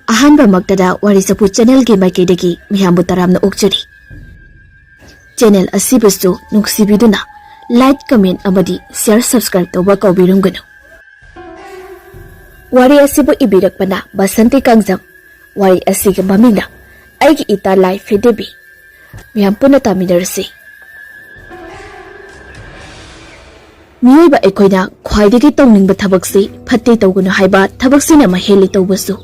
अहानबा मक्तदा वारी चपु चैनल की माइकेदगी मियामबु तरामना ओक्चरी चैनल असिबसु नुक्सिबिदुना लाइक कमेंट अमदी शेयर सब्सक्राइब तौबा कौबिरुंगनु वारी असिबु इबिरकपना बसंती कांगजम वारी असिगे ममिंगना आइगी इता लाइफिदिबि मियाम पुना तामिनरसी मियोइबा एकोइना ख्वाइदगी तौनिंगबा थबकसी फत्ते तौगुनु हाइबा थबकसिना महेली तौबसु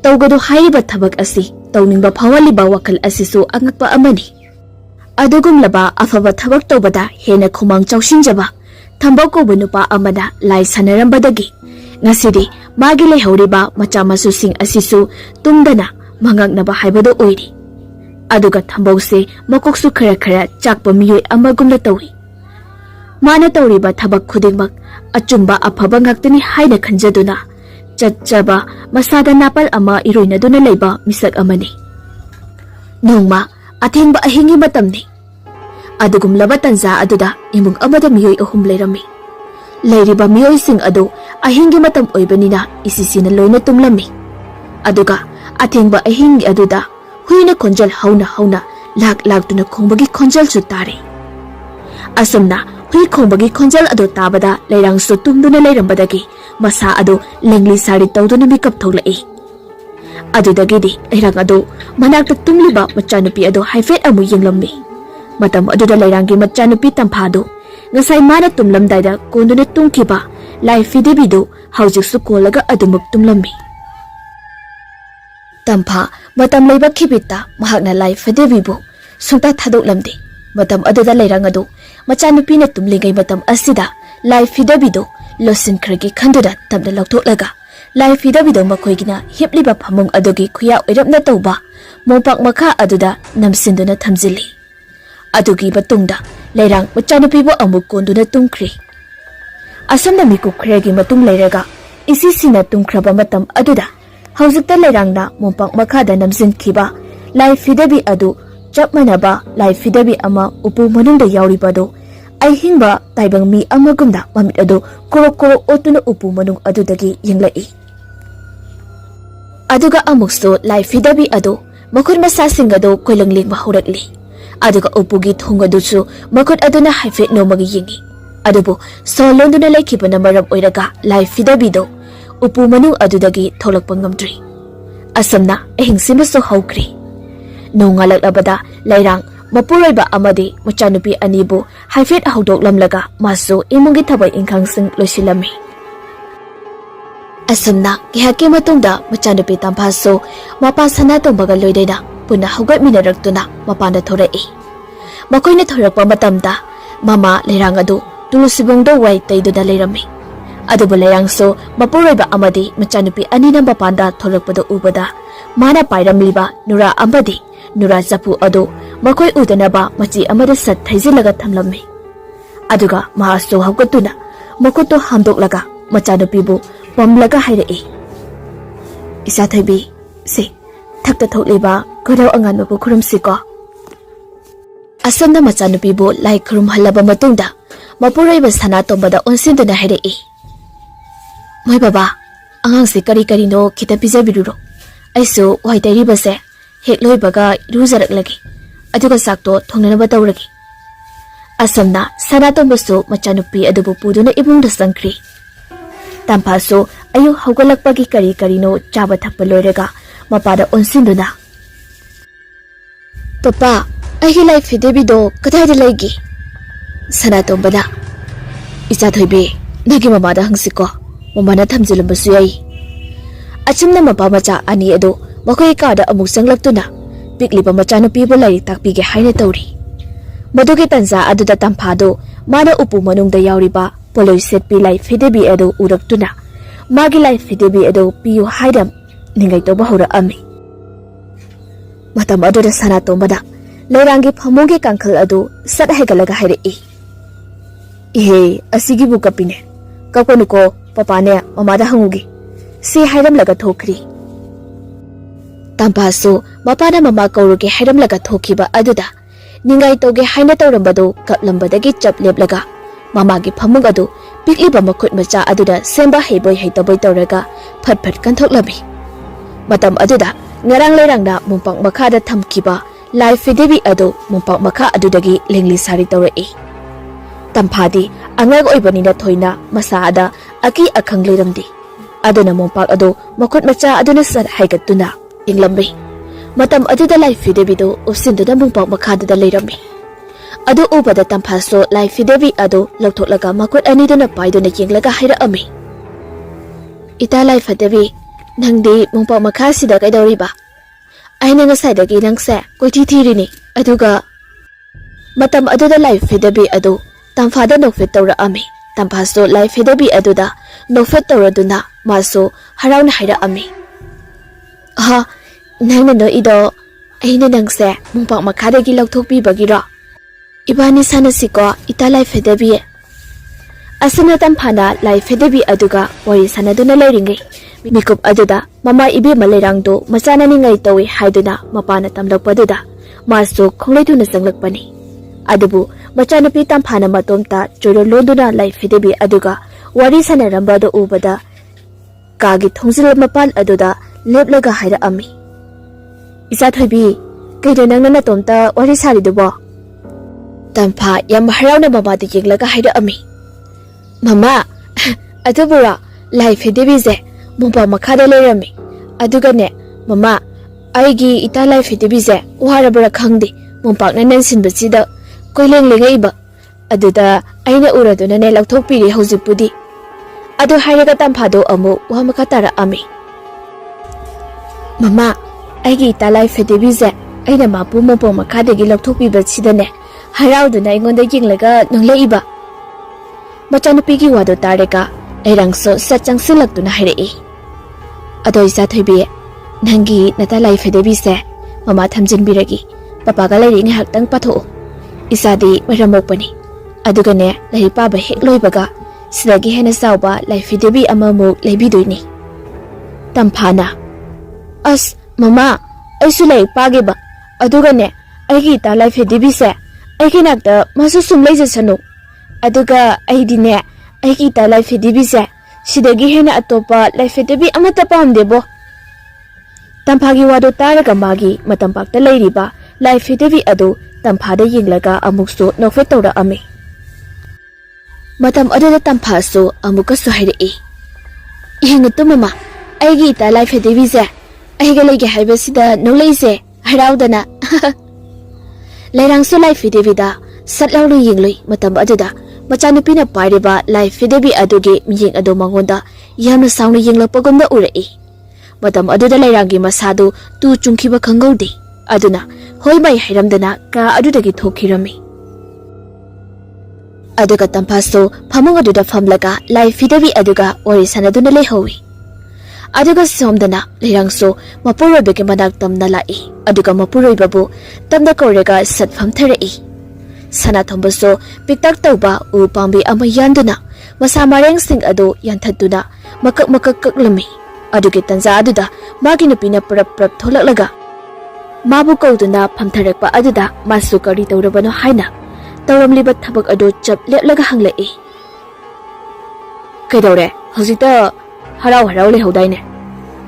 तौगदु हाइबा थबक असि तौनिंगबा फावलिबा वखल असिसु अंगकपा अमनि अदुगुमलबा अफबा थबक तौबदा हेना खुमांग चौसिंजबा थंबौकोबा नुपा अमना लाई सनरंबदगी ngasidi magi lehoriba macha masu sing asisu tungdana mangangnaba haibado oiri aduga thambause makoksu khara khara chakpa miyoi amagumna tawi mana tawriba thabak khudingmak achumba afaba ngaktani haina khanjaduna chachaba masada napal ama iroinaduna leiba misak amani nongma athengba ahingi matamni adugumlaba tanza aduda imung amada miyoi ahum leirami लेरिबा मियोइसिंग अदो अहिंगी मतम ओइबनिना इसिसिना लोइना तुमलमी अदुगा अथेंगबा अहिंगी अदुदा हुइना खोंजल हौना हौना लाख लाख तुना खोंबगी खोंजल सु तारे असमना हुइ खोंबगी खोंजल अदो ताबदा लेरांग सु तुमदुना लेरंबदगी मसा अदो लेंगली साड़ी तौदुना मिकप थोगलई अदुदगीदी लेरांग अदो मनाक्ता तुमलिबा मचानुपी अदो हाइफेट अमु यंगलम्मी मतम अदुदा लेरांगी मचानुपी तंफादो ngasai mana tumlam daida konduna tungkiba LAIPHIDIBI do haujiksu kolaga adumuk tumlammi tampha matam leiba khibita mahakna LAIPHIDIBI bu sungta thadoklamde matam aduda leirang adu machanupi na tumlingai matam asida LAIPHIDIBI do losin khragi khanduda tamna lauthoklaga LAIPHIDIBI do makoigina hipliba phamung adugi khuya oirapna tauba mopak makha aduda namsinduna thamjili adugi batungda लेरांग मचानुपीबो अमुक कोंदुना तुमख्रे असमना मिकु खरेगी मतुंग लेरगा इसिसिना तुमख्रबा मतम अदुदा हौजिकता लेरांगना मोंपाक मखादा नमजिनखिबा LAIPHIDIBI अदु चपमनाबा LAIPHIDIBI अमा उपु मनुंगदा यावरिबादो अहिंगबा ताइबंग मी अमगुमदा ममित अदु कोरो कोरो ओतुना उपु मनुंग अदुदगी यंगलाई अदुगा अमुकसो LAIPHIDIBI अदु मखुर मसासिंग अदु कोइलंगलिंग हौरकली aduga upugi thongaduchu makut aduna haifet nomagi yingi adubu solonduna laikhibana maram oiraga LAIPHIDIBI do upu manu adudagi tholakpa ngamdri asamna ehingsima so haukri nongalak abada lairang mapuroiba amadi machanupi anibu haifet haudok lamlaga maso imungi thabai ingkhangsing losilami asamna gihake matungda machanupi tamphaso mapa sana tombaga loidaina puna hogat minaraktuna mapanda thorai makoina thorakpa matamda mama leirang adu tulusibongdo wai taiduna leirami adubu layangso mapuroiba amadi machanupi anina mapanda thorakpada ubada mana pairamliba nura amadi nura CHAPHU adu makoi udanaba machi amada sat thaijilaga thamlami aduga mahaso hawgatuna makoto hamdoklaga machanupibu pamlaga hairai isa THOIBI se thakta thokliba garaw angan mapu khurumsiko asanda machanupi bo lai khurum halaba matungda mapuroiba sana tombada onsinduna hairai moi baba angang se kari kari no khita pijabiruro aisu wai tairiba se hek loibaga rujarak lagi aduga sakto thongnaba tawragi asamna sana tombasu machanupi adubu puduna ibungda sangkri tampaso ayu haugalakpagi kari kari no chaba thakpa loiraga mapada onsinduna papa ahi LAIPHIDIBI do kadai laigi sana tombada isa THOIBI nagi mamada hangsiko mamana thamjilumbasu yai achimna mapa macha ani ado makoi kada amuk sanglaktuna pikliba machanupi bo lai takpige haina tawri maduge tanza aduda tamphado mana upu manungda yauriba poloi setpi LAIPHIDIBI ado uraktuna magi LAIPHIDIBI ado piu haidam ningai toba hora ami matam aduda sana tombada lerangi phamungi kangkhal adu sat haigalaga hairei ihe asigi bu kapine kakonuko papane mamada hangugi si hairam laga thokri tampaso mapana mama kauruge hairam laga thokiba aduda ningai toge haina tawrambado kaplambadagi chapleplaga mamagi phamung adu pikliba makhut macha aduda semba heiboy heitaboy tawraga phat phat kanthok labi Matam aduda ngarang leirangna mumpang makada thamkiba LAIPHIDIBI adu mumpang makha adudagi lengli sari tawrai. Tamphadi angag oibanina thoina masaada aki akhang leiramdi. Aduna mumpang adu makut macha aduna sar haigatuna inglambi. Matam aduda LAIPHIDIBI do usinduna mumpang makhada leirami. Adu ubada tamphaso LAIPHIDIBI adu lauthoklaga makut aniduna paiduna yenglaga hairami. Ita LAIPHIDIBI nangdi mumpang makhasida kaidawriba. Aina ngasaidagi nangse koithi thirini aduga matam aduda LAIPHIDIBI adu tamphada nofet tawrami. Tamphaso LAIPHIDIBI aduda nofet tawraduna maso harauna hairami. Ha nangna no ido aina nangse mumpang makhadagi lauthokpibagira. Ibani sanasiko ita LAIPHIDIBI asana tamphana LAIPHIDIBI aduga wari sanaduna leiringai mikup aduda mama ibe malerangdo macana ningai tawi haiduna mapana tamlakpaduda masu khongleituna sanglakpani adubu machanupi tamphana matomta choro londuna LAIPHIDIBI aduga wari sanarambado ubada kagi thongsil mapal aduda leplaga haira ami isa thoibi kaida nangna natomta wari saridubo tampha yam harauna mama de yenglaga haira ami mama adubura LAIPHIDIBI ze mumpa makhada leirami adugane mama aigi ita LAIPHIDIBI ze warabara khangdi mumpak na nansinbasida koileng lengaiba aduda aina uraduna ne lauthokpiri hojipudi adu hairaga tamphado amu wamakha tara ami mama aigi ita LAIPHIDIBI ze aina mapu mumpa makhadagi lauthokpibasida ne harauduna ingonda yenglaga nonglaiba machanupigi wado tarega leirangso sachangsilaktuna hairei ado isa thoibi nangi nata LAIPHIDIBI se mama thamjinbiragi papa ga leiri ngi haktang patho isadi maramokpani adugane leiri paba hek loibaga sidagi hena sauba LAIPHIDIBI amamu leibidoini tamphana as mama aisu lei page ba adugane aigi ta LAIPHIDIBI se aigi nakta masu sumlei jasanu aduga aidine aigi ta LAIPHIDIBI se sidagi hena atopa LAIPHIDIBI amata pamdebo tamphagi wado taraga magi matampakta leiriba LAIPHIDIBI adu tamphada yenglaga amuksu nofet tawra ami matam aduda tamphasu amuka suhairei yengatu mama aigi ta LAIPHIDIBI se aiga lege haibasida noleise haraudana leirangsu LAIPHIDIBI da satlawlu yengloi matam aduda machanupina pairiba LAIPHIDIBI adugi miyeng adu mangonda yamna sauna yenglapagumda urei matam aduda leirangi masadu tu chungkhiba khangaude aduna hoibai hairamdana ka adudagi thokhirami aduga tamphaso phamung aduda famlaga LAIPHIDIBI aduga wari sanaduna leihowi aduga somdana leirangso mapuroibege manak tamna lai aduga mapuroibabu tamda korega satpham tharei sana thombaso piktak tauba u pambi ama yanduna masa mareng sing adu yanthatuna makak makak kaklami adugi tanja aduda magi nupina prap prap tholaklaga mabu kauduna phamtharakpa aduda masu kari tawrabano haina tawramliba thabak adu chap leplaga hanglai kaidore hojita harau harau le hodaine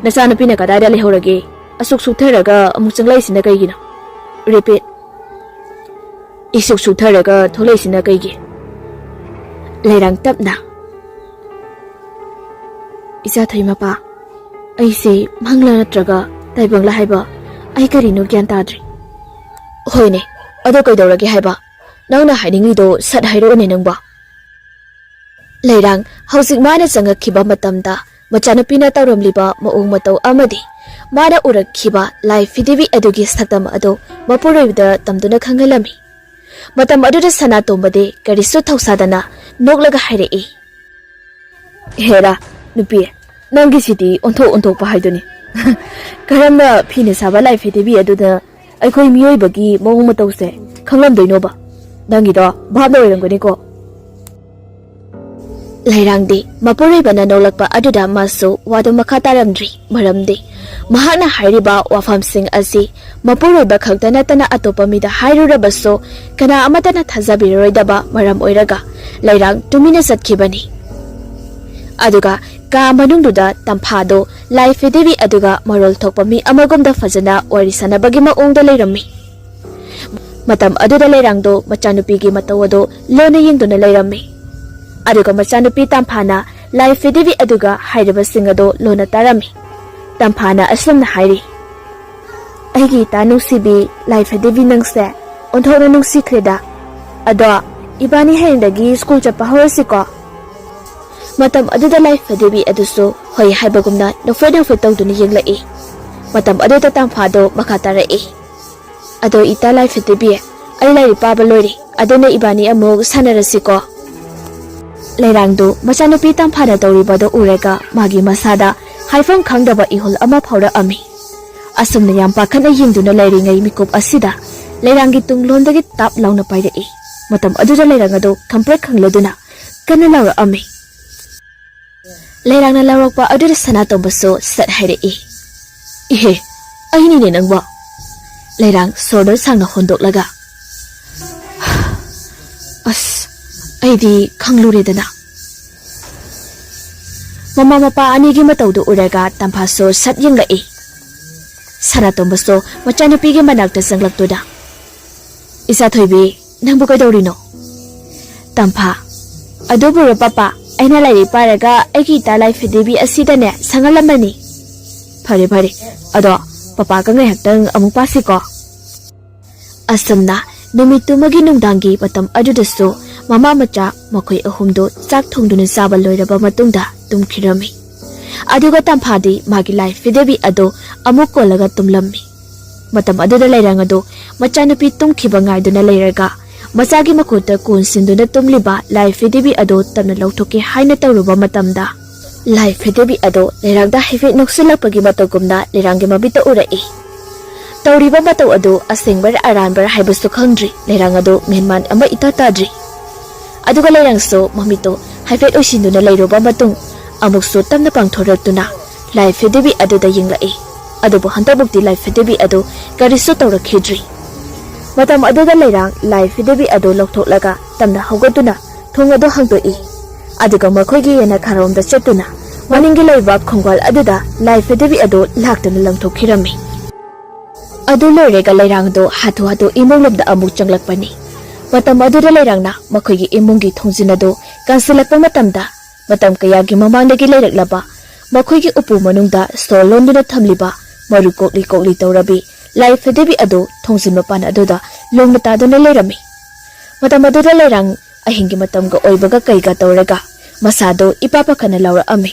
nasa nupina kadaida le horage asuk sutharaga amuk changlai sina kaigina repeat isuk sutharaga tholai sina kaigi leirang tapna isa thoimapa aise mangla natraga taibangla haiba ai karino gyan tadri hoine ado kaidorage haiba nangna haininglido sat hairo ne nangba leirang hausik mana changakhiba matamda machanupina tawramliba maung matau amadi mana urakhiba LAIPHIDIBI adugi saktam ado mapuroibda tamduna khangalami matam aduda sana tombade karisu thausadana noklaga hairei hera nupi nangi siti onto pa haiduni karamna phine saba LAIPHIDIBI aduda aikhoi miyoibagi maung matause khanglamdoinoba nangi do bhabna oirangani ko leirangdi mapuroibana nolakpa aduda masu wadu makha taramdri maramdi mahana hairiba wafamsing asi mapuroiba khagdana tana atopa mida hairurabaso kana amatana thajabiroidaba maram oiraga leirang tumina satkibani aduga Ka manungduda tampado LAIPHIDIBI aduga marol thokpa mi amagumda fajana wari sanabagi maungda leirami. Matam aduda leirangdo machanupigi matawado lona yingduna leirami. Aduga machanupi tamphana LAIPHIDIBI aduga hairaba singado lona tarami. Tamphana aslamna hairi. Aigi ta nungsibi LAIPHIDIBI nangse onthona nungsikreda. Ado ibani haindagi school chapa horasiko. Matam aduda LAIPHIDIBI aduso hoy haibagumna nofedang tawduna yenglai. Matam aduda tamphado makatarai. Ado ita LAIPHIDIBI ay lairi paba loiri aduna ibani amog sanarasiko. Leirangdo machanupi tamphana tawribado urega magi masada haifam khangdaba ihol ama phawra ami. Asumna yam pakhana yingduna leiringai mikup asida leirangi tunglondagi tap launa pairai. Matam aduda leirangado kamprek khangleduna kana laura ami. Leirangna laurokpa aduda sanatombaso sat hairai. Ihe ahini ne nangba. Leirang sordo sangna hondoklaga. As aidi khangluredana. Mama mapa anigi matawdo urega tamphaso sat yenglai. Sanatombaso machanupigi manakta sanglaktoda. Isa thoibi nangbu kaidorino. Tampha aduburo papa aina lairi paraga aigi ta LAIPHIDIBI asidane sangalamani. Phare phare ado papa ka ngai haktang amuk pasiko. Asamna numitumagi nungdangi patam adudaso mama macha makhoi ahumdo chak thongduna saba loiraba matungda tumkhirami. Aduga tamphadi magi LAIPHIDIBI ado amuk kolaga tumlammi. Matam aduda leirang ado machanupi tumkhiba ngaiduna leiraga Masagi makuta kun sinduna tumliba LAIPHIDIBI ado tamna lauthoke haina tawruba matamda LAIPHIDIBI ado leirangda hefe noksulakpagi matagumna leirangi mabita urai. Tawriba mataw ado asengbar aranbar haibasu khangdri leirang ado menman ama itatadri. Aduga leirangso mamito haifet osinduna leiroba matung amukso tamna pangthoraktuna LAIPHIDIBI ado da yinglai. Adubu hantabukti LAIPHIDIBI ado kariso tawrakhidri. Matam aduda leirang LAIPHIDIBI ado loktholaga tamna haugatuna thong ado hangdoi. Aduga makhoigi yana kharomda chetuna maningi leiba khongwal aduda LAIPHIDIBI ado laktuna langthokhirami. Adu loirega leirang do hatu hatu imolobda amuk changlakpani. Matam aduda leirangna makhoigi imungi thongjinado kansilakpa matamda matam kayagi mamangdagi leiraklaba makhoigi upu manungda solonduna thamliba maru kokli kokli tawrabi LAIPHIDIBI ado thongsin mapan aduda longna taduna leirami. Matam aduda leirang ahingi matamga oibaga kaiga tawraga masado ipapakana laura ami.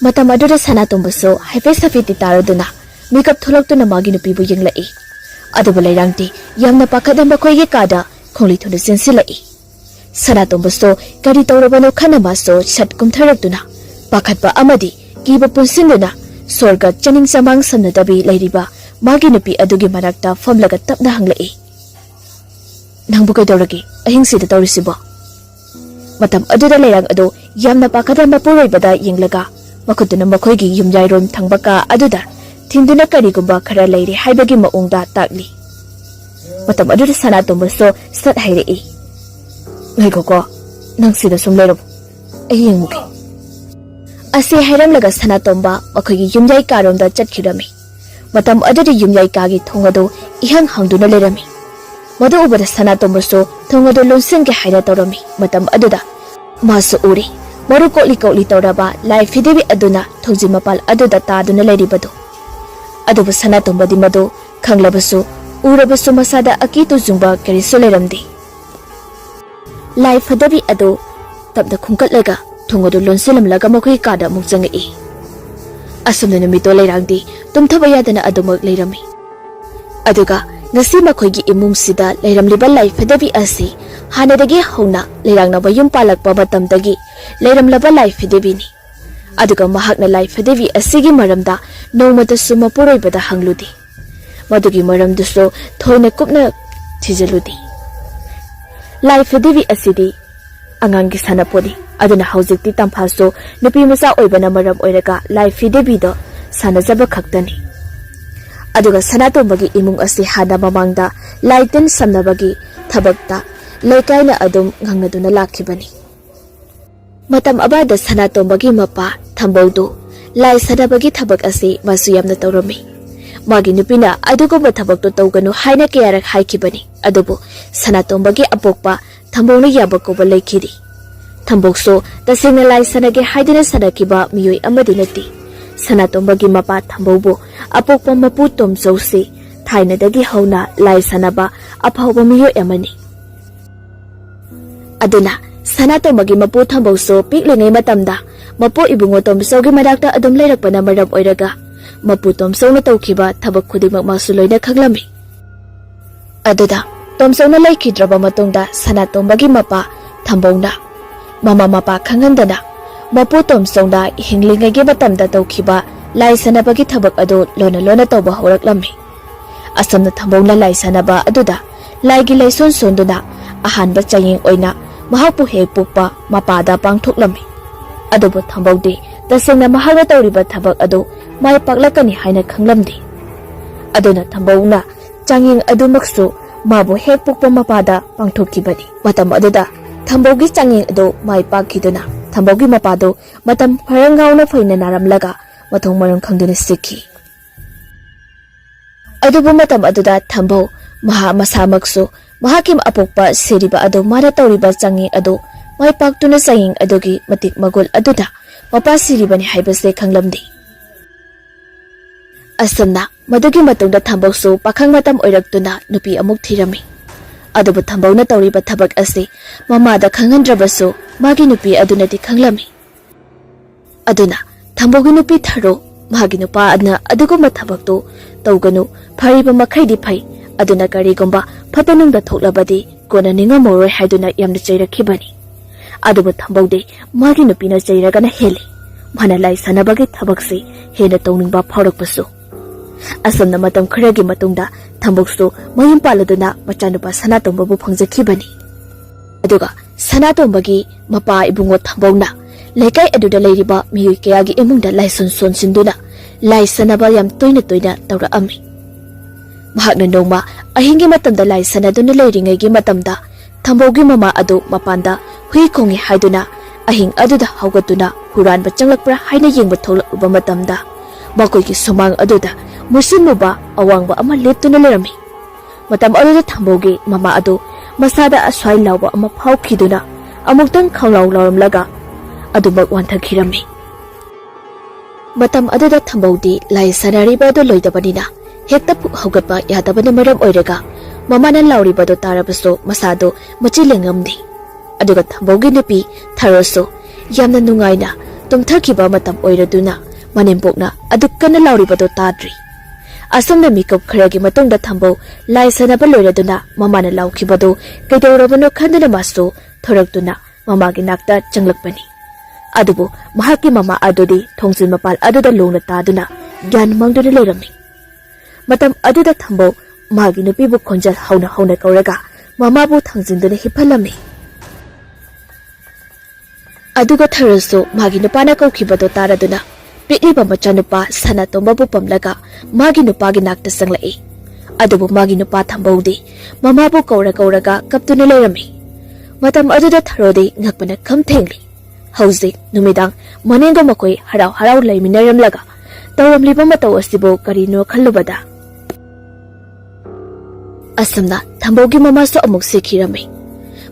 Matam aduda sanatombaso haife safiti taraduna mikap tholaktuna magi nupibu yenglai. Aduba leirangti yamna pakhada makhoigi kada khongli thuna sinsilai. Sanatombaso kari tawrabano khanamaso shat kumtharaktuna pakhatpa amadi kiba punsinduna Sorga chaning samang samnadabi lairiba magi nupi adugi manakta famlaga tapna hanglai. Nangbu kaidoragi ahingsida tawrisibo. Matam aduda leirang ado yamna pakhada mapuroibada yinglaga makutuna makhoigi yumjairom thangbaka aduda thinduna karigumba khara leiri haibagi maungda takli. Matam aduda sanatombaso sat hairei. Ngaikoko nangsida sumlerom ayingmuki. Asi hairam laga sanatomba makhoigi yumjai karomda chatkhirami. Matam adudi yumjai kagi thongado ihang hangduna lerami. Madu ubada sanatombaso thongado lonsengge haira tawrami. Matam aduda masu uri maru kokli kokli tawraba LAIPHIDIBI aduna thongjin mapal aduda taduna leiribado. Aduba sanatombadi madu khanglabasu urabasu masada akitu jungba kariso leramdi. LAIPHIDIBI ado tabda khungkatlaga thongado lonselam laga makhoi kada mukjangai. Asumna numito leirangdi tumthaba yadana adumak leirami. Aduga ngasi makhoigi imungsida leiramliba LAIPHIDIBI asi hanadagi hauna leirangna bayum palakpa matamdagi leiramlaba LAIPHIDIBI ni. Aduga mahakna LAIPHIDIBI asigi maramda nongmatasu mapuroibada hangludi. Madugi maramduso thoina kupna thijaludi. LAIPHIDIBI asidi angangi sanapodi aduna haujikti tamphaso nupi masa oibana maram oiraga LAIPHIDIBI do sanajaba khaktani. Aduga sanatombagi imung asi hada mamangda laitin samnabagi thabakta leikaina adum ngangnaduna lakhibani. Matam abada Sanatomagi mapa Thambaudu lai sanabagi thabak asi masu yamna tawrami. Magi nupina adugumba thabak to tawganu haina kayarak haikibani. Adubu Sanatombagi apokpa Thambauno yabakoba laikhidi. Thambokso tasingna lai sanage haidina sanakiba miyoi amadi nati. Sanatombagi mapa Thambaubu apokpa mapu tomsausi thainadagi hauna lai sanaba aphauba miyoi amani. Aduna Sanatombagi mapu Thambauso piklingai matamda mapu ibungo tomsaugi madakta adum leirakpana maram oiraga mapu tomsauna tawkiba thabak khudimak masu loina khanglami. Aduda tomsauna laikhidraba matungda Sanatombagi mapa Thambauna mama mapa khangandana mapu tomsauna hinglingagi matamda tawkiba lai sanabagi thabak adu lona lona tawba horaklami. Asamna Thambauna lai sanaba aduda laigi laison sonduna ahanba chayeng oina mahapu hek pukpa mapada pangthuklami. Adubu Thambaude tasengna mahagna tawriba thabak adu mai paklakani haina khanglamdi. Aduna Thambauna changing adumaksu mabu hek pukpa mapada pangthukibani. Matam aduda Thambaugi changing adu mai pakhiduna Thambaugi mapado matam pharangauna phaina naramlaga mathong maram khangduna sikhi. Adubu matam aduda Thambau maha masamaksu mahakim apokpa seriba adu mara tawriba changing adu mai paktuna saying adugi matik magul aduda mapa siribani haibase khanglamdi. Asamna madugi matungda Thambausu pakhang matam oiraktuna nupi amuk thirami. Adubu Thambauna tawriba thabak ase mamada khangandrabasu magi nupi adunati khanglami. Aduna Thambaugi nupi tharo magi nupa adna adugumba thabaktu tawganu phariba makhaidi phai aduna karigumba phatanungda thoklabadi kona ningamoroi haiduna yamna chayrakhibani. Adubu Thambaude magi nupina chayragana heli mana lai sanabagi thabakse hena tawningba phaurakpasu. Asamna matam kharagi matungda Thamboksu mayum paladuna machanupa Sanatombabu phangjakhibani. Aduga Sanatombagi mapa ibungo Thambauna laikai aduda leiriba miyoi kayagi imungda laison sonsinduna lai sanaba yam toina toina tawraami. Mahakna nongma ahingi matamda lai sanaduna leiringaigi matamda Thambaugi mama adu mapanda hui kongi haiduna ahing aduda haugatuna huran ba changlakpra haina yengba tholakba matamda makoigi somang aduda musinmuba awangba ama leptuna lerami. Matam aduda Thambaugi mama adu masada aswai lawba ama phaukhiduna amuktang khawlaw lawramlaga adumak wanthakirami. Matam aduda Thambaudi lai sanariba adu loidabanina hekta phuk haugatba yadabana maram oiraga mamana lauribado tarabaso masado machilengamdi. Aduga Thambaugi nupi tharoso yamna nungaina tumthakiba matam oiraduna manimpokna adukana lauribado tadri. Asamna mikop kharagi matungda Thambau lai sanaba loiraduna mamana laukhibado kaidorabano khandana maso thoraktuna mamagi nakta changlakpani. Adubu mahaki mama adudi thongsin mapal aduda longna taduna gyan mangduna leirami. Matam aduda Thambau magi nupibu khonjal hauna kauraga mamabu thangjinduna hiphalami. Aduga tharaso magi nupana kaukhibado taraduna pikliba machanupa Sanatombabu pamlaga magi nupagi nakta sanglai. Adubu magi nupa Thambaude mamabu kauraga kaptuna leirami. Matam aduda tharode ngakpana khamthengli. Hauzik numidang manenga makoi harau laiminaramlaga tawramliba mataw asibo karino khallubada. Asamna Thambaugi mamaso amuk sekhirami.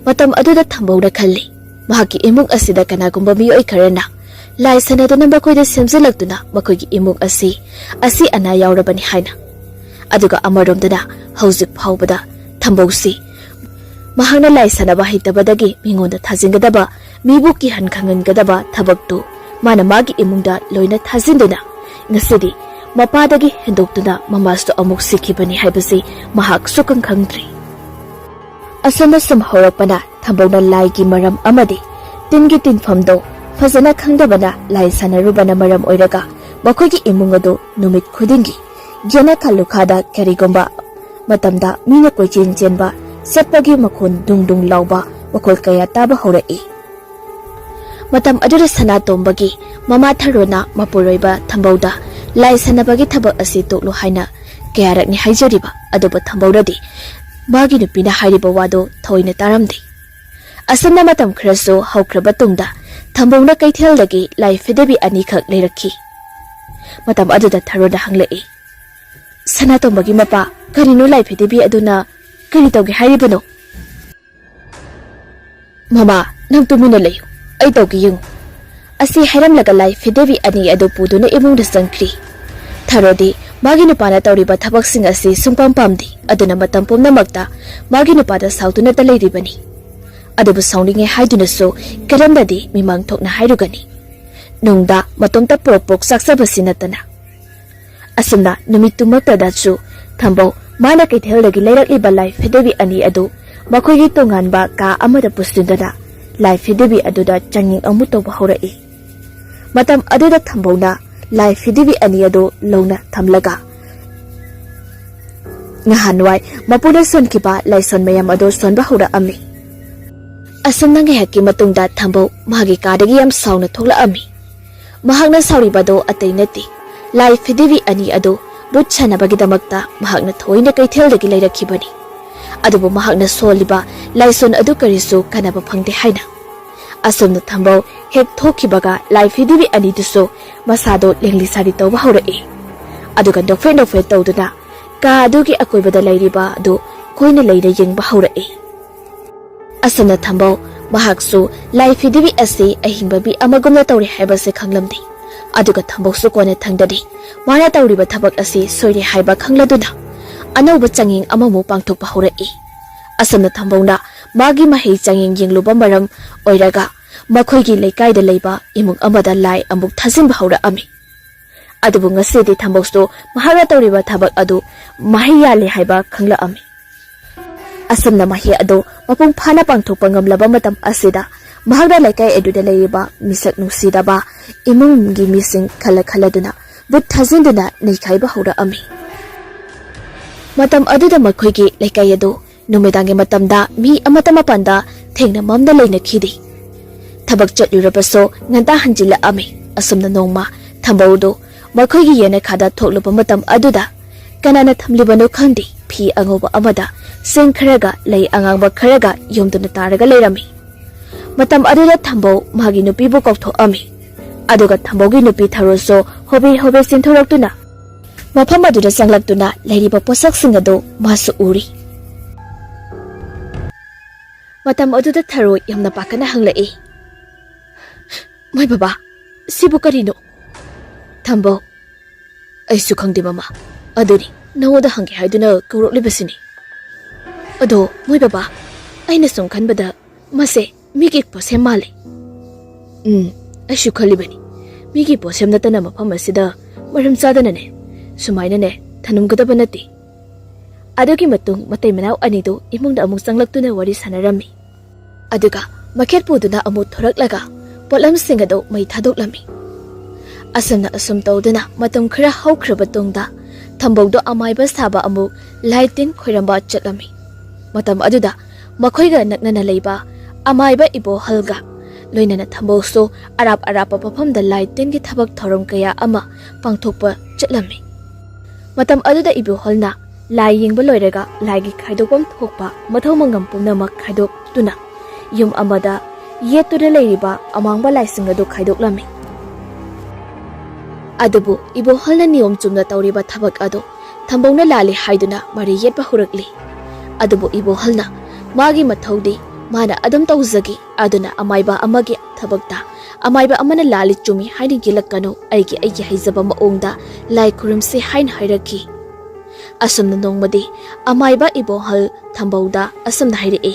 Matam aduda Thambauda khalli mahaki imuk asida kanagumba miyoi kharana lai sanaduna makoida semjalaktuna makoigi imuk asi ana yaurabani haina. Aduga amaromdana hauzik phawbada Thambausi mahangna lai sanaba hitabadagi mingonda thajingadaba mibu ki han khangangadaba thabaktu mana magi imungda loina thajinduna ngasidi mapadagi hendoktuna mamasto amuk sikhibani haibasi mahak sukang khangdri. Asana sum horakpana Thambauna laigi maram amadi tingi tinfamdo fazana khangdabana lai sanarubana maram oiraga makoigi imungado numit khudingi jana khalukhada karigomba matamda mina koichin chenba setpagi makhon dung lauba makol kaya taba horai. Matam aduda Sanatombagi mama tharona mapuroiba Thambauda lai sanabagi thabak asi toklo haina kayarakni haijariba aduba Thambaudadi magi nupina hairiba wado thoina taramdi. Asamna matam khraso haukraba tungda ꯊꯝꯕꯧꯅ ꯀꯩꯊꯦꯜꯗꯒꯤ ꯂꯥꯏꯐꯤꯗꯕꯤ ꯑꯅꯤꯈꯛ ꯂꯩꯔꯛꯈꯤ꯫ ꯃꯇꯝ ꯑꯗꯨꯗ ꯊꯔꯣꯗ ꯍꯪꯂꯛꯏ, ꯁꯅꯥꯇꯣꯝꯕꯒꯤ ꯃꯄꯥ, ꯀꯔꯤꯅꯣ ꯂꯥꯏꯐꯤꯗꯕꯤ ꯑꯗꯨꯅ ꯀꯔꯤ ꯇꯧꯒꯦ ꯍꯥꯏꯔꯤꯕꯅꯣ? ꯃꯃꯥ, ꯅꯪ ꯇꯨꯃꯤꯟꯅ ꯂꯩꯌꯨ, ꯑꯩ ꯇꯧꯒꯦ ꯌꯦꯡꯉꯨ꯫ ꯑꯁꯤ ꯍꯥꯏꯔꯝꯂꯒ ꯂꯥꯏꯐꯤꯗꯕꯤ ꯑꯅꯤ ꯑꯗꯨ ꯄꯨꯗꯨꯅ ꯏꯃꯨꯡꯗ ꯆꯪꯈ꯭ꯔꯤ꯫ ꯊꯔꯣꯗꯤ ꯃꯥꯒꯤ ꯅꯨꯄꯥꯅ ꯇꯧꯔꯤꯕ ꯊꯕꯛꯁꯤꯡ ꯑꯁꯤ ꯁꯨꯡꯄꯥꯝ ꯄꯥꯝꯗꯦ, ꯑꯗꯨꯅ ꯃꯇꯝ ꯄꯨꯝꯅꯃꯛꯇ ꯃꯥꯒꯤ ꯅꯨꯄꯥꯗ ꯁꯥꯎꯗꯨꯅꯇ ꯂꯩꯔꯤꯕꯅꯤ꯫ ꯑꯗꯨꯕꯨ ꯁꯥꯎꯅꯤꯡꯉꯦ ꯍꯥꯏꯗꯨꯅꯁꯨ ꯀꯔꯝꯅꯗꯤ ꯃꯤꯃꯥꯡ ꯊꯣꯛꯅ ꯍꯥꯏꯔꯨꯒꯅꯤ? ꯅꯨꯡꯗ ꯃꯇꯣꯝꯇ ꯄ꯭ꯔꯣꯛ ꯄ꯭ꯔꯣꯛ ꯆꯥꯛꯆꯕꯁꯤ ꯅꯠꯇꯅ꯫ ꯑꯁꯨꯝꯅ ꯅꯨꯃꯤꯠꯇꯨꯃꯛꯇꯗꯁꯨ ꯊꯝꯕꯧ ꯃꯥꯅ ꯀꯩꯊꯦꯜꯗꯒꯤ ꯂꯩꯔꯛꯂꯤꯕ ꯂꯥꯏꯐꯤꯗꯕꯤ ꯑꯅꯤ ꯑꯗꯨ ꯃꯈꯣꯏꯒꯤ ꯇꯣꯉꯥꯟꯕ ꯀꯥ ꯑꯃꯗ ꯄꯨꯁꯤꯟꯗꯨꯅ ꯂꯥꯏꯐꯤꯗꯕꯤ ꯑꯗꯨꯗ ꯆꯥꯡꯌꯦꯡ ꯑꯃꯨꯛ ꯇꯧꯕ ꯍꯧꯔꯛꯏ꯫ ꯃꯇꯝ ꯑꯗꯨꯗ ꯊꯝꯕꯧꯅ ꯂꯥꯏꯐꯤꯗꯕꯤ ꯑꯅꯤ ꯑꯗꯨ ꯂꯧꯅ ꯊꯝꯂꯒ ꯅꯍꯥꯟꯋꯥꯏ ꯃꯄꯨꯅ ꯁꯣꯟꯈꯤꯕ ꯂꯥꯏꯁꯣꯟ ꯃꯌꯥꯝ ꯑꯗꯨ ꯁꯣꯟꯕ ꯍꯧꯔꯛꯑꯝꯃꯤ꯫ ꯑꯁꯨꯝꯅ ꯉꯥꯏꯍꯥꯛꯀꯤ ꯃꯇꯨꯡꯗ ꯊꯝꯕꯧ ꯃꯥꯒꯤ ꯀꯥꯗꯒꯤ ꯌꯥꯝ ꯁꯥꯎꯅ ꯊꯣꯛꯂꯛꯑꯝꯃꯤ꯫ ꯃꯍꯥꯛꯅ ꯁꯥꯎꯔꯤꯕꯗꯣ ꯑꯇꯩ ꯅꯠꯇꯦ, ꯂꯥꯏꯐꯤꯗꯕꯤ ꯑꯅꯤ ꯑꯗꯨ ꯕꯨꯠ ꯁꯥꯟꯅꯕꯒꯤꯗꯃꯛꯇ ꯃꯍꯥꯛꯅ ꯊꯑꯣꯏꯅ ꯀꯩꯊꯦꯜꯗꯒꯤ ꯂꯩꯔꯛꯈꯤꯕꯅꯤ꯫ ꯑꯗꯨꯕꯨ ꯃꯍꯥꯛꯅ ꯁꯣꯜꯂꯤꯕ ꯂꯥꯏꯁꯣꯟ ꯑꯗꯨ ꯀꯔꯤꯁꯨ ꯀꯥꯟꯅꯕ ꯐꯪꯗꯦ ꯍꯥꯏꯅ꯫ ꯑꯁꯨꯝꯅ ꯊꯝꯕꯧ ꯍꯦꯛ ꯊꯣꯛꯈꯤꯕꯒ ꯂꯥꯏꯐꯤꯗꯕꯤ ꯑꯅꯤꯗꯨꯁꯨ ꯃꯁꯥꯗꯣ ꯂꯦꯡꯂꯤ ꯁꯥꯔꯤ ꯇꯧꯕ ꯍꯧꯔꯛꯏ꯫ ꯑꯗꯨꯒ ꯅꯣꯛꯐꯦꯠ ꯅꯣꯛꯐꯦꯠ ꯇꯧꯗꯨꯅ ꯀꯥ ꯑꯗꯨꯒꯤ ꯑꯀꯣꯏꯕꯗ ꯂꯩꯔꯤꯕ ꯑꯗꯨ ꯀꯣꯏꯅ ꯂꯩꯅ ꯌꯦꯡꯕ ꯍꯧꯔꯛꯏ꯫ ꯑꯁꯨꯝꯅ ꯊꯝꯕꯧ ꯃꯍꯥꯛꯁꯨ ꯂꯥꯏꯐꯤꯗꯕꯤ ꯑꯁꯤ ꯑꯍꯤꯡꯕ ꯃꯤ ꯑꯃꯒꯨꯝꯅ ꯇꯧꯔꯦ ꯍꯥꯏꯕꯁꯦ ꯈꯪꯂꯝꯗꯦ꯫ ꯑꯗꯨꯒ ꯊꯝꯕꯧꯁꯨ ꯀꯣꯟꯅ ꯊꯪꯗꯗꯤ ꯃꯥꯅ ꯇꯧꯔꯤꯕ ꯊꯕꯛ ꯑꯁꯤ ꯁꯣꯏꯔꯦ ꯍꯥꯏꯕ ꯈꯪꯂꯗꯨꯅ ꯑꯅꯧꯕ ꯆꯥꯡꯌꯦꯡ ꯑꯃꯃꯨꯛ ꯄꯥꯡꯊꯣꯛꯄ ꯍꯧꯔꯛꯏ꯫ ꯑꯁꯨꯝꯅ ꯊꯝꯕꯧꯅ ꯃꯥꯒꯤ ꯃꯍꯩ ꯆꯥꯡꯌꯦꯡ ꯌꯦꯡꯂꯨꯕ ꯃꯔꯝ ꯑꯣꯏꯔꯒ ꯃꯈꯣꯏꯒꯤ ꯂꯩꯀꯥꯏꯗ ꯂꯩꯕ ꯏꯃꯨꯡ ꯑꯃꯗ ꯂꯥꯏ ꯑꯃꯨꯛ ꯊꯥꯖꯤꯟꯕ ꯍꯧꯔꯛꯑꯝꯃꯤ꯫ ꯑꯗꯨꯕꯨ ꯉꯁꯤꯗꯤ ꯊꯝꯕꯧꯁꯨ ꯃꯍꯥꯛꯅ ꯇꯧꯔꯤꯕ ꯊꯕꯛ ꯑꯗꯨ ꯃꯍꯩ ꯌꯥꯜꯂꯦ ꯍꯥꯏꯕ ꯈꯪꯂꯛꯑꯝꯃꯤ꯫ ꯑꯁꯨꯝꯅ ꯃꯍꯩ ꯑꯗꯨ ꯃꯄꯨꯡ ꯐꯥꯅ ꯄꯥꯡꯊꯣꯛꯄ ꯉꯝꯂꯕ ꯃꯇꯝ ꯑꯁꯤꯗ ꯃꯍꯥꯛꯅ ꯂꯩꯀꯥꯏ ꯑꯗꯨꯗ ꯂꯩꯔꯤꯕ ꯃꯤꯁꯛ ꯅꯨꯡꯁꯤꯗꯕ ꯏꯃꯨꯡꯒꯤ ꯃꯤꯁꯤꯡ ꯈꯜꯂꯗꯨꯅ ꯕꯨꯠ ꯊꯥꯖꯤꯟꯗꯨꯅ ꯅꯩꯈꯥꯏꯕ ꯍꯧꯔꯛꯑꯝꯃꯤ꯫ ꯃꯇꯝ ꯑꯗꯨꯗ ꯃꯈꯣꯏꯒꯤ ꯂꯩꯀꯥꯏ ꯑꯗꯨ ꯅꯨꯃꯤꯗꯥꯡꯒꯤ ꯃꯇꯝꯗ ꯃꯤ ꯑꯃꯠꯇ ꯃꯄꯥꯟꯗ ꯊꯦꯡꯅ ꯃꯝꯅ ꯂꯩꯅꯈꯤꯗꯦ꯫ ꯊꯕꯛ ꯆꯠꯂꯨꯔꯕꯁꯨ ꯉꯟꯇꯥ ꯍꯟꯖꯤꯜꯂꯛꯑꯝꯃꯤ꯫ ꯑꯁꯨꯝꯅ ꯅꯣꯡꯃ ꯊꯝꯕꯧꯗꯨ ꯃꯈꯣꯏꯒꯤ ꯌꯦꯅꯈꯥꯗ ꯊꯣꯛꯂꯨꯕ ꯃꯇꯝ ꯑꯗꯨꯗ ꯀꯅꯥꯅ ꯊꯝꯂꯤꯕꯅꯣ ꯈꯪꯗꯦ, ꯐꯤ ꯑꯉꯧꯕ ꯑꯃꯗ ꯁꯤꯡ ꯈꯔꯒ ꯂꯩ ꯑꯉꯥꯡꯕ ꯈꯔꯒ ꯌꯣꯝꯗꯨꯅ ꯇꯥꯔꯒ ꯂꯩꯔꯝꯃꯤ꯫ ꯃꯇꯝ ꯑꯗꯨꯗ ꯊꯝꯕꯧ ꯃꯥꯒꯤ ꯅꯨꯄꯤꯕꯨ ꯀꯧꯊꯣꯛꯑꯝꯃꯤ꯫ ꯑꯗꯨꯒ ꯊꯝꯕꯧꯒꯤ ꯅꯨꯄꯤ ꯊꯔꯣꯁꯨ ꯍꯣꯕꯦ ꯍꯣꯕꯦ ꯆꯦꯟꯊꯣꯔꯛꯇꯨꯅ ꯃꯐꯝ ꯑꯗꯨꯗ ꯆꯪꯂꯛꯇꯨꯅ ꯂꯩꯔꯤꯕ ꯄꯣꯠꯁꯛꯁꯤꯡ ꯑꯗꯨ ꯃꯥꯁꯨ ꯎꯔꯤ꯫ ꯃꯇꯝ ꯑꯗꯨꯗ ꯊꯔꯣ ꯌꯥꯝꯅ ꯄꯥꯈꯠꯅ ꯍꯪꯂꯛꯏ, ꯃꯣꯏ ꯕꯕꯥ, ꯁꯤꯕꯨ ꯀꯔꯤꯅꯣ? ꯊꯝꯕꯧ, ꯑꯩꯁꯨ ꯈꯪꯗꯦ ꯃꯃꯥ, ꯑꯗꯨꯅꯤ ꯅꯉꯣꯟꯗ ꯍꯪꯒꯦ ꯍꯥꯏꯗꯨꯅ ꯀꯧꯔꯛꯂꯤꯕꯁꯤꯅꯤ꯫ ꯑꯗꯣ ꯃꯣꯏ ꯕꯕꯥ, ꯑꯩꯅ ꯁꯨꯝ ꯈꯟꯕꯗ ꯃꯁꯦ ꯃꯤꯒꯤ ꯄꯣꯠꯁꯦꯝ ꯃꯥꯜꯂꯤ꯫ ꯑꯩꯁꯨ ꯈꯜꯂꯤꯕꯅꯤ, ꯃꯤꯒꯤ ꯄꯣꯠꯁꯦꯝ ꯅꯠꯇꯅ ꯃꯐꯝ ꯑꯁꯤꯗ ꯃꯔꯝ ꯆꯥꯗꯅꯅꯦ ꯁꯨꯃꯥꯏꯅꯅꯦ ꯊꯅꯝꯒꯗꯕ ꯅꯠꯇꯦ꯫ ꯑꯗꯨꯒꯤ ꯃꯇꯨꯡ ꯃꯇꯩ ꯃꯅꯥꯎ ꯑꯅꯤꯗꯨ ꯏꯃꯨꯡꯗ ꯑꯃꯨꯛ ꯆꯪꯂꯛꯇꯨꯅ ꯋꯥꯔꯤ ꯁꯥꯟꯅꯔꯝꯃꯤ꯫ ꯑꯗꯨꯒ ꯃꯈꯦꯠ ꯄꯨꯗꯨꯅ ꯑꯃꯨꯛ ꯊꯣꯔꯛꯂꯒ ꯄꯣꯠꯂꯝꯁꯤꯡ ꯑꯗꯨ ꯃꯩ ꯊꯥꯗꯣꯛꯂꯝꯃꯤ꯫ ꯑꯁꯨꯝꯅ ꯑꯁꯨꯝ ꯇꯧꯗꯨꯅ ꯃꯇꯝ ꯈꯔ ꯍꯧꯈ꯭ꯔꯕ ꯇꯨꯡꯗ ꯊꯝꯕꯧꯗꯣ ꯑꯃꯥꯏꯕ ꯁꯥꯕ ꯑꯃꯨꯛ ꯂꯥꯏ ꯇꯤꯟ ꯈꯣꯏꯔꯝꯕ ꯆꯠꯂꯝꯃꯤ꯫ ꯃꯇꯝ ꯑꯗꯨꯗ ꯃꯈꯣꯏꯒ ꯅꯛꯅꯅ ꯂꯩꯕ ꯑꯃꯥꯏꯕ ꯏꯕꯣꯍꯜꯒ ꯂꯣꯏꯅꯅ ꯊꯝꯕꯧꯁꯨ ꯑꯔꯥꯞ ꯑꯔꯥꯞꯄ ꯃꯐꯝꯗ ꯂꯥꯏ ꯇꯤꯟꯒꯤ ꯊꯕꯛ ꯊꯧꯔꯝ ꯀꯌꯥ ꯑꯃ ꯄꯥꯡꯊꯣꯛꯄ ꯆꯠꯂꯝꯃꯤ꯫ ꯃꯇꯝ ꯑꯗꯨꯗ ꯏꯕꯣꯍꯜꯅ ꯂꯥꯏ ꯌꯦꯡꯕ ꯂꯣꯏꯔꯒ ꯂꯥꯏꯒꯤ ꯈꯥꯏꯗꯣꯛꯐꯝ ꯊꯣꯛꯄ ꯃꯊꯧ ꯃꯉꯝ ꯄꯨꯝꯅꯃꯛ ꯈꯥꯏꯗꯣꯛꯇꯨꯅ ꯌꯨꯝ ꯑꯃꯗ ꯌꯦꯠꯇꯨꯅ ꯂꯩꯔꯤꯕ ꯑꯃꯥꯡꯕ ꯂꯥꯏꯁꯤꯡ ꯑꯗꯨ ꯈꯥꯏꯗꯣꯛꯂꯝꯃꯤ꯫ ꯑꯗꯨꯕꯨ ꯏꯕꯣꯍꯜꯅ ꯅꯤꯌꯣꯝ ꯆꯨꯝꯅ ꯇꯧꯔꯤꯕ ꯊꯕꯛ ꯑꯗꯨ ꯊꯝꯕꯧꯅ ꯂꯥꯜꯂꯤ ꯍꯥꯏꯗꯨꯅ ꯃꯔꯩ ꯌꯦꯠꯄ ꯍꯧꯔꯛꯂꯤ꯫ ꯑꯗꯨꯕꯨ ꯏꯕꯣꯍꯜꯅ ꯃꯥꯒꯤ ꯃꯊꯧꯗꯤ ꯃꯥꯅ ꯑꯗꯨꯝ ꯇꯧꯖꯈꯤ, ꯑꯗꯨꯅ ꯑꯃꯥꯏꯕ ꯑꯃꯒꯤ ꯊꯕꯛꯇ ꯑꯃꯥꯏꯕ ꯑꯃꯅ ꯂꯥꯜꯂꯤ ꯆꯨꯝꯃꯤ ꯍꯥꯏꯅ ꯌꯦꯠꯂꯛꯀꯅꯨ, ꯑꯩꯒꯤ ꯍꯩꯖꯕ ꯃꯑꯣꯡꯗ ꯂꯥꯏ ꯈꯨꯔꯨꯝꯁꯤ ꯍꯥꯏꯅ ꯍꯥꯏꯔꯛꯈꯤ꯫ ꯑꯁꯨꯝꯅ ꯅꯣꯡꯃꯗꯤ ꯑꯃꯥꯏꯕ ꯏꯕꯣꯍꯜ ꯊꯝꯕꯧꯗ ꯑꯁꯨꯝꯅ ꯍꯥꯏꯔꯛꯏ,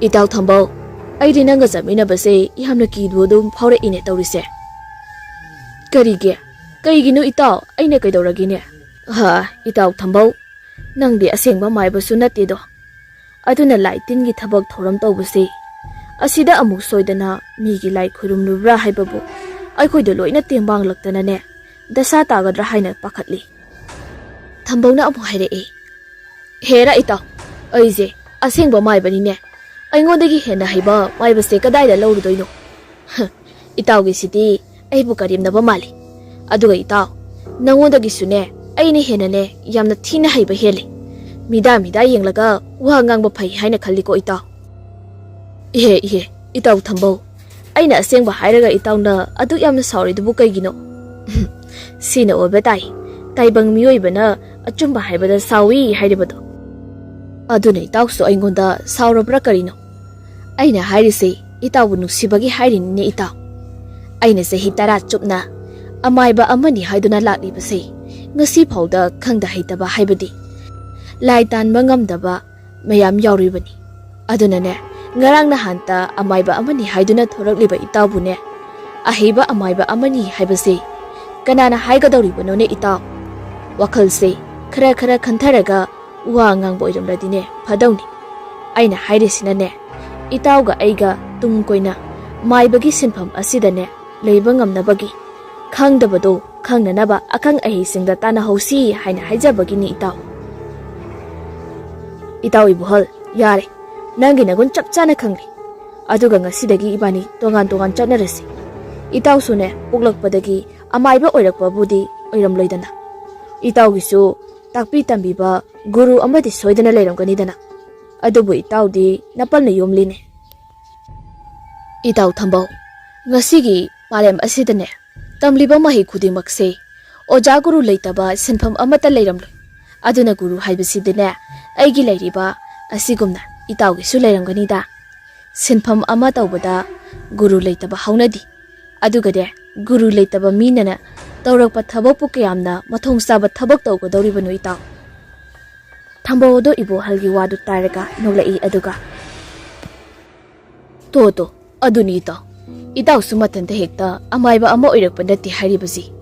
ꯏꯇꯥꯎ ꯊꯝꯕꯧ, ꯑꯩꯗꯤ ꯅꯪꯒ ꯆꯠꯃꯤꯟꯅꯕꯁꯦ ꯌꯥꯝꯅ ꯀꯤꯕꯗꯨꯝ ꯐꯥꯎꯔꯛꯏꯅꯦ ꯇꯧꯔꯤꯁꯦ꯫ ꯀꯩꯒꯤꯅꯣ ꯏꯇꯥꯎ, ꯑꯩꯅ ꯀꯩꯗꯧꯔꯒꯦꯅꯦ? ꯏꯇꯥꯎ ꯊꯝꯕꯧ, ꯅꯪꯗꯤ ꯑꯁꯦꯡꯕ ꯃꯥꯏꯕꯁꯨ ꯅꯠꯇꯦꯗꯣ, ꯑꯗꯨꯅ ꯂꯥꯏ ꯇꯤꯟꯒꯤ ꯊꯕꯛ ꯊꯧꯔꯝ ꯇꯧꯕꯁꯦ ꯑꯁꯤꯗ ꯑꯃꯨꯛ ꯁꯣꯏꯗꯅ ꯃꯤꯒꯤ ꯂꯥꯏ ꯈꯨꯔꯨꯝꯂꯨꯕ꯭ꯔꯥ ꯍꯥꯏꯕꯕꯨ ꯑꯩꯈꯣꯏꯗ ꯂꯣꯏꯅ ꯇꯦꯡꯕꯥꯡꯂꯛꯇꯅꯅꯦ ꯗꯁꯥ ꯇꯥꯒꯗ꯭ꯔꯥ ꯍꯥꯏꯅ ꯄꯥꯈꯠꯂꯤ꯫ ꯊꯝꯕꯧꯅ ꯑꯃꯨꯛ ꯍꯥꯏꯔꯛꯏ, ꯍꯦꯔꯥ ꯏꯇꯥꯎ, ꯑꯩꯁꯦ ꯑꯁꯦꯡꯕ ꯃꯥꯏꯕꯅꯤꯅꯦ, ꯑꯩꯉꯣꯟꯗꯒꯤ ꯍꯦꯟꯅ ꯍꯩꯕ ꯃꯥꯏꯕꯁꯦ ꯀꯗꯥꯏꯗ ꯂꯧꯔꯨꯗꯣꯏꯅꯣ? ꯏꯇꯥꯎꯒꯤꯁꯤꯗꯤ ꯑꯩꯕꯨ ꯀꯔꯦꯝꯅꯕ ꯃꯥꯜꯂꯤ, ꯑꯗꯨꯒ ꯏꯇꯥꯎ, ꯅꯉꯣꯟꯗꯒꯤꯁꯨꯅꯦ ꯑꯩꯅ ꯍꯦꯟꯅꯅꯦ ꯌꯥꯝꯅ ꯊꯤꯅ ꯍꯩꯕ ꯍꯦꯜꯂꯤ, ꯃꯤꯗꯥ ꯌꯦꯡꯂꯒ ꯋꯥ ꯉꯥꯡꯕ ꯐꯩ ꯍꯥꯏꯅ ꯈꯜꯂꯤꯀꯣ ꯏꯇꯥꯎ꯫ ꯏꯍꯦ ꯏꯇꯥꯎ ꯊꯝꯕꯧ, Aina asengba hairaga itauna adu yamna sauridubu kaigino. Sina oiba tai. Taibang miyoibana achumba haibada sawi hairibado. Aduna itausu aingonda saurabra karino. Aina hairise itawu nusibagi hairinne itau. Aina sahi tara chupna amaiba amani haiduna laklibase ngasi phauda khangda haitaba haibadi. Lai tanba ngamdaba mayam yauribani. Aduna ne ngarang na hanta amaiba amani haiduna thorakliba itawu ne ahiba amaiba amani haibase kanana haigadoribano ne itaw. Wakhalse khara khara khantharaga wa ngangbo iramradine phadawni. Aina hairisina ne itawga aiga tungkoina maibagi sinpham asidane leiba ngamnabagi khangdabado khangnanaba akhang ahisingda tana hausi haina haijabagi ni itaw. Itaw ibuhal yare nangi nagun chapchana khangli aduga ngasidagi ibani tongan tongan chatnarasi. Itaw sune puglakpadagi amaiba oirakpa budi oiramloidana. Itaw gisu takpi tambiba guru amadi soidana leiramganidana. Adubu itaw di napalna yomline. Itaw thambau ngasigi palem asidane tamliba mahi khudimakse oja guru leitaba sinpham amata leiramloi. Aduna guru haibasidine aigi leiriba asigumna itaw gisu leiramganida. Sinpham ama tawbada guru leitaba haunadi. Adugade guru leitaba minana tawrakpa thabakpu kayamna mathong saba thabak tawgadoribano itaw. Thambawdo ibo halgi wadu taraga noglai aduga. To aduni itaw. Itaw sumatanta hekta amaiba ama oirakpa nati haribasi.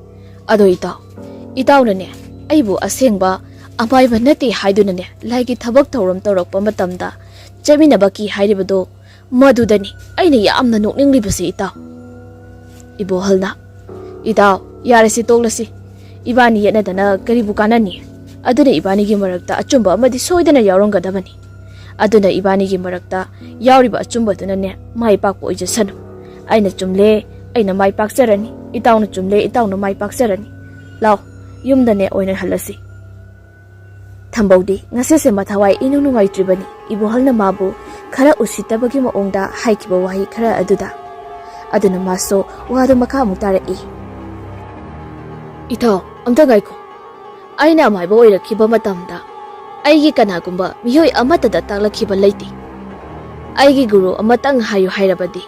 Ado itaw nane aibu asengba amaiba nati haidunane laigi thabak tawram tawrakpa matamda chaminabaki haribado madudani aina yamna nokninglibasi itaw. Ibo halna itaw yarasi toglasi ibani yenadana karibu kanani aduna ibani gi marakta achumba amadi soidana yauranggadabani. Aduna ibani gi marakta yauriba achumba dunane mai pakpo oijasanu. Aina chumle aina mai pakserani itawna chumle itawna mai pakserani. Law yumdane oina halasi. Thambawdi ngasese mathawai inu nungaitribani ibo halna mabu khara usitabagi maongda haikiba wahi khara aduda. Aduna maso wadu makha mutara I. Itaw amta gaiko. Aina amaiba oirakhiba matamda aigi kanagumba mihoi amatada taklakhiba leiti. Aigi guru amatang hayu hairabadi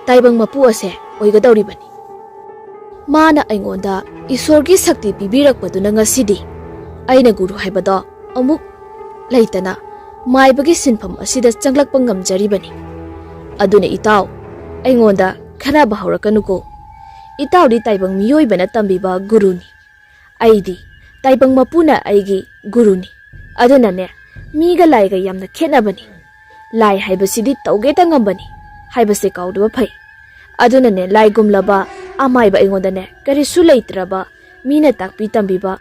taibang mapu ase oigadoribani. Mana aingonda isorgi sakti pibirakpaduna ngasidi aina guru haibado amuk leitana maibagi sinpham asida changlakpa ngamjaribani. Aduna itaw aingonda khanaba haurakanuko. Itaw di taibang miyoibana tambiba guruni. Aidi taibang mapuna aigi guruni. Aduna ne miga laiga yamna khenabani. Lai haibasidi tawgeta ngambani haibase kauduba phai. Aduna ne lai gumlaba amaiba aingonda ne karisu leitraba mina takpi tambiba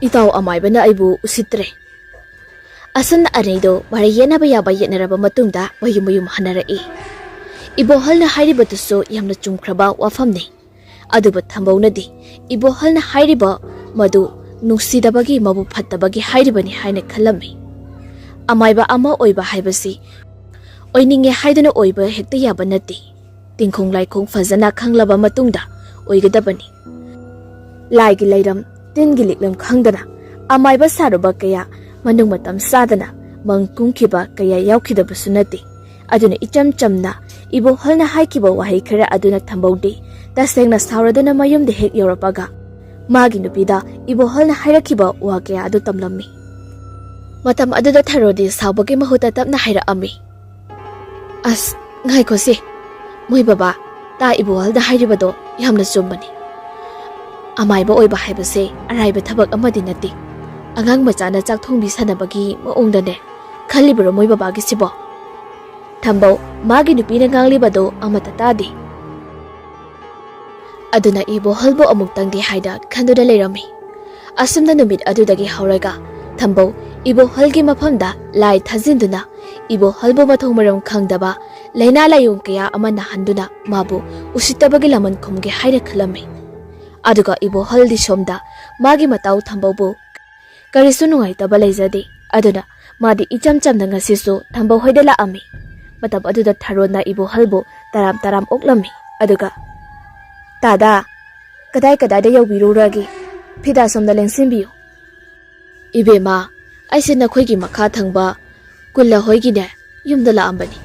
itaw amaiba na aibu usitre. Asan anaido marayena ba yaba yenaraba matungda mayum hanarai. Ibo halna hairibatuso yamna chumkraba wafamne. Aduba thambawnadi ibo halna hairiba madu nungsidabagi mabu phattabagi hairibani haina khalami. Amaiba ama oiba haibasi oininge haiduna oiba hekta yaba nati. Tingkhong laikhong fazana khanglaba matungda oigadabani. Laigi lairam tingi liklam khangdana amaiba saruba kaya manung matam sadana mangkungkiba kaya yaukhidabasu nati. Aduna icham chamna ibo halna haikiba wahai khara aduna thambawdi tasengna sauradana mayumde hek yorapaga magi nupida ibo halna hairakiba wa kaya adu tamlammi. Matam aduda tharodi saubagi mahuta tapna hairaami. As ngaiko si moi baba ta ibo halda hairibado yamna chumbani. Amaiba oiba haibase araiba thabak amadi nati. Angang machana chak thongbi sanabagi maongdane khalibro moi baba gi sibo. Thambaw magi nupina nganglibado amata tadi. Aduna ibo halbo amuktangdi haida khanduna leirami. Asumna numit adudagi hauraga Thambaw ibo halgi mafamda lai thajinduna ibo halbo mathong maram khangdaba laina layong kaya amana handuna mabu usitabagi laman khumge haira khalami. Aduga ibo haldi somda magi mataw Thambawbu karisu nungaitaba leijadi. Aduna madi icham chamna ngasisu Thambau hoida laami. matam aduda tharona ibohalbo taram oklammi aduga tada kadai da yawbiruragi phida somda lengsinbiyo ibema aise nakhoi makha thangba kulla hoigi ne yumda laambani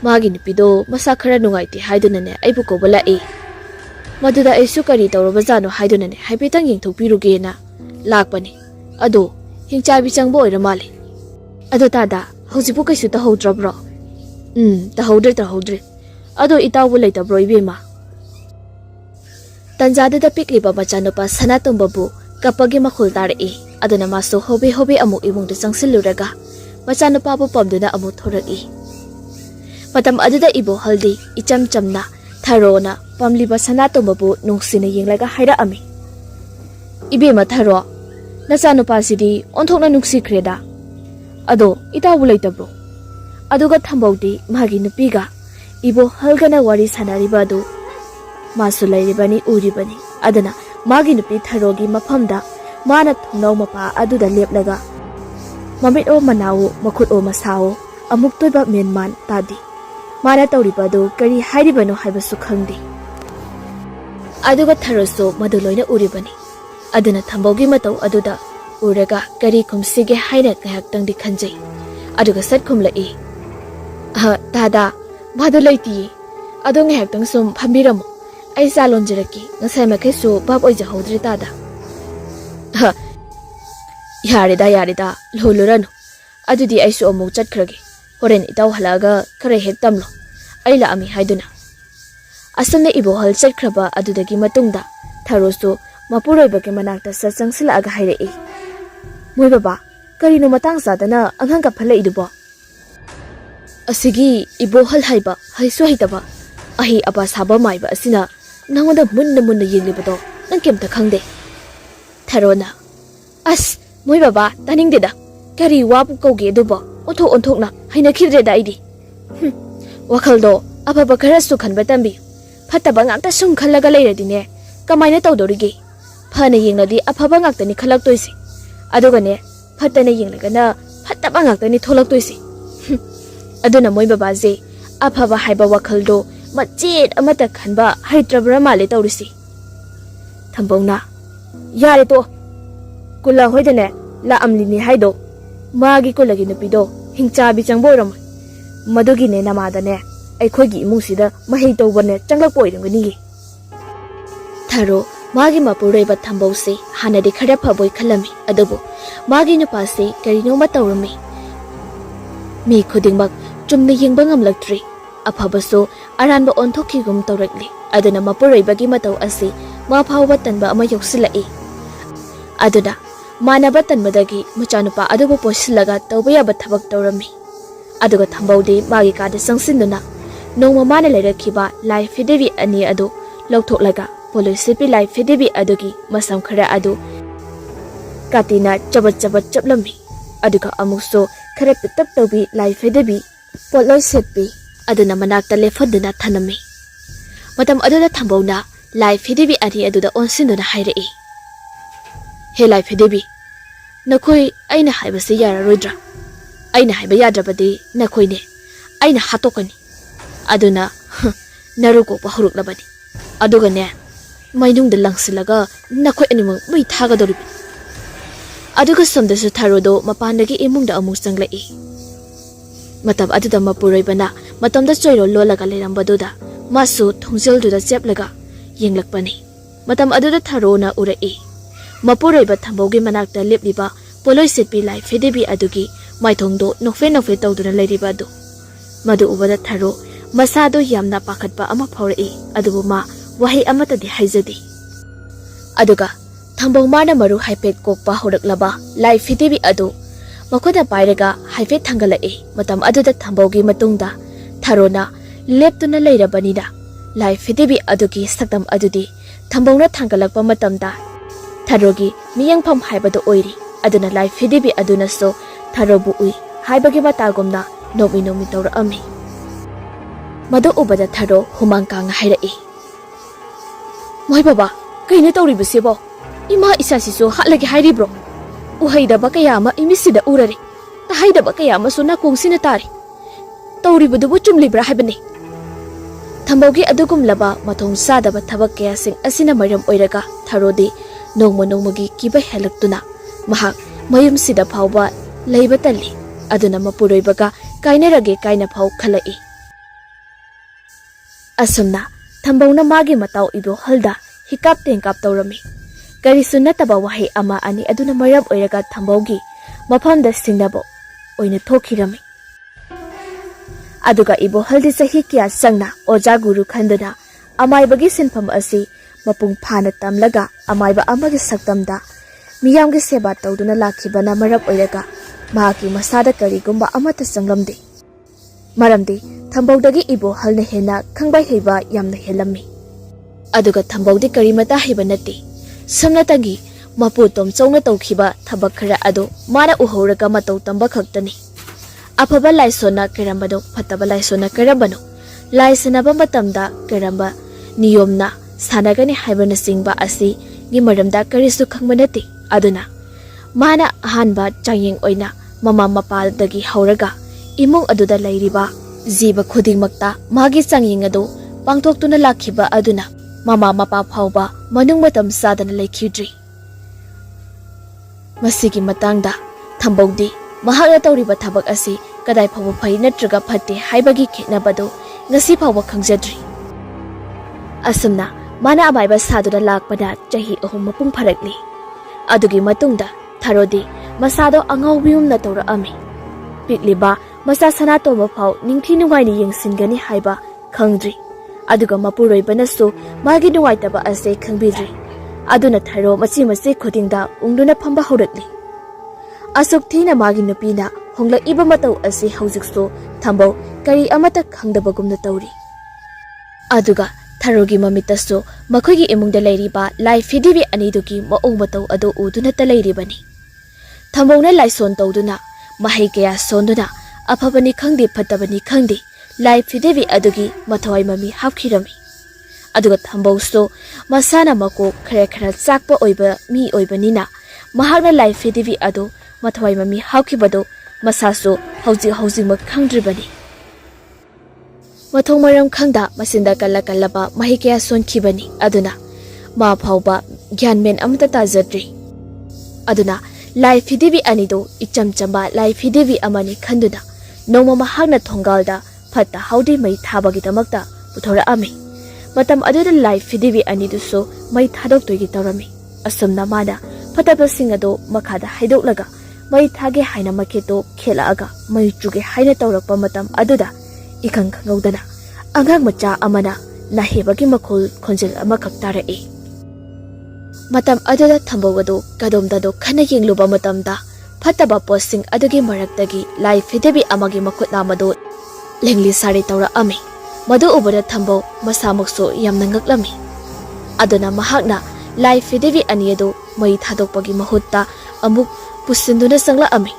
magi nupido masa khara nungaiti haiduna ne aibu koba lai maduda aisu kari tawraba jano haiduna ne haibetang yengthokpiruge na lakpani ado hingchabi changbo oira male ado tada haujibu kaisu tahodrabro tahodre ado itawu leitabro ibema tanjada pikliba machanupa sanatombabu kapagi makhul tarei aduna maso hobe amuk imung de changsiluraga machanupa bu pamduna amu thoraki matam aduda ibo haldi icham chamna tharona pamliba sanatombabu nungsina yenglaga haira ami ibema tharo nachanupa sidi onthokna nuksi kreda ado itawu leitabro aduga thambauti magi nupiga ibo halgana wari sanariba adu masu lairibani uribani adana magi nupi tharogi mafamda mana thunau mapa aduda leplaga mamit o manawo makhut o masao amuk toiba menman tadi mana tawriba do kari hairibano haibasu khangdi aduga tharoso maduloina uribani adana thambaugi matau aduda uraga kari khumsige haina kahak tangdi khanjai aduga sat khumlai tada madulaiti ado ngahak tang sum phambiramo ai salon jiraki ngasai makhesu bab oi jahodri tada yarida lholuranu adudi aisu amu chatkrage horen itaw halaga khare hek tamlo ai la ami haiduna asumne ibo hal chatkraba adudagi matungda tharosu mapuroibage manakta sachangsila aga hairei moi baba karino matang sadana anghanga phalai dubo asigi ibo hal haiba haisu haitaba ahi aba saba maiba asina nangoda munna yenglibado nang kemta khangde tharona as moi baba taningdeda kari wabu kauge dubo onthok na haina khidre daidi wakhaldo ababa kharasu khanba tambi phataba ngakta sum khallaga leiradine kamaina tawdorige phana yengnadi afaba ngaktani khalaktoisi adugane phatana yenglagana phataba ngaktani tholaktoisi aduna moi baba je afaba haiba wakhaldo machet amata khanba haitrabra male tawrisi thambongna yare to kula hoidane la amlini haido magi kulagi nupido hingchabi changboram madugi ne namadane aikhogi imusida mahei tawbane changlak poirangani tharo magi mapureiba thambause hanade khara phaboi khalami adubu magi nupase karino matawrami mi khudingmak chumna yengba ngamlaktri afabaso aranba onthokigum tawrakli aduna mapureibagi matau asi ma phawba tanba ama yoksilai aduna manaba tanmadagi machanupa adubu posilaga tawbaya bathabak tawrami aduga thambaude magi kada sangsinduna nongma mana leirakhiba LAIPHIDIBI ani adu lawthoklaga police LAIPHIDIBI adugi masam khara adu katina chabat chaplami aduga amukso khara pitap tawbi LAIPHIDIBI poloi setpi aduna manakta lefaduna thanami matam aduda thambona LAIPHIDIBI ani aduda onsinduna hairei he LAIPHIDIBI nakhoi aina haibase yararoidra aina haiba yadrabadi nakhoine aina hatokani aduna naruko pahuruklabani aduga ne mainungda langsilaga nakhoi animang mai thagadori aduga somdasu tharodo mapandagi imungda amu changlai matam aduda mapuroibana matamda choiro lolaga lerambaduda masu thungjelduda cheplaga yenglakpani matam aduda tharona urai mapuroiba thambaugi manakta lepliba poloi setpi LAIPHIDIBI adugi maithongdo nokfe tawduna leiriba adu madu ubada tharo masado yamna pakhatpa ama phaurai adubu ma wahi amata di haijadi aduga thambau mana maru haipet kokpa horaklaba LAIPHIDIBI adu makoda pairaga haifet thangalai matam aduda thambaugi matungda tharona leptuna leirabanida LAIPHIDIBI adugi saktam adudi thambauna thangalakpa matamda tharogi miyangpham haibadu oiri aduna LAIPHIDIBI aduna so tharobu ui haibagi matagomna nomi tawra ami madu ubada tharo humangkang hairai moi baba kaina tawribasebo ima isasiso hatlagi hairibro uhaidaba kaya ama imisida urare tahaidaba kaya ama suna kongsina tari ꯇꯧꯔꯤꯕꯗꯨꯕꯨ ꯆꯨꯝꯂꯤꯕ꯭ꯔꯥ ꯍꯥꯏꯕꯅꯤ ꯊꯝꯕꯧꯒꯤ ꯑꯗꯨꯒꯨꯝꯂꯕ ꯃꯊꯣꯡ ꯆꯥꯗꯕ ꯊꯕꯛ ꯀꯌꯥꯁꯤꯡ ꯑꯁꯤꯅ ꯃꯔꯝ ꯑꯣꯏꯔꯒ ꯊꯥꯔꯣꯗꯤ ꯅꯣꯡꯃ ꯅꯣꯡꯃꯒꯤ ꯀꯤꯕ ꯍꯦꯜꯂꯛꯇꯨꯅ ꯃꯍꯥꯛ ꯃꯌꯨꯝꯁꯤꯗ ꯐꯥꯎꯕ ꯂꯩꯕ ꯇꯜꯂꯤ ꯑꯗꯨꯅ ꯃꯄꯨꯔꯣꯏꯕꯒ ꯀꯥꯏꯅꯔꯒꯦ ꯀꯥꯏꯅ ꯐꯥꯎ ꯈꯜꯂꯛꯏ ꯑꯁꯨꯝꯅ ꯊꯝꯕꯧꯅ ꯃꯥꯒꯤ ꯃꯇꯥꯎ ꯏꯕꯣꯍꯜꯗ ꯍꯤꯀꯥꯞ ꯇꯦꯡꯀꯥꯞ ꯇꯧꯔꯝꯃꯤ ꯀꯔꯤꯁꯨ ꯅꯠꯇꯕ ꯋꯥꯍꯩ ꯑꯃ ꯑꯅꯤ ꯑꯗꯨꯅ ꯃꯔꯝ ꯑꯣꯏꯔꯒ ꯊꯝꯕꯧꯒꯤ ꯃꯐꯝꯗ ꯁꯤꯡꯅꯕ ꯑꯣꯏꯅ ꯊꯣꯛꯈꯤꯔꯝꯃꯤ aduga ibo haldi sahi kya sangna oja guru khanduna amaibagi sinpham asi mapung phana tamlaga amaiba amagi saktamda miyamgi seba tawduna lakhibana marab oiraga mahaki masada karigumba amata sanglamde maramdi thambawdagi ibo halna hena khangbai heiba yamna helammi aduga thambawdi karimata heiba nati samnatagi mapu tom chawna tawkhiba thabak khara adu mara uhoraga mataw tamba khaktani afaba laisona kerambano fataba laisona kerambano laisanaba matamda keramba niyomna sanagani haibana singba asi gi maramda karisu khangbanati aduna mana hanba chayeng oina mama mapaldagi hauraga imung aduda lairiba jiba khudingmakta magi changyeng adu pangthoktuna lakhiba aduna mama mapa phauba manung matam sadana laikhidri masigi matangda thambawdi mahakna tawriba thabak asi kadai phawba phai natraga phatte haibagi khenabado ngasi phawba khangjadri asumna mana amaiba saduna lakpada chahi ahum mapung pharakli adugi matungda tharodi masado angawbiumna tawra ami pikliba masa sana toba phaw ningthi nungai ni yengsingani haiba khangdri aduga mapuroibanasu magi nuwaitaba ase khangbidri aduna tharo machi khudingda ungduna phamba horakli asuk thina magi nupina hongla iba matau asi haujikso thambau kari amata khangdabagumna tawri aduga tharogi mamitasu makhogi imungda leiriba LAIPHIDIBI anidugi maung matau adu uduna ta leiribani thambawna laison tawduna mahai kaya sonduna aphabani khangdi phatabani khangdi LAIPHIDIBI adugi mathawai mami hapkhirami aduga thambawso masana mako khara chakpa oiba mi oibanina mahakna LAIPHIDIBI adu mathawai mami hapkhibado masaso hauji mak khangdribani mathong maram khangda masinda kallaba mahi kya sonkhibani aduna ma phauba gyanmen amta tajadri aduna LAIPHIDIBI anido ichamchamba LAIPHIDIBI amani khanduna noma mahakna thongalda phatta haudi mai thabagi damakta puthora ami matam aduda LAIPHIDIBI aniduso mai thadok toigi tawrami asumna mana phataba singado makhada haidoklaga mai thage haina maketo khelaga mai chuge haina tawrakpa matam aduda ikang khangawdana angang macha amana nahebagi makhol khonjel ama khaktara e matam aduda thambawado kadomdado khana yengluba matamda phataba posting adugi maraktagi LAIPHIDIBI amagi makhutna mado lengli sare tawra ami madu ubada thambaw masamukso yamna ngaklami aduna mahakna LAIPHIDIBI aniado mai thadokpagi mahutta amuk pusinduna sangla ami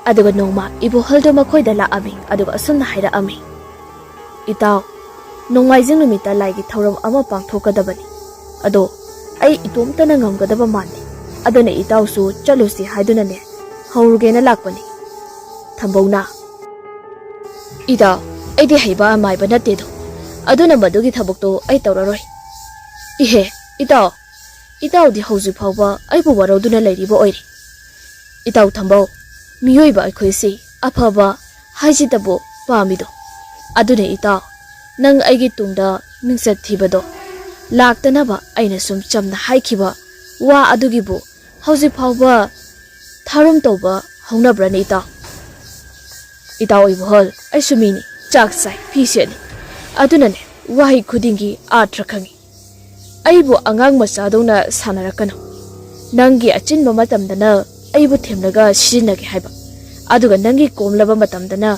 aduga nongma ibohaldo makhoida la ami aduga asumna haira ami itaw nongmaijing numita laigi thauram ama pangthokadabani ado ai itomtana ngamgadaba mani aduna itaw su chalusi haiduna ne haurugena lakpani thambawna ida aidi haiba amaiba natedo aduna madugi thabukto ai tawraroi ihe itaw di hauji phawba aibu waroduna leiribo oiri itaw thambau miyoiba aikhoisi afaba haijitabo pamido adune itaw nang aigi tungda mingsat thibado laktanaba aina sum chamna haikhiba wa adugibu hauji phawba tharum toba hongnabrani itaw ibhol ai sumini chak sai phiseni adunane wahi khudingi atra khangi aibu angang machadona sanarakano nangi achinba matamdana aibu themlaga shinage haiba aduga nangi komlaba matamdana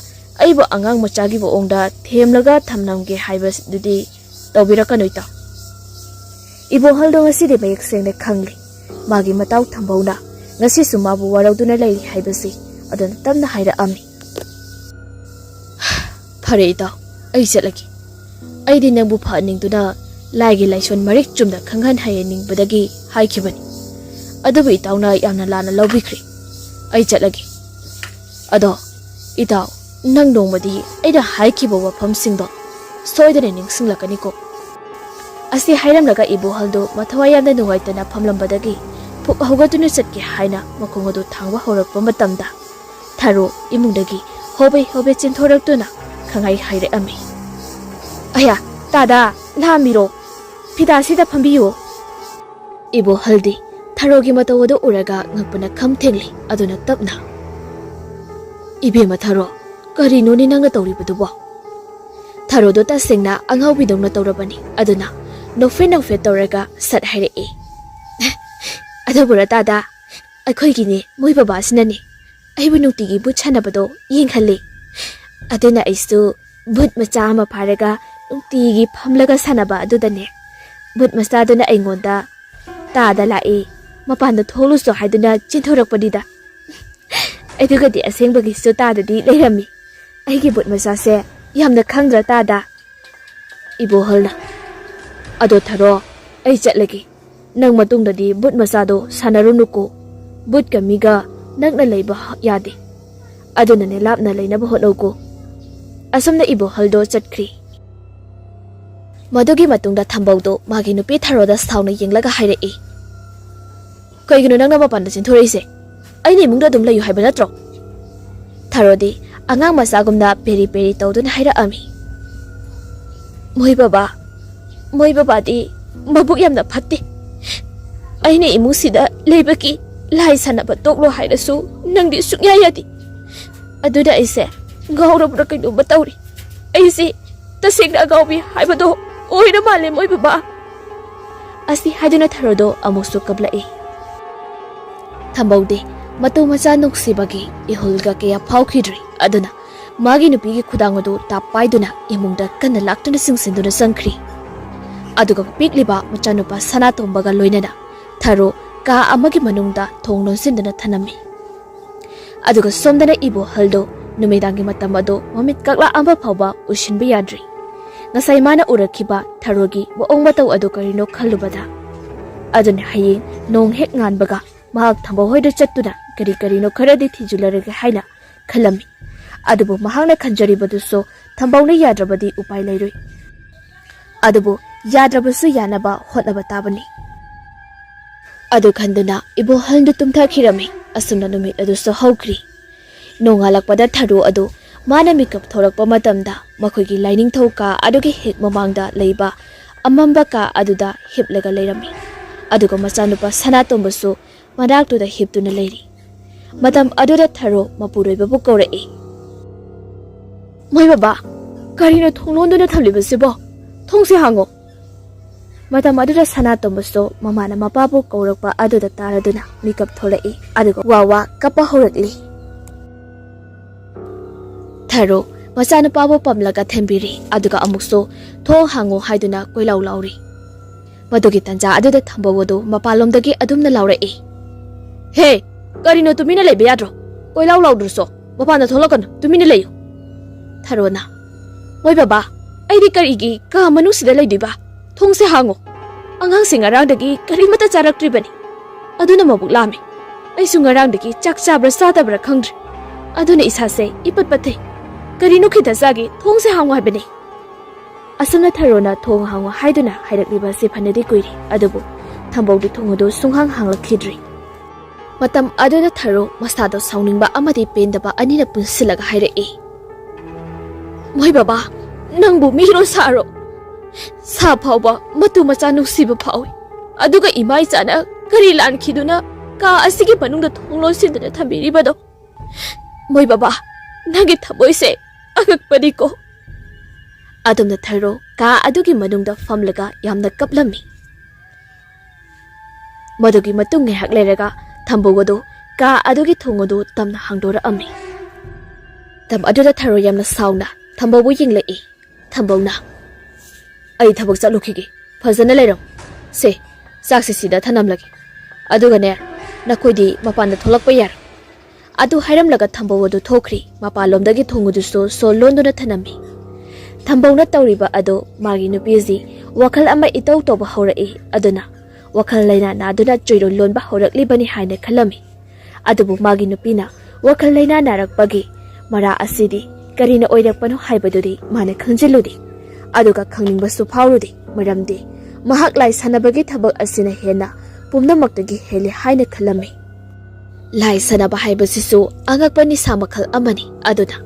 aibu angang machagi bo ongda themlaga thamnamge haiba dudi tawbirakano ita ibo haldo ngasi de mayek sengne khangli magi mataw thambawna ngasi sumabu warawduna leiri haibasi aduna tamna haira ami phare ita ai chelagi aidi nangbu phaningduna laigi laison marik chumda khanghan hayening badagi haikhibani adubu itawna yamna lana lawbikri ai chelagi ado itaw nang nongmadi aida haikiba wafamsingdo soidane ningsinglakani ko asi hairamlaga ibohaldo mathawai yamna nungaitana famlambadagi phuk hogatunu chatki haina makongodo thangwa horakpa matamda tharo imungdagi hobe chinthораktuna khangai haire ami aya tada lamiro pidasida phambiyo ibohaldi tharogi matawodo uraga ngakpana khamthengli aduna tapna ibe matharo kari noni nangna tawribudubo tharodo ta singna anghawi dongna tawrabani aduna noffe tawraga sat haire e adabura tada akhoi gini moi baba sinani aibu nutigi but chanabado yengkhale aduna aisu but macha ama pharaga nutigi phamlaga sanaba adudane but macha duna aingonda tada lai mapanda tholu so haiduna chinthorakpadida aidugadi asengbagi su tadadi leirami aigi but macha se yamna khangra tada ibo halna ado tharo ai chatlagi nang matungdadi but masado sanarunuko but kamiga nagna leiba yade aduna ne lapna leinaba honauko asomna ibo haldo chatkri madugi matungda thambaudo magi nupi tharoda sauna yenglaga haire e kaigino nangna mapanda chinthorese aini mungda dum layu haiba natro tharodi angang masagumna peri tawduna haira ami moi baba di mabuk yamna phatte aine imusida leibaki lai sanaba toklo hairasu nangdi sukya yadi aduda aise gaurabra kaino batawri aise tasengna gaubi haibado oira male moi baba asi haduna tharodo amusu kabla e thambaude matu macha nuksibagi ihulga kaya phaukhidri aduna magi nupigi khudangodo tapaiduna imungda kanna laktuna singsinduna sangkhri aduga pikliba machanupa sanatombaga loinana tharo ka amagi manungda thongnon sindana thanami aduga somdana ibo haldo numedangi matamado mamit kakla amba phawba ushinba yadri ngasai mana urakhiba tharogi waong batau adu karino khallubada aduna hayi nong hek nganbaga mahak thamba hoida chattuna kari no kharadi thijularaga haina khalami adubu mahakna khanjaribaduso thambawna yadrabadi upai lairoi adubu yadrabasu yanaba hotnaba tabani adu khanduna ibo haldu tumtha khirami asumna numit adu so hawkri nongalakpada tharu adu mana mikap thorakpa matamda makhogi lining thoka adugi hek mamangda leiba amamba ka aduda hiplaga leirami aduga machanupa sanatombasu manaktuda hiptuna leiri matam aduda tharo mapuroiba bu kore e moi baba karino thonglonduna thamlibasibo thongse hango matam aduda sanatombasu mamana mapabu kaurakpa aduda taraduna mikap thole e aduga wawa kapa horakli tharo machana pabu pamlaga thembiri aduga amukso thong hango haiduna koilaw lauri madugi tanja aduda thambawodo mapalomdagi adumna laure e he karino tumina lebe yadro koilaw laudurso mapana tholakon tumina leyo tharona moi baba aidi karigi ka manusida leidiba thongse hango angang singarangdagi karimata charaktribani aduna mabuk lami aisu ngarangdagi chak chabra sadabra khangdri aduna isase ipatpathe karino khida sagi thongse hango habani asana tharona thong hango haiduna hairakliba se phanadi koiri adubu thambawdi thongodo sunghang hanglakhidri matam aduna tharo masado sauningba amadi pendaba anina punsilaga haire e moi baba nangbu mihiro saro sa phawba matu macha nusiba phawi aduga imai chana kari lan khiduna ka asigi panungda thonglo sindana thambiri bado moi baba nagi thaboise agakpadi ko adumna tharo ka adugi manungda famlaga yamna kaplami madugi matung nge hakleraga thambogado ka adugi thongodo tamna hangdora ami tam aduda tharo yamna sauna thambobu yinglei thambona ai thabak chalukhigi phajana leiram se saksi sida thanam lagi aduga ne nakoidi mapanda tholakpa yar adu hairam laga thambowadu thokri mapalomdagi thongudu so londuna thanami thambona tawriba ado magi nupiji wakhal ama itau toba haurai aduna wakhal laina naduna choiro lonba haurakli bani haine khalami adubu magi nupina wakhal laina narakpagi mara asidi karina oirakpano haibadudi mana khangjeludi aduga khangningbsu phaurudi maramdi mahak lai sanabagi thabak asina hena pumnamaktagi heli haina khalami lai sanaba haibasisu angakpani samakhal amani aduda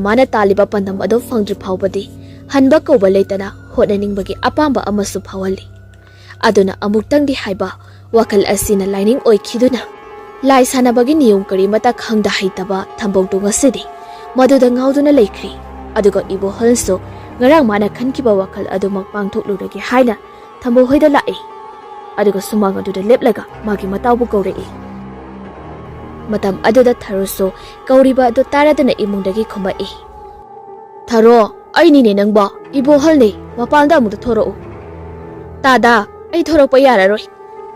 mana taliba pandam ado fangdri phawbadi hanba koba leitana hotnaningbagi apamba amasu phawali aduna amuktangdi haiba wakal asina lining oikhiduna lai sanabagi niyum kari mata khangda haitaba thambongtu ngasidi maduda ngauduna leikri aduga ibo halso ngarang mana khankiba wakal adumak pangthokluragi haina thambo hoida lai aduga sumang aduda leplaga magi matawbu kaurei matam aduda tharoso kauriba adu taradana imungdagi khumai tharo aini ne nangba ibo halne mapanda amuk thoro tada ai thorokpa yararoi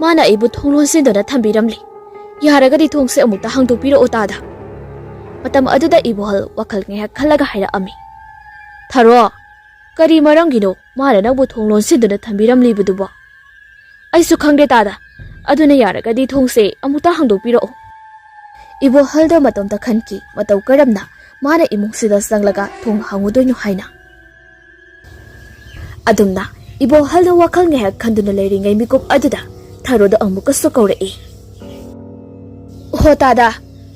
mana ibu thonglon sindona thambiramli yaragadi thongse amukta hangdopiro tada matam aduda ibo hal wakal nge khalaga haira ami tharo kari marangino mana nangbu thonglon sindona thambiramli buduba aisu khangde tada aduna yaragadi thongse amukta hangdopiro ibo halda matomta khanki matau karamna mana imungsida sanglaga thong hangudoinu haina adumna ibo halda wakal nge khanduna leiringai mikup aduda tharoda amuka sokaurei ho tada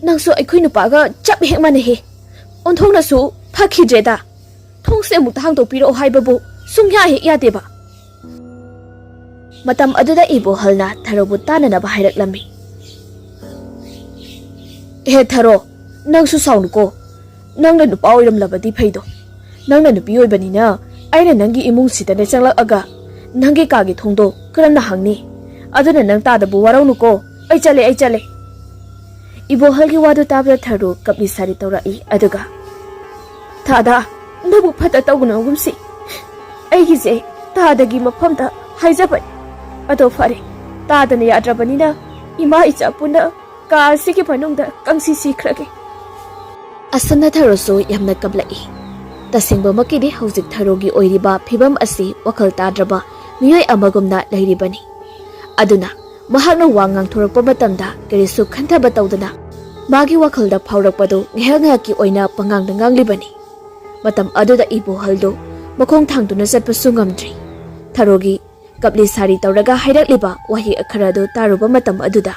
nangso aikhoi nupaga chap hek mane he onthongna su phakhi da thongse amukta hangdopiro haibabu sungya he yadeba matam aduda ibo halna tharobu tanana ba hairaklammi he tharo nangsu saunu nangna nupa oiramlabadi phaido nangna nupi oibanina aina nangi imung sitane changlakaga nangi kagi thongdo karamna hangni aduna nang tadabu waraunu ko ai chale ibo halgi wadu tabra tharu kapni sari tawrai aduga thada nabu phata tawguna gumsi aigi je tadagi mafamda haijabani ado fare tadana yadrabanina ima icha puna ka sigi panungda kangsi sikrage asana tharoso yamna kablai tasingba makidi hauzik tharogi oiriba phibam asi wakal tadraba miyoi amagumna leiribani aduna mahakna wangang thorakpa matamda karisu khanthaba tawdana magi wakhalda phaurakpadu ngehanga ki oina pangangda nganglibani matam aduda ibo haldo makhong thangduna chatpa sungamdri tharogi kapli sari tawraga hairakliba wahi akharadu taruba matam aduda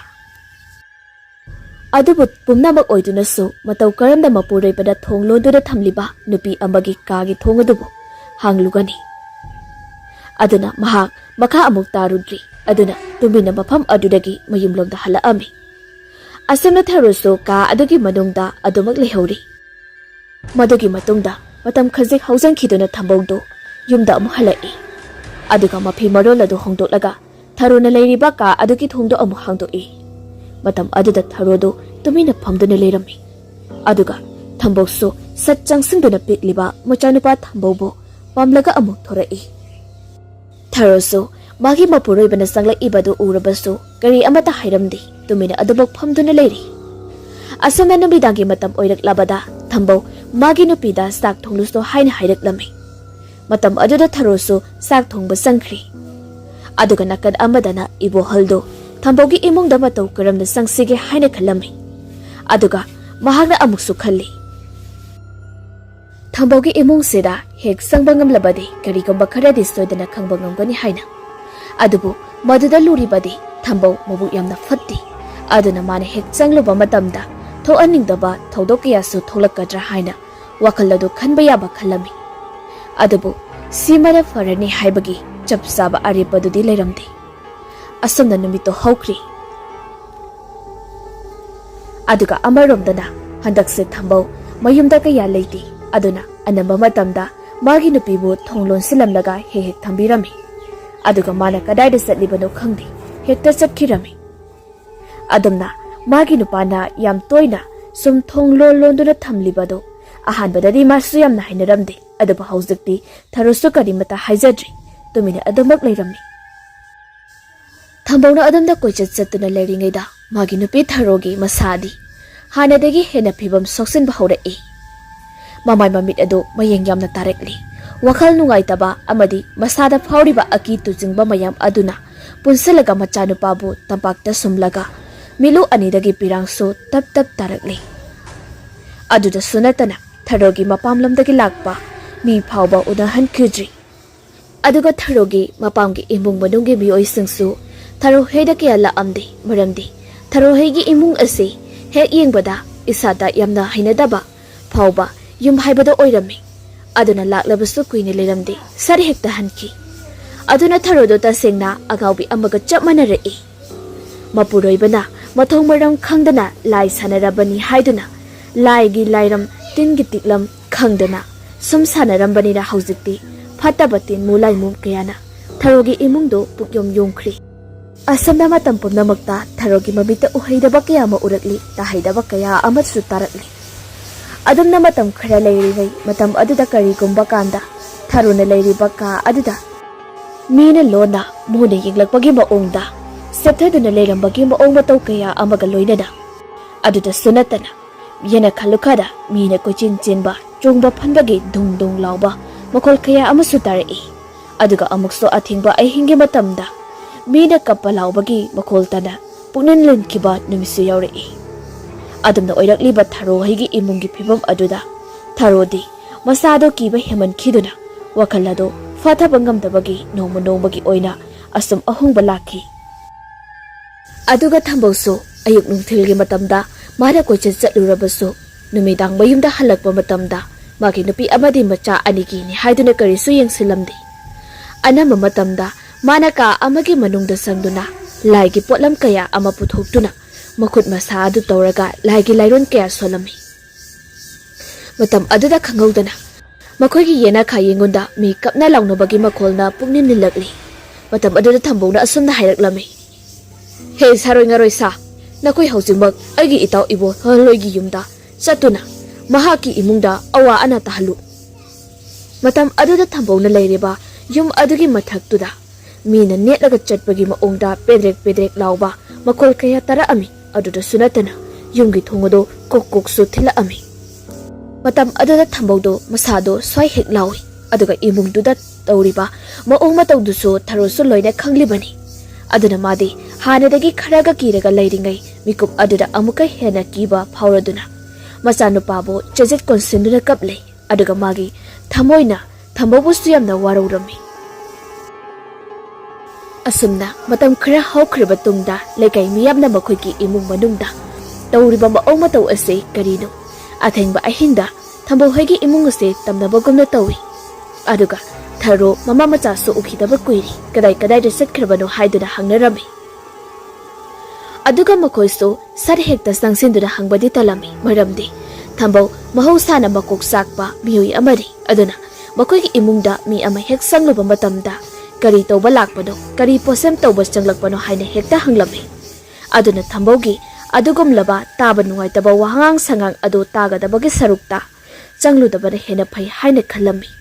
adubu pumnamak oidunasu matau karamda mapureipada thongloduna thamliba nupi amagi kagi thongadubu hanglugani aduna mahak makha amuk tarudri aduna tumina mafam adudagi mayumlomda halaami asana tharoso ka adugi manungda adumak lehori madugi matungda matam khajik haujangkhiduna thambongdo yumda amu halai aduga mafi marol adu hongdoklaga tharona leiriba ka adugi thongdo amu hangdoi matam aduda tharodo tumina phamduna leirami aduga thambokso satchang singduna pikliba machanupa thambowbo pamlaga amuk thorai tharoso magi mapuroi bana sanglak ibadu urabasu kari amata hairamdi tumina adubak phamduna leiri asana nubidangi matam oirak labada thambo magi nupida sak thongluso haina hairaklammi matam aduda tharoso sak thongba sangkhri aduga nakan amadana ibo haldo thambogi imungda matau karamna sangsige haina khalami aduga mahagna amuksu khalli thambogi imung seda hek sangbangam labadi kari gamba kharadi soidana khangbangam gani haina adubu maduda luribadi thambo mabu yamna fatti aduna mane hek changluba matamda thoaningdaba thodokyasu tholakadra haina wakhalladu khanba yaba khalami adubu simara farani haibagi chapsaba arepadudi leiramdi asomna numito hokri aduga amaromdana handakse thambau mayumda kaya leiti aduna anamba matamda magi nupibu thonglon silamlaga hek thambirami aduga mana kadaida satlibano khangdi hekta chatkirami adumna magi nupana yam toina sum thonglon londuna thamlibado ahanbadadi masu yamna hainaramdi aduba hauzikti tharosu karimata haijadri tumina adumak leirami thambawna adamda koichat chatuna leiringaida magi nupi tharogi masadi hanadagi hena phibam soksin bahaurai mamai mamit adu mayeng yamna tarekli wakhal nungaitaba amadi masada phauriba aki tujingba mayam aduna punsalaga machanupabu tampakta sumlaga milu anidagi pirangso tap tarakli aduda sunatana Tharogi mapamlamdagi lakpa mi phawba unahankhidri. Aduga Tharogi mapamgi imung manunggi miyoisingsu Tharo heda kaya laamdi maramdi Tharo hegi imung ase hek yengbada isada yamna hainadaba phawba yum haibada oirami. Aduna laklabasu kuine leramdi sari hekta hanki. Aduna Tharodo tasengna agawbi amaga chap manarei. Mapuroibana mathong maram khangdana lai sanarabani haiduna laigi lairam tingi tiklam khangdana sum sanarambani na hauzikti phatabatin mulai mum kayana Tharogi imungdo pukyom yongkhri. Asamna matam pumnamakta Tharogi mabita uhaidaba kaya ma urakli tahaidaba kaya amatsu tarakli. Adamna matam khara leirigai matam aduda karigumba kanda Tharona leiriba ka aduda mina lona mune yinglakpagi maongda Septhaduna leirambagi maong matau kaya amaga loinada. Aduda sunatana yana khalukada mina kochin chinba chungba phanbagi dung dung lauba makol kaya amasu tarai. Aduga amukso athingba ahingi matamda mina kappa laubagi makol tana pugnan linkiba numisu yaurei. Adamna oirakliba Tharo hegi imungi phibam aduda Tharodi masado kiba heman khiduna wakalado fathaba ngamdabagi nongma nongmagi oina asum ahungba lakhi. Aduga thambauso ayuk nungthilgi matamda mara koichat chatlurabasu numidang mayumda halakpa matamda magi nupi amadi macha anigi ni haiduna karisu yengsilamdi. Anama matamda manaka amagi manungda sangduna laigi potlam kaya ama puthoptuna makhut masa adu tawraga laigi lairon kaya solami. Matam aduda khangawdana makoigi yena khayengonda mi kapna launabagi makholna pugnin nilakli. Matam aduda thambona asumna hairaklami. He saroi ngaroi sa nakoi haujimak aigi itaw ibo haloigi yumda satuna mahaki imungda awa ana tahalu. Matam aduda thambona leireba yum adugi mathaktuda mina netlaga chatpagi maongda pedrek pedrek lauba makol kaya tara ami aduda sunatana yumgi thongodo kok su thila ami. Matam aduda thambaudo masado swai hek lawi aduga imungduda tawriba maong matawdusu Tharosu loina khanglibani. Aduna madi hanadagi kharaga kiraga lairingai mikup aduda amuka hena kiba phauraduna machanupabo chajit konsinduna kaplei aduga magi thamoina thambobusu yamna warurami. Asumna matam khara hawkhriba tungda lekai miyamna makhoigi imung manungda tawriba maong mataw ase karino athengba ahinda thambo hoigi imung ase tamnabagumna tawi. Aduga Tharo mama macha su ukhidaba kuiri kadai kadai de setkhrbano haiduna hangnarami. Aduga makoiso sar hekta sangsinduna hangbadi talami maramdi thambo mahausana makok sakpa miyoi amari aduna makoigi imungda mi ama hek sangluba matamda kari tawba lakpano kari posem tawba changlakpano haina hekta hanglami. Aduna thambogi adugumlaba taba nungaitaba wahangang sangang adu tagadabagi sarukta changludabana hena phai haina khalami.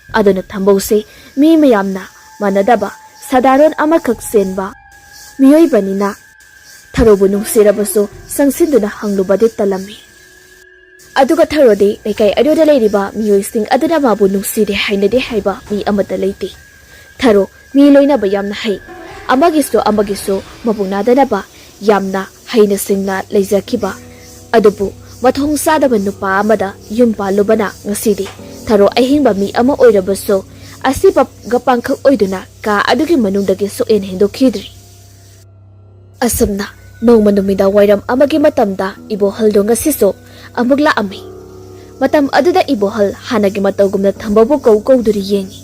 Aduna thambose mi mayamna manadaba sadaron amakak senba miyoi banina Tharobu nungsirabasu sangsinduna hanglubadi talami. Aduga Tharodi lekai aduda leiriba miyoi sing aduna mabu nungsire hainade haiba mi amata leiti. Tharo mi loinaba yamna hai amagisu mabungnadanaba yamna haina singna leijakiba adubu mathong sadaba nupa amada yumpa lubana ngasidi Tharo ahingba mi ama oirabaso asipa gapangkhak oiduna ka adugi manungdagi soen hendokhidri. Asumna nongma numida wairam amagi matamda ibohal do ngasiso amugla ami. Matam aduda ibohal hanagi matawgumna thambabu kawduri yengi.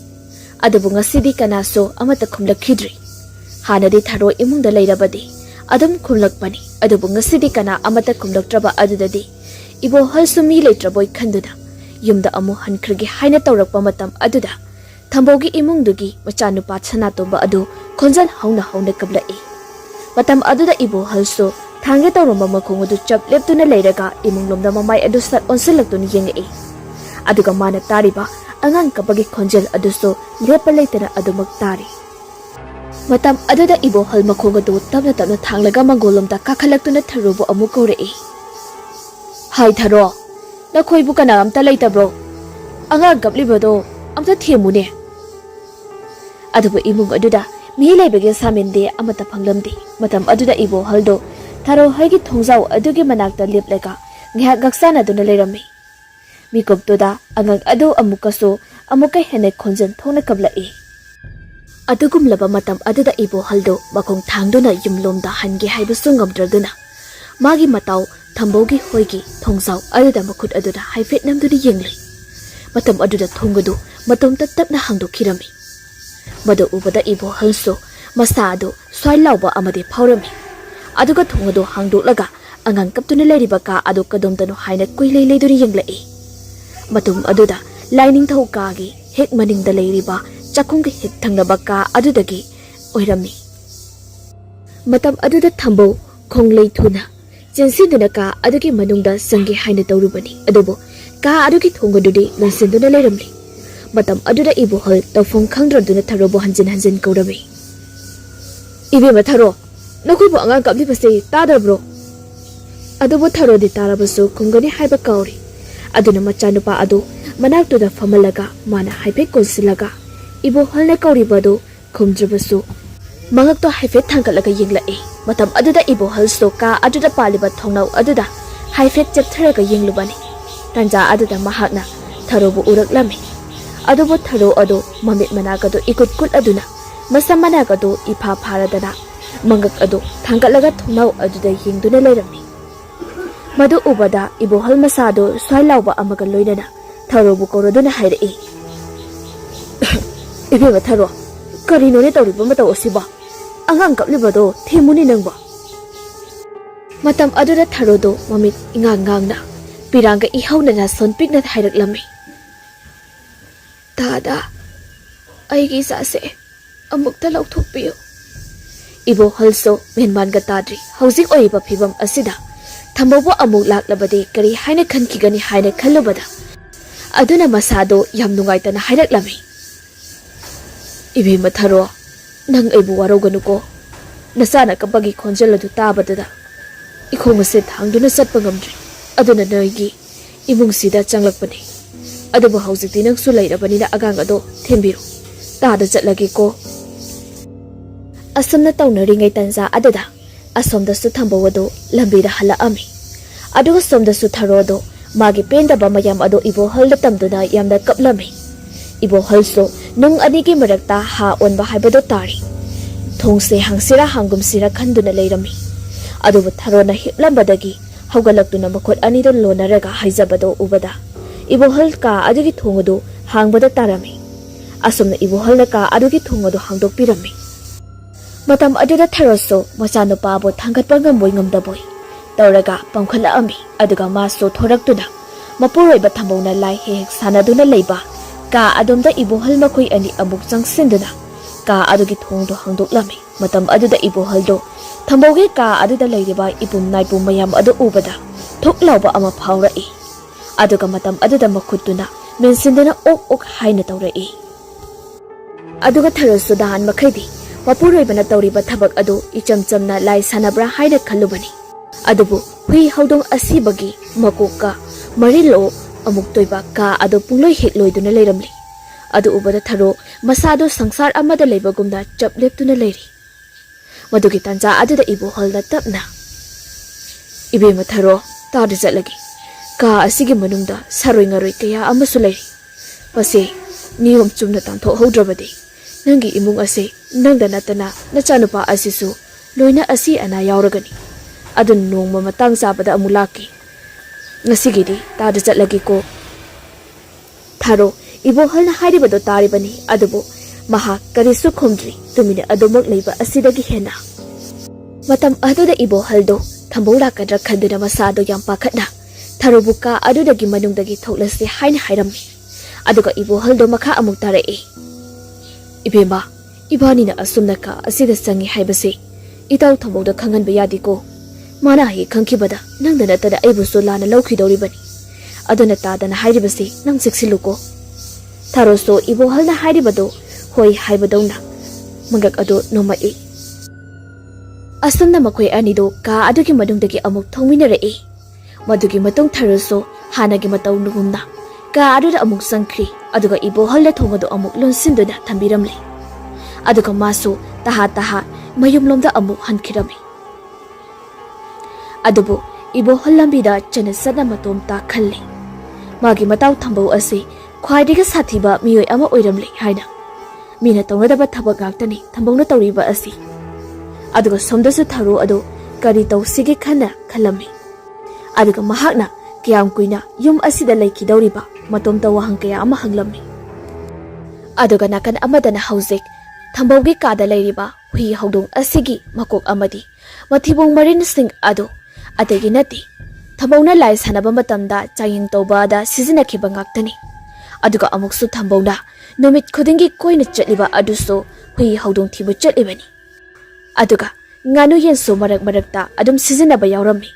Adubu ngasidi kanaso amata khumlakhidri. Hanadi Tharo imungda leirabadi adum khumlakpani adubu ngasidi kana amata khumlaktraba adudadi ibohal sumi leitraboy khanduna yumda amu hankrigi haina tawrakpa matam aduda thambogi imungdugi machanupa sanatomba adu khonjal hauna kablai. Matam aduda ibohalso thangge tawramba makhong adu chap leptuna leiraga imunglomda mamai adu sat onsilaktuni yengai. Aduga mana tariba angang kapagi khonjal aduso lepa leitana adumak tari. Matam aduda ibohal makhong adu tabna thanglaga mangolomda kakhalaktuna Tharobu amu korei. Hai Tharo nakhoi bu kana amta leitabro anga gaplibado amta themune. Adubu imung aduda mi leibege samende amata phanglamdi matam aduda ibohaldo Tharo haigi thongjau adugi manakta leplega ngha gaksana duna leirami. ꯃꯤꯀꯨꯞꯇꯨꯗ ꯑꯉꯥꯡ ꯑꯗꯨ ꯑꯃꯨꯛꯀ ꯍꯦꯟꯅ ꯈꯣꯟꯖꯦꯜ ꯊꯣꯛꯅ ꯀꯞꯂꯛꯏ꯫ ꯑꯗꯨꯒꯨꯝꯂꯕ ꯃꯇꯝ ꯑꯗꯨꯗ ꯏꯕꯣꯍꯜꯗꯨ ꯃꯈꯣꯡ ꯊꯥꯡꯗꯨꯅ ꯌꯨꯝꯂꯣꯝꯗ ꯍꯟꯒꯦ ꯍꯥꯏꯕꯁꯨ ꯉꯝꯗ꯭ꯔꯗꯨꯅ ꯃꯥꯒꯤ ꯃꯇꯥꯎ ꯊꯝꯕꯧꯒꯤ ꯍꯣꯏꯒꯤ ꯊꯣꯡꯖꯥꯎ ꯑꯗꯨꯗ ꯃꯈꯨꯠ ꯑꯗꯨꯗ ꯍꯥꯏꯐꯦꯠ ꯅꯝꯗꯨꯅ ꯌꯦꯡꯂꯤ꯫ ꯃꯇꯝ ꯑꯗꯨꯗ ꯊꯣꯡ ꯑꯗꯨ ꯃꯇꯣꯝꯇ ꯇꯞꯅ ꯍꯥꯡꯗꯣꯛꯈꯤꯔꯝꯃꯤ꯫ ꯃꯗꯨ ꯎꯕꯗ ꯏꯕꯣꯍꯜꯁꯨ ꯃꯁꯥ ꯑꯗꯨ ꯁ꯭ꯋꯥꯏ ꯂꯥꯎꯕ ꯑꯃꯗꯤ ꯐꯥꯎꯔꯝꯃꯤ꯫ ꯑꯗꯨꯒ ꯊꯣꯡ ꯑꯗꯨ ꯍꯥꯡꯗꯣꯛꯂꯒ ꯑꯉꯥꯡ ꯀꯞꯇꯨꯅ ꯂꯩꯔꯤꯕ ꯀꯥ ꯑꯗꯨ ꯀꯗꯣꯝꯗꯅꯣ ꯍꯥꯏꯅ ꯀꯨꯏꯂꯩ ꯂꯩꯗꯨꯅ ꯌꯦꯡꯂꯛꯏ꯫ ꯃꯇꯨꯡ ꯑꯗꯨꯗ ꯂꯥꯏꯅꯤꯡꯊꯧ ꯀꯥꯒꯤ ꯍꯦꯛ ꯃꯅꯤꯡꯗ ꯂꯩꯔꯤꯕ ꯆꯥꯛꯈꯨꯝꯒꯤ ꯍꯦꯛ ꯊꯪꯅꯕ ꯀꯥ ꯑꯗꯨꯗꯒꯤ ꯑꯣꯏꯔꯝꯃꯤ꯫ ꯃꯇꯝ ꯑꯗꯨꯗ ꯊꯝꯕꯧ ꯈꯣꯡꯂꯩ ꯊꯨꯅ ꯆꯦꯟꯁꯤꯟꯗꯨꯅ ꯀꯥ ꯑꯗꯨꯒꯤ ꯃꯅꯨꯡꯗ ꯆꯪꯒꯦ ꯍꯥꯏꯅ ꯇꯧꯔꯨꯕꯅꯤ꯫ ꯑꯗꯨꯕꯨ ꯀꯥ ꯑꯗꯨꯒꯤ ꯊꯣꯡ ꯑꯗꯨꯗꯤ ꯂꯣꯟꯁꯤꯟꯗꯨꯅ ꯂꯩꯔꯝꯂꯤ꯫ ꯃꯇꯝ ꯑꯗꯨꯗ ꯏꯕꯣꯍꯜ ꯇꯧꯐꯝ ꯈꯪꯗ꯭ꯔꯗꯨꯅ ꯊꯔꯣꯕꯨ ꯍꯟꯖꯤꯟ ꯍꯟꯖꯤꯟ ꯀꯧꯔꯝꯃꯤ꯫ "ꯏꯕꯦꯝꯃ ꯊꯔꯣ, ꯅꯈꯣꯏꯕꯨ ꯑꯉꯥꯡ ꯀꯞꯂꯤꯕꯁꯤ ꯇꯥꯗ꯭ꯔꯕ꯭ꯔꯣ?" ꯑꯗꯨꯕꯨ ꯊꯔꯣꯗꯤ ꯇꯥꯔꯕꯁꯨ ꯈꯨꯝꯒꯅꯤ ꯍꯥꯏꯕ ꯀꯥꯎꯔꯤ꯫ ꯑꯗꯨꯅ ꯃꯆꯥꯅꯨꯄꯥ ꯑꯗꯨ ꯃꯅꯥꯛꯇꯨꯗ ꯐꯝꯍꯜꯂꯒ ꯃꯥꯅ ꯍꯥꯏꯐꯦꯠ ꯀꯣꯟꯁꯤꯜꯂꯒ ꯏꯕꯣꯍꯜꯅ ꯀꯧꯔꯤꯕ ꯑꯗꯨ ꯈꯨꯝꯗ꯭ꯔꯕꯁꯨ ꯃꯉꯛꯇꯣ ꯍꯥꯏꯐꯦꯠ ꯊꯥꯡꯒꯠꯂꯒ ꯌꯦꯡꯂꯛꯏ꯫ ꯃꯇꯝ ꯑꯗꯨꯗ ꯏꯕꯣꯍꯜꯁꯨ ꯀꯥ ꯑꯗꯨꯗ ꯄꯥꯜꯂꯤꯕ ꯊꯣꯡꯅꯥꯎ ꯑꯗꯨꯗ ꯍꯥꯏꯐꯦꯠ ꯆꯦꯞꯊꯔꯒ ꯌꯦꯡꯂꯨꯕꯅꯤ꯫ ꯇꯥꯟꯖꯥ ꯑꯗꯨꯗ ꯃꯍꯥꯛꯅ ꯊꯔꯣꯕꯨ ꯎꯔꯛꯂꯝꯃꯤ꯫ ꯑꯗꯨꯕꯨ ꯊꯔꯣ ꯑꯗꯨ ꯃꯃꯤꯠ ꯃꯅꯥꯛ ꯑꯗꯨ ꯏꯀꯨꯠ ꯀꯨꯠꯂꯗꯨꯅ ꯃꯁꯝ ꯃꯅꯥꯛ ꯑꯗꯨ ꯏꯐꯥ ꯐꯥꯔꯗꯅ ꯃꯉꯛ ꯑꯗꯨ ꯊꯥꯡꯒꯠꯂꯒ ꯊꯣꯡꯅꯥꯎ ꯑꯗꯨꯗ ꯌꯦꯡꯗꯨꯅ ꯂꯩꯔꯝꯃꯤ꯫ ꯃꯗꯨ ꯎꯕꯗ ꯏꯕꯣꯍꯜ ꯃꯁꯥꯗꯨ ꯁ꯭ꯋꯥꯏ ꯂꯥꯎꯕ ꯑꯃꯒ ꯂꯣꯏꯅꯅ ꯊꯔꯣꯕꯨ ꯀꯧꯔꯗꯨꯅ ꯍꯥꯏꯔꯛꯏ꯫ "ꯏꯕꯦꯝꯃ ꯊꯔꯣ, ꯀꯔꯤꯅꯣꯅꯦ ꯇꯧꯔꯤꯕ ꯃꯇꯧ ꯑꯁꯤꯕꯣ? ꯑꯉꯥꯡ ꯀꯞꯂꯤꯕꯗꯣ ꯊꯦꯝꯃꯨꯅꯤ ꯅꯪꯕꯣ." ꯃꯇꯝ ꯑꯗꯨꯗ ꯊꯔꯣꯗꯨ ꯃꯃꯤꯠ ꯏꯉꯥꯡ ꯉꯥꯡꯅ ꯄꯤꯔꯥꯡꯒ ꯏꯍꯧꯅꯅ ꯁꯣꯟ ꯄꯤꯛꯅ ꯍꯥꯏꯔꯛꯂꯝꯃꯤ꯫ "ꯗꯥꯗꯥ, ꯑꯩꯒꯤ ꯏꯆꯥꯁꯦ ꯑꯃꯨꯛꯇ ꯂꯧꯊꯣꯛꯄꯤꯌꯨ." ꯏꯕꯣꯍꯜꯁꯨ ꯃꯦꯟꯃꯥꯟꯒ ꯇꯥꯗ꯭ꯔꯤ꯫ ꯍꯧꯖꯤꯛ ꯑꯣꯏꯔꯤꯕ ꯐꯤꯕꯝ ꯑꯁꯤꯗ ꯊꯝꯕꯧꯕꯨ ꯑꯃꯨꯛ ꯂꯥꯛꯂꯕꯗꯤ ꯀꯔꯤ ꯍꯥꯏꯅ ꯈꯟꯈꯤꯒꯅꯤ ꯍꯥꯏꯅ ꯈꯜꯂꯨꯕꯗ ꯑꯗꯨꯅ ꯃꯁꯥꯗꯣ ꯌꯥꯝ ꯅꯨꯡꯉꯥꯏꯇꯅ ꯍꯥꯏꯔꯛꯂꯝꯃꯤ꯫ "ꯏꯕꯦꯝꯃ ꯊꯔꯣ, ꯅꯪ ꯑꯩꯕꯨ ꯋꯥꯔꯧꯒꯅꯨꯀꯣ꯫ ꯅꯆꯥꯅ ꯀꯞꯄꯒꯤ ꯈꯣꯟꯖꯦꯜ ꯑꯗꯨ ꯇꯥꯕꯗꯨꯗ ꯏꯈꯣꯡ ꯑꯁꯦ ꯊꯥꯡꯗꯨꯅ ꯆꯠꯄ ꯉꯝꯗ꯭ꯔꯤ꯫ ꯑꯗꯨꯅ ꯅꯣꯏꯒꯤ ꯏꯃꯨꯡꯁꯤꯗ ꯆꯪꯂꯛꯄꯅꯤ꯫ ꯑꯗꯨꯕꯨ ꯍꯧꯖꯤꯛꯇꯤ ꯅꯪꯁꯨ ꯂꯩꯔꯕꯅꯤꯅ ꯑꯉꯥꯡ ꯑꯗꯣ ꯊꯦꯝꯕꯤꯔꯣ꯫ ꯇꯥꯗ ꯆꯠꯂꯒꯦꯀꯣ." ꯑꯁꯨꯝꯅ ꯇꯧꯅꯔꯤꯉꯩ ꯇꯟꯖꯥ ꯑꯗꯨꯗ ꯑꯁꯣꯝꯗꯁꯨ ꯊꯝꯕꯧ ꯑꯗꯨ ꯂꯝꯕꯤꯗ ꯍꯜꯂꯛꯑꯝꯃꯤ꯫ ꯑꯗꯨꯒ ꯁꯣꯝꯗꯁꯨ ꯊꯔꯣ ꯑꯗꯨ ꯃꯥꯒꯤ ꯄꯦꯟꯗꯕ ꯃꯌꯥꯝ ꯑꯗꯨ ꯏꯕꯣꯍꯜꯗ ꯇꯝꯗꯨꯅ ꯌꯥꯝꯅ ꯀꯞꯂꯝꯃꯤ꯫ ꯏꯕꯣꯍꯜꯁꯨ ꯅꯨꯡ ꯑꯅꯤꯒꯤ ꯃꯔꯛꯇ ꯍꯥ ꯑꯣꯟꯕ ꯍꯥꯏꯕꯗꯨ ꯇꯥꯔꯤ꯫ ꯊꯣꯡꯁꯦ ꯍꯥꯡꯁꯤꯔꯥ ꯍꯥꯡꯒꯨꯝꯁꯤꯔꯥ ꯈꯟꯗꯨꯅ ꯂꯩꯔꯝꯃꯤ꯫ ꯑꯗꯨꯕꯨ ꯊꯔꯣꯅ ꯍꯤꯞꯂꯝꯕꯗꯒꯤ ꯍꯧꯒꯠꯂꯛꯇꯨꯅ ꯃꯈꯨꯠ ꯑꯅꯤꯗꯨ ꯂꯣꯟꯅꯔꯒ ꯍꯥꯏꯖꯕꯗꯨ ꯎꯕꯗ ꯏꯕꯣꯍꯜ ꯀꯥ ꯑꯗꯨꯒꯤ ꯊꯣꯡ ꯑꯗꯨ ꯍꯥꯡꯕꯗ ꯇꯥꯔꯝꯃꯤ꯫ ꯑꯁꯨꯝꯅ ꯏꯕꯣꯍꯜꯅ ꯀꯥ ꯑꯗꯨꯒꯤ ꯊꯣꯡ ꯑꯗꯨ ꯍꯥꯡꯗꯣꯛꯄꯤꯔꯝꯃꯤ꯫ ꯃꯇꯝ ꯑꯗꯨꯗ ꯊꯔꯣꯁꯨ ꯃꯆꯥꯅꯨꯄꯥꯕꯨ ꯊꯥꯡꯒꯠꯄ ꯉꯝꯕꯣꯏ ꯉꯝꯗꯕꯣꯏ ꯇꯧꯔꯒ ꯄꯥꯡꯈꯠꯂꯛꯑꯝꯃꯤ꯫ ꯑꯗꯨꯒ ꯃꯥꯁꯨ ꯊꯣꯔꯛꯇꯨꯅ ꯃꯄꯨꯔꯣꯏꯕ ꯊꯝꯕꯧꯅ ꯂꯥꯏ ꯍꯦꯛ ꯍꯦꯛ ꯁꯥꯟꯅꯗꯨꯅ ꯂꯩꯕ ꯀꯥ ꯑꯗꯣꯝꯗ ꯏꯕꯣꯍꯜ ꯃꯈꯣꯏ ꯑꯅꯤ ꯑꯃꯨꯛ ꯆꯪꯁꯤꯟꯗꯨꯅ ꯀꯥ ꯑꯗꯨꯒꯤ ꯊꯣꯡꯗꯨ ꯍꯥꯡꯗꯣꯛꯂꯝꯃꯤ꯫ ꯃꯇꯝ ꯑꯗꯨꯗ ꯏꯕꯣꯍꯜꯗꯨ ꯊꯝꯕꯧꯒꯤ ꯀꯥ ꯑꯗꯨꯗ ꯂꯩꯔꯤꯕ ꯏꯄꯨꯝ ꯅꯥꯏꯄꯨꯝ ꯃꯌꯥꯝ ꯑꯗꯨ ꯎꯕꯗ ꯊꯨꯛ ꯂꯥꯎꯕ ꯑꯃ ꯐꯥꯎꯔꯛꯏ꯫ ꯑꯗꯨꯒ ꯃꯇꯝ ꯑꯗꯨꯗ ꯃꯈꯨꯠꯇꯨꯅ ꯃꯦꯟꯁꯤꯟꯗꯨꯅ ꯑꯣꯛ ꯑꯣꯛ ꯍꯥꯏꯅ ꯇꯧꯔꯛꯏ꯫ ꯑꯗꯨꯒ ꯊꯔꯣꯁꯨ ꯅꯍꯥꯟ ꯃꯈꯩꯗꯤ ꯃꯄꯨꯔꯣꯏꯕꯅ ꯇꯧꯔꯤꯕ ꯊꯕꯛ ꯑꯗꯨ ꯏꯆꯝ ꯆꯝꯅ ꯂꯥꯏ ꯁꯥꯟꯅꯕ꯭ꯔꯥ ꯍꯥꯏꯅ ꯈꯜꯂꯨꯕꯅꯤ꯫ ꯑꯗꯨꯕꯨ ꯍꯨꯏ ꯍꯧꯗꯣꯡ ꯑꯁꯤꯕꯒꯤ ꯃꯀꯣꯛꯀ ꯃꯔꯤꯜꯂꯣ ꯑꯃꯨꯛ ꯇꯣꯏꯕ ꯀꯥ ꯑꯗꯨ ꯄꯨꯡꯂꯣꯏ ꯍꯦꯛ ꯂꯣꯏꯗꯨꯅ ꯂꯩꯔꯝꯂꯤ꯫ ꯑꯗꯨ ꯎꯕꯗ ꯊꯔꯣ ꯃꯁꯥꯗꯨ ꯁꯪꯁꯥꯔ ꯑꯃꯗ ꯂꯩꯕꯒꯨꯝꯅ ꯆꯞ ꯂꯦꯞꯇꯨꯅ ꯂꯩꯔꯤ꯫ ꯃꯗꯨꯒꯤ ꯇꯥꯟꯖꯥ ꯑꯗꯨꯗ ꯏꯕꯣꯍꯜꯅ ꯇꯞꯅ "ꯏꯕꯦꯝꯃ ꯊꯔꯣ, ꯇꯥꯗ ꯆꯠꯂꯒꯦ꯫ ꯀꯥ ꯑꯁꯤꯒꯤ ꯃꯅꯨꯡꯗ ꯁꯥꯔꯣꯏ ꯉꯥꯔꯣꯏ ꯀꯌꯥ ꯑꯃꯁꯨ ꯂꯩꯔꯤ꯫ ꯃꯁꯤ ꯅꯤꯌꯣꯝ ꯆꯨꯝꯅ ꯇꯥꯟꯊꯣꯛꯍꯧꯗ꯭ꯔꯕꯗꯤ ꯅꯪꯒꯤ ꯏꯃꯨꯡ ꯑꯁꯤ ꯅꯪꯗ ꯅꯠꯇꯅ ꯅꯆꯥꯅꯨꯄꯥ ꯑꯁꯤꯁꯨ ꯂꯣꯏꯅ ꯑꯁꯤ ꯑꯅꯥ ꯌꯥꯎꯔꯒꯅꯤ꯫ ꯑꯗꯨꯅ ꯅꯣꯡꯃ ꯃꯇꯥꯡ ꯆꯥꯕꯗ ꯑꯃꯨꯛ ꯂꯥꯛꯀꯦ꯫ ꯉꯁꯤꯒꯤꯗꯤ ꯇꯥꯗ ꯆꯠꯂꯒꯦꯀꯣ." ꯊꯔꯣ ꯏꯕꯣꯍꯜꯅ ꯍꯥꯏꯔꯤꯕꯗꯨ ꯇꯥꯔꯤꯕꯅꯤ꯫ ꯑꯗꯨꯕꯨ ꯃꯍꯥꯛ ꯀꯔꯤꯁꯨ ꯈꯨꯝꯗ꯭ꯔꯤ, ꯇꯨꯃꯤꯟꯅ ꯑꯗꯨꯃꯛ ꯂꯩꯕ ꯑꯁꯤꯗꯒꯤ ꯍꯦꯟꯅ꯫ ꯃꯇꯝ ꯑꯗꯨꯗ ꯏꯕꯣꯍꯜꯗꯨ ꯊꯝꯕꯧ ꯂꯥꯛꯀꯗ꯭ꯔꯥ ꯈꯟꯗꯨꯅ ꯃꯁꯥꯗꯨ ꯌꯥꯝ ꯄꯥꯈꯠꯅ ꯊꯔꯣꯕꯨ ꯀꯥ ꯑꯗꯨꯗꯒꯤ ꯃꯅꯨꯡꯗꯒꯤ ꯊꯣꯛꯂꯁꯤ ꯍꯥꯏꯅ ꯍꯥꯏꯔꯝꯃꯤ꯫ ꯑꯗꯨꯒ ꯏꯕꯣꯍꯜꯗꯨ ꯃꯈꯥ ꯑꯃꯨꯛ ꯇꯥꯔꯛꯏ꯫ "ꯏꯕꯦꯝꯃ, ꯏꯕꯥꯅꯤꯅ ꯑꯁꯨꯝꯅ ꯀꯥ ꯑꯁꯤꯗ ꯆꯪꯉꯤ ꯍꯥꯏꯕꯁꯤ ꯏꯇꯥꯎ ꯊꯝꯕꯧꯗ ꯈꯪꯍꯟꯕ ꯌꯥꯗꯦꯀꯣ꯫ ꯃꯥꯅ ꯍꯦꯛ ꯈꯪꯈꯤꯕꯗ ꯅꯪꯗ ꯅꯠꯇꯅ ꯑꯩꯕꯨꯁꯨ ꯂꯥꯟꯅ ꯂꯧꯈꯤꯗꯧꯔꯤꯕꯅꯤ꯫ ꯑꯗꯨꯅ ꯇꯥꯗꯅ ꯍꯥꯏꯔꯤꯕꯁꯤ ꯅꯪ ꯆꯦꯛꯁꯤꯜꯂꯨꯀꯣ." ꯊꯔꯣꯁꯨ ꯏꯕꯣꯍꯜꯅ ꯍꯥꯏꯔꯤꯕꯗꯨ ꯍꯣꯏ ꯍꯥꯏꯕꯗꯧꯅ ꯃꯉꯛ ꯑꯗꯨ ꯅꯣꯝꯃꯛꯏ꯫ ꯑꯁꯨꯝꯅ ꯃꯈꯣꯏ ꯑꯅꯤꯗꯨ ꯀꯥ ꯑꯗꯨꯒꯤ ꯃꯅꯨꯡꯗꯒꯤ ꯑꯃꯨꯛ ꯊꯣꯡꯃꯤꯟꯅꯔꯛꯏ꯫ ꯃꯗꯨꯒꯤ ꯃꯇꯨꯡ ꯊꯔꯣꯁꯨ ꯍꯥꯟꯅꯒꯤ ꯃꯇꯧꯒꯨꯝꯅ ꯀꯥ ꯑꯗꯨꯗ ꯑꯃꯨꯛ ꯆꯪꯈ꯭ꯔꯤ꯫ ꯑꯗꯨꯒ ꯏꯕꯣꯍꯜꯅ ꯊꯣꯡ ꯑꯗꯨ ꯑꯃꯨꯛ ꯂꯣꯟꯁꯤꯟꯗꯨꯅ ꯊꯝꯕꯤꯔꯝꯂꯤ꯫ ꯑꯗꯨꯒ ꯃꯥꯁꯨ ꯇꯍꯥ ꯃꯌꯨꯝꯂꯣꯝꯗ ꯑꯃꯨꯛ ꯍꯟꯈꯤꯔꯝꯃꯤ꯫ ꯑꯗꯨꯕꯨ ꯏꯕꯣꯍꯜ ꯂꯝꯕꯤꯗ ꯆꯠꯅ ꯆꯠꯅ ꯃꯇꯣꯝꯇ ꯈꯜꯂꯤ꯫ Magi matau thambau asi khwaidigi sathiba miyoi ama oiramli haina mina tawradaba thabak ngaktani thambauna tawriba asi aduga somdasu tharu adu kari tawsigi khana khalami aduga mahakna kiyam kuina yum asida leikidawriba matomta wahang kaya ama hanglami aduga nakan amadana haujik thambaugi kada leiriba hui haudong asigi makok amadi mathibong marin sing adu ategi nati thambauna lai sanaba matamda chaying tawbada sizina khiba ngaktani aduga amuksu thambauna numit khudingi koina chatliba aduso hui haudong thibu chatlibani aduga nganu yenso marak marakta adum sizina ba yawrami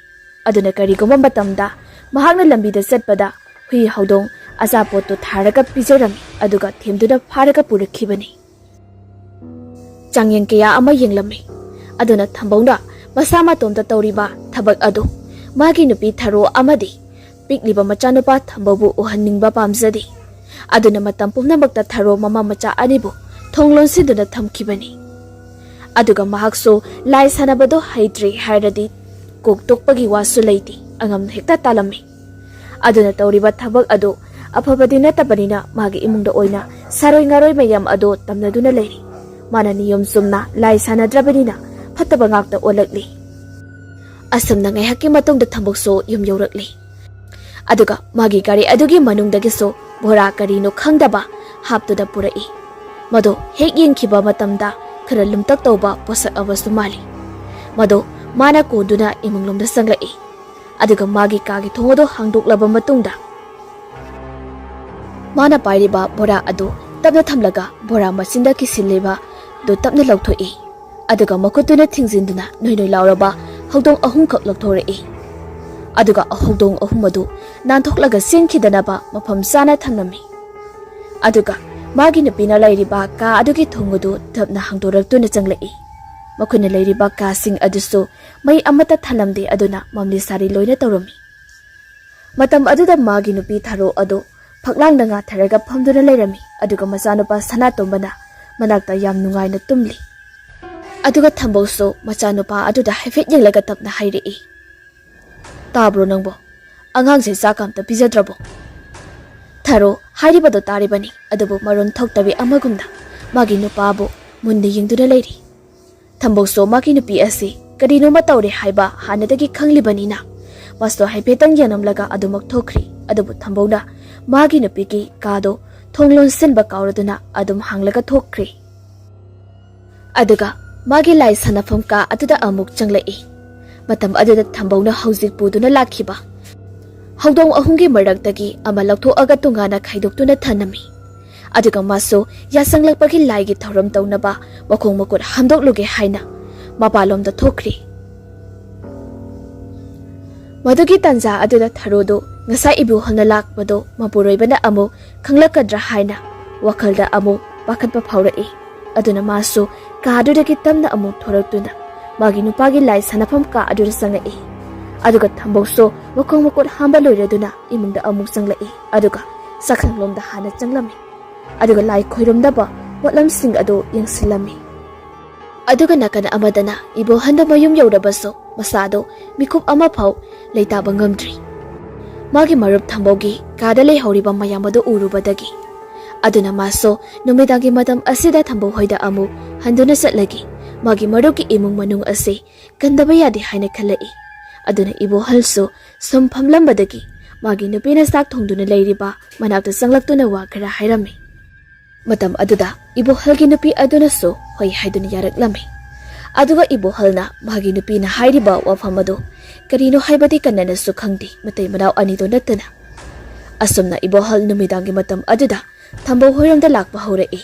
aduna kari goma matamda mahakna lambida chatpada hui haudong azapoto tharaga pijarami aduga themduna pharaga purakhibani changyeng kaya ama yenglami aduna thambauna masama tomta tawriba thabak adu magi nupi tharo amadi pikliba machanupa thambabu uhaningba pamjadi aduna matam pumnamakta tharo mama macha anibu thonglon siduna thamkhibani aduga mahakso lai sanabado haidri hairadi koktokpagi wasu leiti angam hekta talami aduna tawriba thabak adu afabadi natabanina magi imungda oina saroi ngaroi mayam adu tamnaduna leiri mana niyom sumna lai sanadrabanina phataba ngakta olakli asamna ngai hakki matongda thambokso yum yorakli aduga magi gari adugi manungdagi so bora karino khangdaba haptuda purai mado hek yengkhiba matamda khara lumtak tawba posak awasu mali mado mana koduna imunglomda sanglai aduga magi kagi thongodo hangdoklaba matungda mana pairiba bora adu tabna thamlaga bora machinda kisileba do tapna lauthoi aduga makutuna thingjinduna noinoi lauraba haudong ahum khak lakthorei aduga haudong ahum adu nanthoklaga senkidanaba mafam sana thamnami aduga magi napina lairiba ka adugi thongodu tapna hangdoraktuna changlai makhuna lairiba ka sing aduso mai amata thalamde aduna mamli sari loina tawrami matam aduda magi nupi tharo adu phaklang nga tharaga phamduna leirami aduga machanupa sanatombana manakta yam nungaina tumli aduga thambauso machanupa aduda hafet yenglaga tapna hairei tabro nangbo angang se sakamta pijadrabo tharo hairibado taribani adubu maron thoktabi amagumda magi nupabu munni yengduna leiri thambauso magi nupi asi kadino matawre haiba hanadagi khanglibanina masto haifetang yanamlaga adumak thokri adubu thambauda magi nupiki kado thonglon senba kauraduna adum hanglaga thokri aduga magi lai sanafam ka atuda amuk changlai matam aduda thambawna haujik puduna lakhiba haudong ahungi maraktagi ama laktho aga tungana khaidoktuna thanami aduga maso yasanglakpagi laigi thoram tawnaba makhong makut hamdokluge haina mapalomda thokri madugi tanja aduda tharodo ngasa ibu halna lakpado mapuroibana amu khanglakadra haina wakhalda amu pakhatpa phaurai aduna masu ka adudagi tamna amu thoraktuna magi nupagi lai sanafam ka adura sangai aduga thambokso makhong makot hamba loiraduna imungda amu changlai aduga sakhanglomda hana changlami aduga lai khoiromdaba watlam sing adu yengsilami aduga nakana amadana ibo handa mayum yaudabaso masado mikup ama phau leitaba ngamdri magi marup thambaugi kada lei horiba mayamado urubadagi aduna maso numidangi madam asida thambau hoida amu handuna satlagi magi maruki imung manung ase kandaba yadi haina khalai aduna ibo halso somfamlambadagi magi nupina sak thongduna leiriba manakta sanglaktuna wa khara hairami matam aduda ibo halgi nupi aduna so hoi haiduna yaraklami aduga ibo halna magi nupina hairiba wafamado karino haibadi kanana su khangdi matai manaw anido natana asumna ibo hal numidangi matam aduda thambau hoiramda lakpa haurai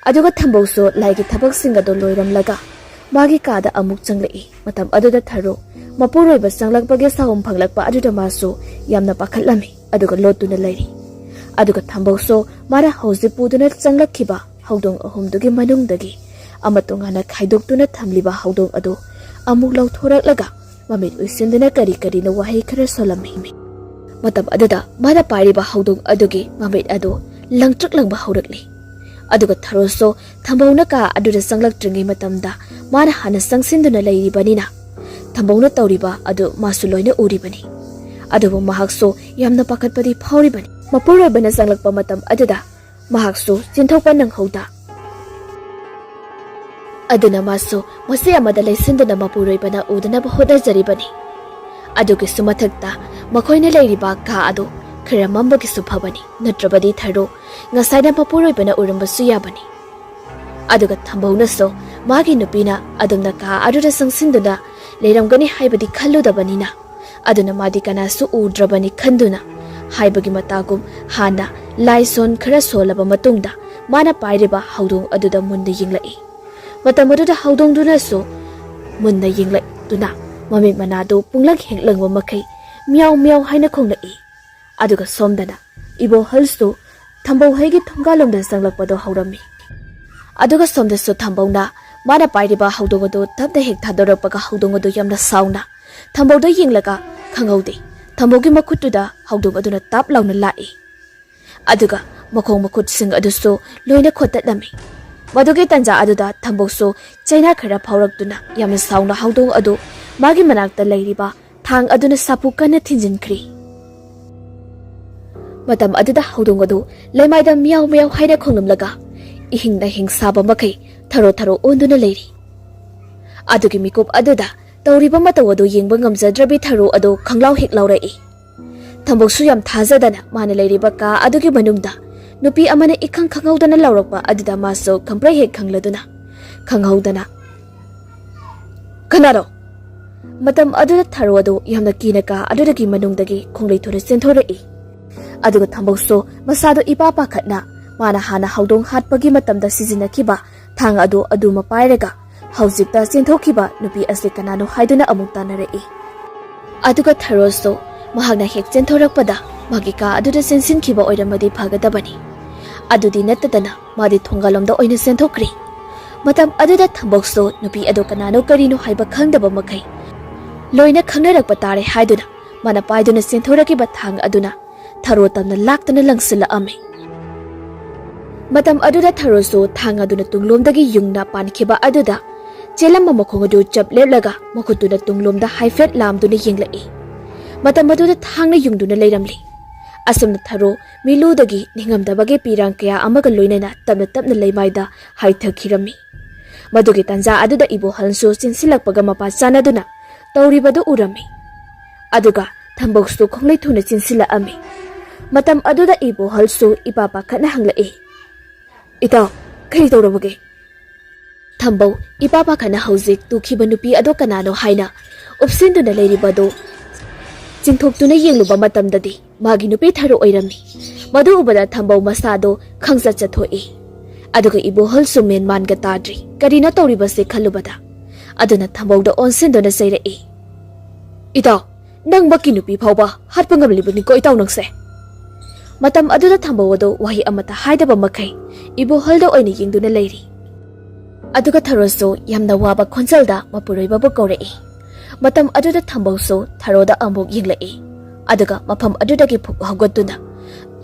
aduga thambau so laigi thabak singa do loiram laga magi kada amuk changlai matam aduda tharo mapuroiba changlakpage sahum phanglakpa aduda maso yamna pakhatlami aduga lotuna lairi aduga thambau so mara hauji puduna changlakhiba haudong ahumdugi manungdagi amatongana khaidoktuna thamliba haudong adu amuk lauthoraklaga mamit uisinduna kari kari na wahai khara solami matam aduda mara pariba haudong adugi mamit adu langtruk langba haurakli aduga tharoso thambawna ka aduda sanglak tringi matamda mana hana sangsinduna leiribanina thambawna tawriba adu masu loina uribani Adubu mahaksu yamna pakatpadi phauribani. Mapuroibana changlakpa matam aduda mahaksu chinthokpa nanghouda. Aduna masu mase amada laisinduna mapuroibana udanaba hodarjaribani. Adugi sumathakta makoina leiriba ka adu khara mambagi suphabani natrabadi tharo ngasaina mapuroibana urambasu yabani. Aduga thambona so magi nupina adumna ka aduda sangsinduna leiramgani haibadi khalludabanina aduna madi kanasu udrabani khanduna haibagi matagum hana laison khara solaba matungda mana pairiba haudong aduda munda yinglai matamuda haudong duna so munda yinglai duna mami manado punglag henglangwa makai miaw miaw haina khonglai aduga somdana ibo halsu thambau haigi thongalomda sanglakpado haurami aduga somda so thambawna mana pairiba haudong adu tabda hek thadorapaka haudong adu yamna sauna thambawda yinglaga khangaude thambawgi makhutuda haudong aduna tap launa lai aduga makhong makhut sing aduso loina khotatlami madugi tanja aduda thambawso chaina khara phaurakduna yamna sauna haudong adu magi manakta leiriba thang aduna sapu kana thinjinkhri matam aduda haudong adu leimaida miyaw miyaw haina khonglumlaga ihingna hing saba makai tharo tharo onduna leiri adugi mikup aduda tawriba mataw adu yengba ngamjadrabi tharo adu khanglaw hek laurai thambawsu yam thajadana mana leiriba ka adugi manungda nupi amana ikhang khanghaudana laurakpa aduda maso khamprei hek khangladuna khanghaudana kanaro matam aduda tharo adu yamna kina ka adudagi manungdagi khonglei thore senthorei aduga thambawsu masado ipapa khatna mana hana haudong hatpagi matamda sizinakhiba thang adu aduma pairaga haujikta chenthokhiba nupi ase kanano haiduna amuk tanarei aduga tharoso mahagna hek chenthorakpada magika aduda sensinkhiba oiramadi phagadabani adudi nattadana madi thongalomda oina senthokri matam aduda thambokso nupi adu kanano karino haiba khangdaba makai loina khangnarakpa tare haiduna mana paiduna senthoraki thang aduna tharo tamna laktana langsila ame matam aduda tharoso thang aduna tunglomdagi yungna pankhiba aduda chelam makhong adu chaplerlaga makhutuna tunglomda haifet lamduna yinglai matam aduda thangna yungduna leiramli asumna tharo miludagi ningamdabagi pirang kaya amaga loinana tamna tapna leimaida haithakirami madugi tanja aduda ibo halso chinsilakpaga mapa chanaduna tawribadu urami aduga thamboksu khonglei thuna chinsila ami matam aduda ibo halso ipapa khana hanglai ita kai tawrabage thambau ipapa khana haujik tukhiba nupi ado kanano haina upsinduna leiribado chingthoktuna yengluba matamdadi magi nupi tharo oirami madu ubada thambau masado khangsa chathoi aduga ibo halsu men manga tadri karina tawribase khalubada aduna thambauda onsindona seirei ita nang maki nupi phauba hatpa ngamlibani ko itaw nangse matam aduda thambawado wahi amata haidaba makai ibo halda oina yengduna leiri aduga tharoso yamna waba khonjalda mapuroiba bu korei matam aduda thambawso tharoda amuk yinglai aduga mafam adudagi phuk hawgatuna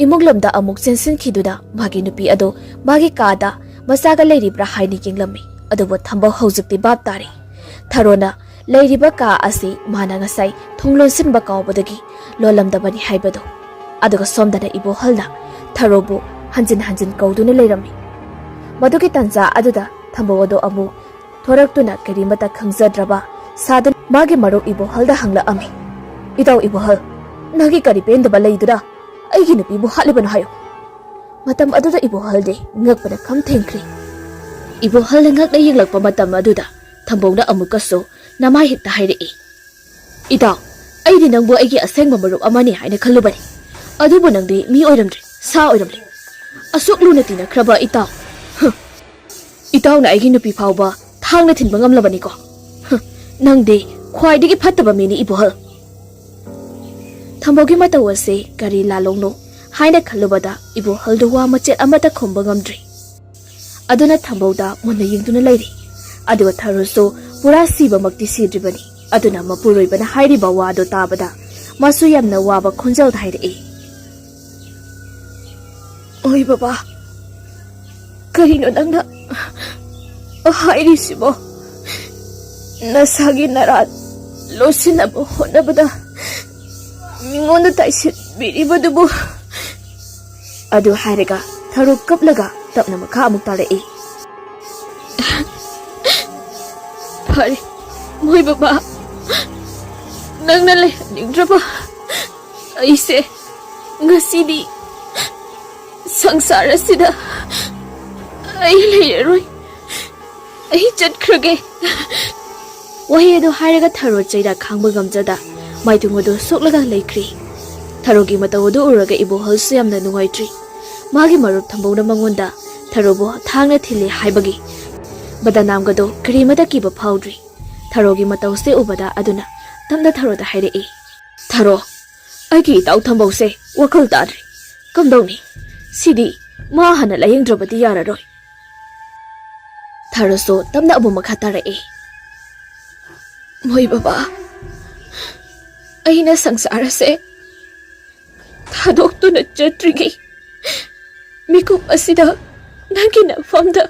imuglomda amuk chensinkhiduna magi nupi ado magi kada masaga leiribra haini yinglami adubo thambaw haujikti bab tari tharona leiriba ka asi mana ngasai thonglonsinba kawbadagi lolamdabani haibado aduga somdana ibo halda tharobu hanjin hanjin kauduna leirami madugi tanja aduda thambawado amu thoraktuna karimata khangjadraba sadan magi marok ibo halda hangla ami itaw ibo hal nagi kari pendaba leidura aigi nupi bu halibano hayo matam aduda ibo halde ngakpada kham thengkri ibo hal ngak na yinglakpa matam aduda thambawna amukaso namai hekta hairei itaw aidi nangbu aigi asengba marok amani haina khallubani adubu nangde mi oiramdri sa oiramli asuk luna tina khraba itaw itaw na aigi nupi phauba thangna thinba ngamlabani ko nangde khwaidigi phattaba mini ibohal thambawgi matawase kari lalongno haina khallubada ibohal do wa machet amata khomba ngamdri aduna thambawda monna yingduna leiri aduga tharoso pura siba makti sidribani aduna mapuroibana hairiba wado tabada masu yamna waba khonjal thairei oi baba karino nangna hairi sibo nasagi narat losinaba honabada ꯃꯤꯉꯣꯟꯗ ꯇꯥꯏꯁꯤꯟꯕꯤꯔꯤꯕꯗꯨꯕꯨ ꯑꯗꯨ ꯍꯥꯏꯔꯒ ꯊꯔꯣ ꯀꯞꯂꯒ ꯇꯞꯅ ꯃꯈꯥ ꯑꯃꯨꯛ ꯇꯥꯔꯛꯏ ꯐꯔꯦ ꯃꯣꯏ ꯕꯕꯥ ꯅꯪꯅ ꯂꯩꯍꯟꯅꯤꯡꯗ꯭ꯔꯕ ꯑꯩꯁꯦ ꯉꯁꯤꯗꯤ ꯁꯪꯁꯥꯔ ꯑꯁꯤꯗ ꯑꯩ ꯂꯩꯔꯔꯣꯏ ꯑꯩ ꯆꯠꯈ꯭ꯔꯒꯦ ꯋꯥꯍꯩ ꯑꯗꯨ ꯍꯥꯏꯔꯒ ꯊꯔꯣ ꯆꯩꯔꯥꯛ ꯈꯥꯡꯕ ꯉꯝꯖꯗ ꯃꯥꯏꯊꯣꯡ ꯑꯗꯨ ꯁꯣꯛꯂꯒ ꯂꯩꯈ꯭ꯔꯤ ꯊꯔꯣꯒꯤ ꯃꯇꯧ ꯑꯗꯨ ꯎꯔꯒ ꯏꯕꯣꯍꯜꯁꯨ ꯌꯥꯝꯅ ꯅꯨꯡꯉꯥꯏꯇ꯭ꯔꯤ ꯃꯥꯒꯤ ꯃꯔꯨꯞ ꯊꯝꯕꯧꯅ ꯃꯉꯣꯟꯗ ꯊꯔꯣꯕꯨ ꯊꯥꯡꯅ ꯊꯤꯜꯂꯤ ꯍꯥꯏꯕꯒꯤ ꯕꯗꯅꯥꯝꯒꯗꯣ ꯀꯔꯤꯃꯇ ꯀꯤꯕ ꯐꯥꯎꯗ꯭ꯔꯤ ꯊꯔꯣꯒꯤ ꯃꯇꯧꯁꯦ ꯎꯕꯗ ꯑꯗꯨꯅ ꯇꯞꯅ ꯊꯔꯣꯗ ꯍꯥꯏꯔꯛꯏ ꯊꯔꯣ ꯑꯩꯒꯤ ꯏꯇꯥꯎ ꯊꯝꯕꯧꯁꯦ ꯋꯥꯈꯜ ꯇꯥꯗ꯭ꯔꯤ ꯀꯝꯗꯧꯅꯤ ꯁꯤꯗꯤ ꯃꯥ ꯍꯥꯟꯅ ꯂꯥꯌꯦꯡꯗ꯭ꯔꯕꯗꯤ ꯌꯥꯔꯔꯣꯏ ꯊꯔꯣꯁꯨ ꯇꯞꯅ ꯑꯃꯨꯛ ꯃꯈꯥ ꯇꯥꯔꯛꯏ ꯃꯣꯏ ꯕꯕꯥ ꯑꯩꯅ ꯁꯪꯁꯥꯔ ꯑꯁꯦ ꯊꯥꯗꯣꯛꯇꯨꯅ ꯆꯠꯇ꯭ꯔꯤꯉꯩ ꯃꯤꯀꯨꯞ ꯑꯁꯤꯗ ꯅꯪꯒꯤ ꯅꯐꯝꯗ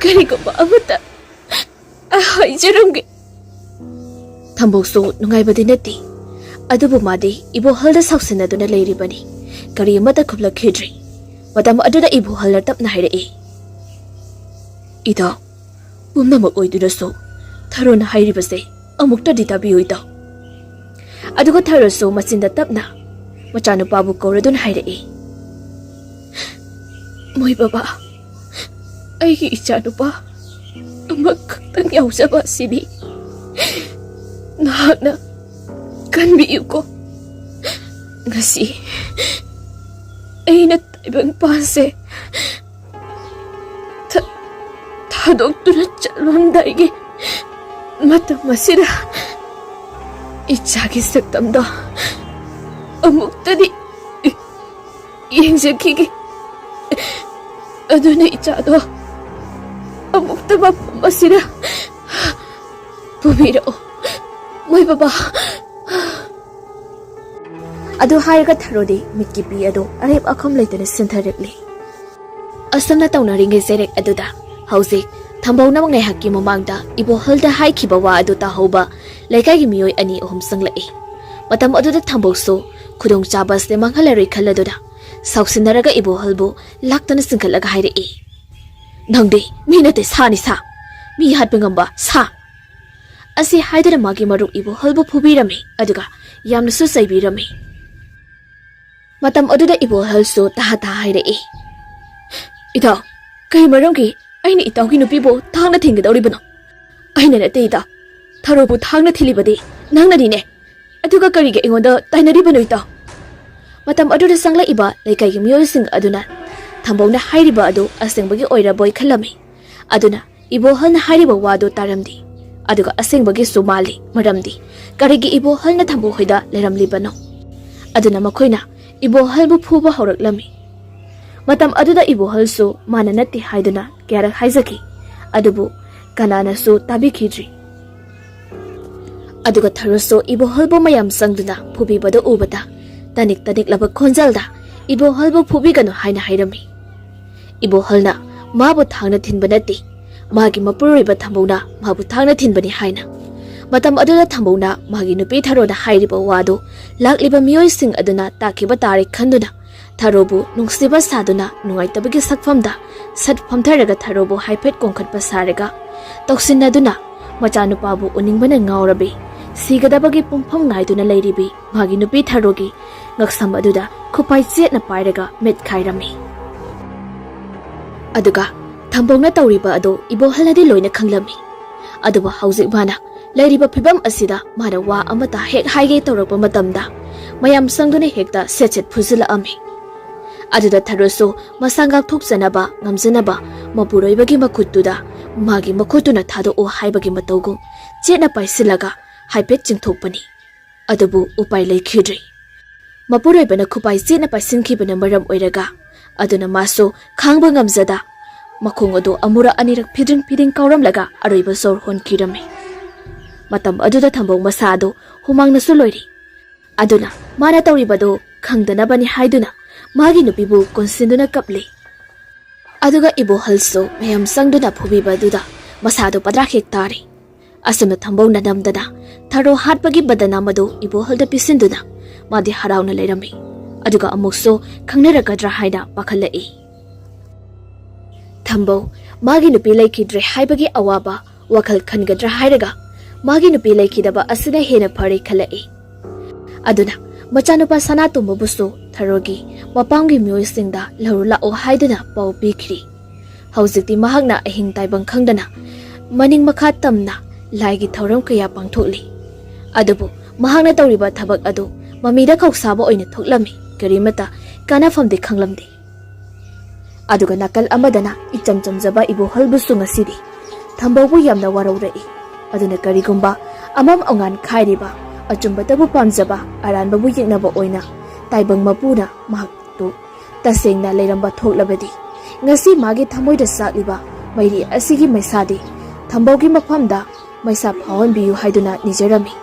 ꯀꯔꯤꯒꯨꯝꯕ ꯑꯃꯠꯇ ꯍꯥꯏꯖꯔꯝꯒꯦ ꯊꯝꯕꯧꯁꯨ ꯅꯨꯡꯉꯥꯏꯕꯗꯤ ꯅꯠꯇꯦ ꯑꯗꯨꯕꯨ ꯃꯥꯗꯤ ꯏꯕꯣꯍꯜꯗ ꯁꯥꯎꯁꯤꯟꯅꯗꯨꯅ ꯂꯩꯔꯤꯕꯅꯤ ꯀꯔꯤ ꯑꯃꯠꯇ ꯈꯨꯝꯂꯛꯈꯤꯗ꯭ꯔꯤ ꯃꯇꯝ ꯑꯗꯨꯗ ꯏꯕꯣꯍꯜꯅ ꯇꯞꯅ ꯍꯥꯏꯔꯛꯏ ꯏꯇꯥꯎ ꯄꯨꯝꯅꯃꯛ ꯑꯣꯏꯗꯨꯅꯁꯨ ꯊꯔꯣꯅ ꯍꯥꯏꯔꯤꯕꯁꯦ ꯑꯃꯨꯛꯇꯗꯤ ꯇꯥꯕꯤꯌꯨ ꯏꯇꯥꯎ ꯑꯗꯨꯒ ꯊꯔꯣꯁꯨ ꯃꯆꯤꯟꯗ ꯇꯞꯅ ꯃꯆꯥꯅꯨꯄꯥꯕꯨ ꯀꯧꯔꯗꯨꯅ ꯍꯥꯏꯔꯛꯏ ꯃꯣꯏ ꯕꯕꯥ ꯑꯩꯒꯤ ꯏꯆꯥꯅꯨꯄꯥ ꯑꯃꯈꯛꯇꯪ ꯌꯥꯎꯖꯕ ꯑꯁꯤꯗꯤ ꯅꯍꯥꯛꯅ ꯀꯟꯕꯤꯌꯨꯀꯣ ngasi aina taibang panse thadok tuna chalon daigi matam masira ichagi saktam do amuktadi yengjakigi aduna ichado amukta masira pumiro moi baba adu haiga tharodi mikki pi adu arep akham leitane sintharekli asamna tawnaringe serek aduda hausi thambau namang nei hakki mamangda ibo halda haikhiba wa adu ta hoba laikai gi miyoi ani ohum sanglai matam aduda thambau so khudong chaba se manghalaroi khaladuda sausinaraga ibo halbu laktana singkhalaga haire e nangde minate sani sa mi hatbengamba sa asi haidara magi maru ibo halbu phubirame aduga yamna su saibirame matam aduda ibo halso taha taha haire e ida kai maramgi aina itawgi nupi bo thangna thinggadawribano aina nate ida tharobu thangna thilibadi nangna dine aduga kariga ingonda tainaribano ita matam aduda sangla iba laikai gi miyoi sing aduna thambawna hairiba adu asengbagi oira boy khalami aduna ibo halna hairiba wado taramdi aduga asengbagi sumali maramdi karigi ibo halna thambo hoida leramlibano aduna makoina ibo halbu phuba horaklami matam aduda ibo halso mana natti haiduna kyara haizaki adubu kanana so tabi khidri aduga tharoso ibo halbo mayam sangduna phubi bada ubata tanik tanik laba khonjalda ibo halbo phubi gano haina hairami ibo halna mabu thangna thinba natti magi mapuroi thambona mabu thangna thinbani haina matam aduda thambona magi nupi tharona hairiba wado lakliba miyoi sing aduna takiba tare khanduna tharobu nungsiba saduna nungaitabagi sakfamda sat phamtharaga tharobu haipet kongkhatpa sarega toksinaduna machanupabu uningbana ngaurabi sigadabagi pumpham ngaiduna leiribi magi nupi tharogi ngaksam aduda khupai chetna pairaga met khairami aduga thambongna tawriba ado ibohaladi loina khanglami aduba hauzik bana leiriba phibam asida mara wa amata hek haige tawrakpa matamda mayam sangduna hekta sechet phuzila ami aduda tharoso masanga thokjanaba ngamjanaba mapuroibagi makhutuda magi makhutuna thado o haibagi matawgum chena paisilaga haipet chingthokpani adubu upai leikhidri mapuroibana khupai chena paisinkhibana maram oiraga aduna maso khangba ngamjada makhong adu amura anirak phiding kauramlaga aroiba sor honkirame matam aduda thambong masado humangna su loiri aduna mana tawribado khangdana bani haiduna magi nupibu konsinduna kapli aduga ibo halso mayam sangduna phubiba duda masado padrak hek tari Asumna thambona namdana tharo hatpagi badana madu ibohalda pisinduna madi harauna leirami aduga amukso khangnaragadra haina pakhalai Thambo magi nupi laikidre haibagi awaba wakhal khangadra hairaga magi nupi laikidaba asina hena phare khalai aduna machanupa sanatumba busu tharogi mapamgi myoisingda laurula o haidana pau pikri haujikti mahakna ahing taibang khangdana maning makha tamna laigi thauram kaya pangthokli adubu mahakna tawriba thabak adu mamida khausaba oina thoklami karimata kana famde khanglamdi aduga nakal amadana ichamchamjaba ibo halbusu ngasidi thambobu yamna waraurai aduna karigumba amam angan khairiba achumbatabu pamjaba aranbabu yeknaba oina taibang mapuna mahaktu tasengna leiramba thoklabadi ngasi magi thamoida sakliba mairi asigi maisadi thambogi mafamda maisa phawonbiyu haiduna nijarami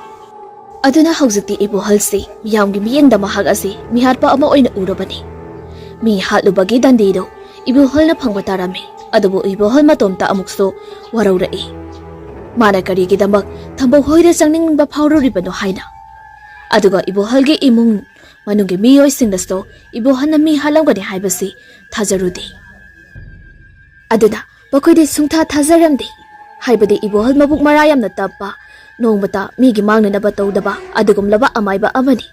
aduna haujiti ibo halsi miyamgi miyengda mahak asi mihatpa ama oina urabani mi hatlubagi dandido ibo halna phangba tarami adubu ibo hal matomta amukso waraurai mana karigi damak thambo hoira changningba phawroribano haina aduga ibo halge imung manungi miyoi singdasto ibo hanna mi halamgani haibasi thajarudi aduna bakoide sungtha thajaramdi haibade ibo hal mabuk mara yamna tappa nongmata migi mangnanaba tawdaba adugumlaba amaiba amani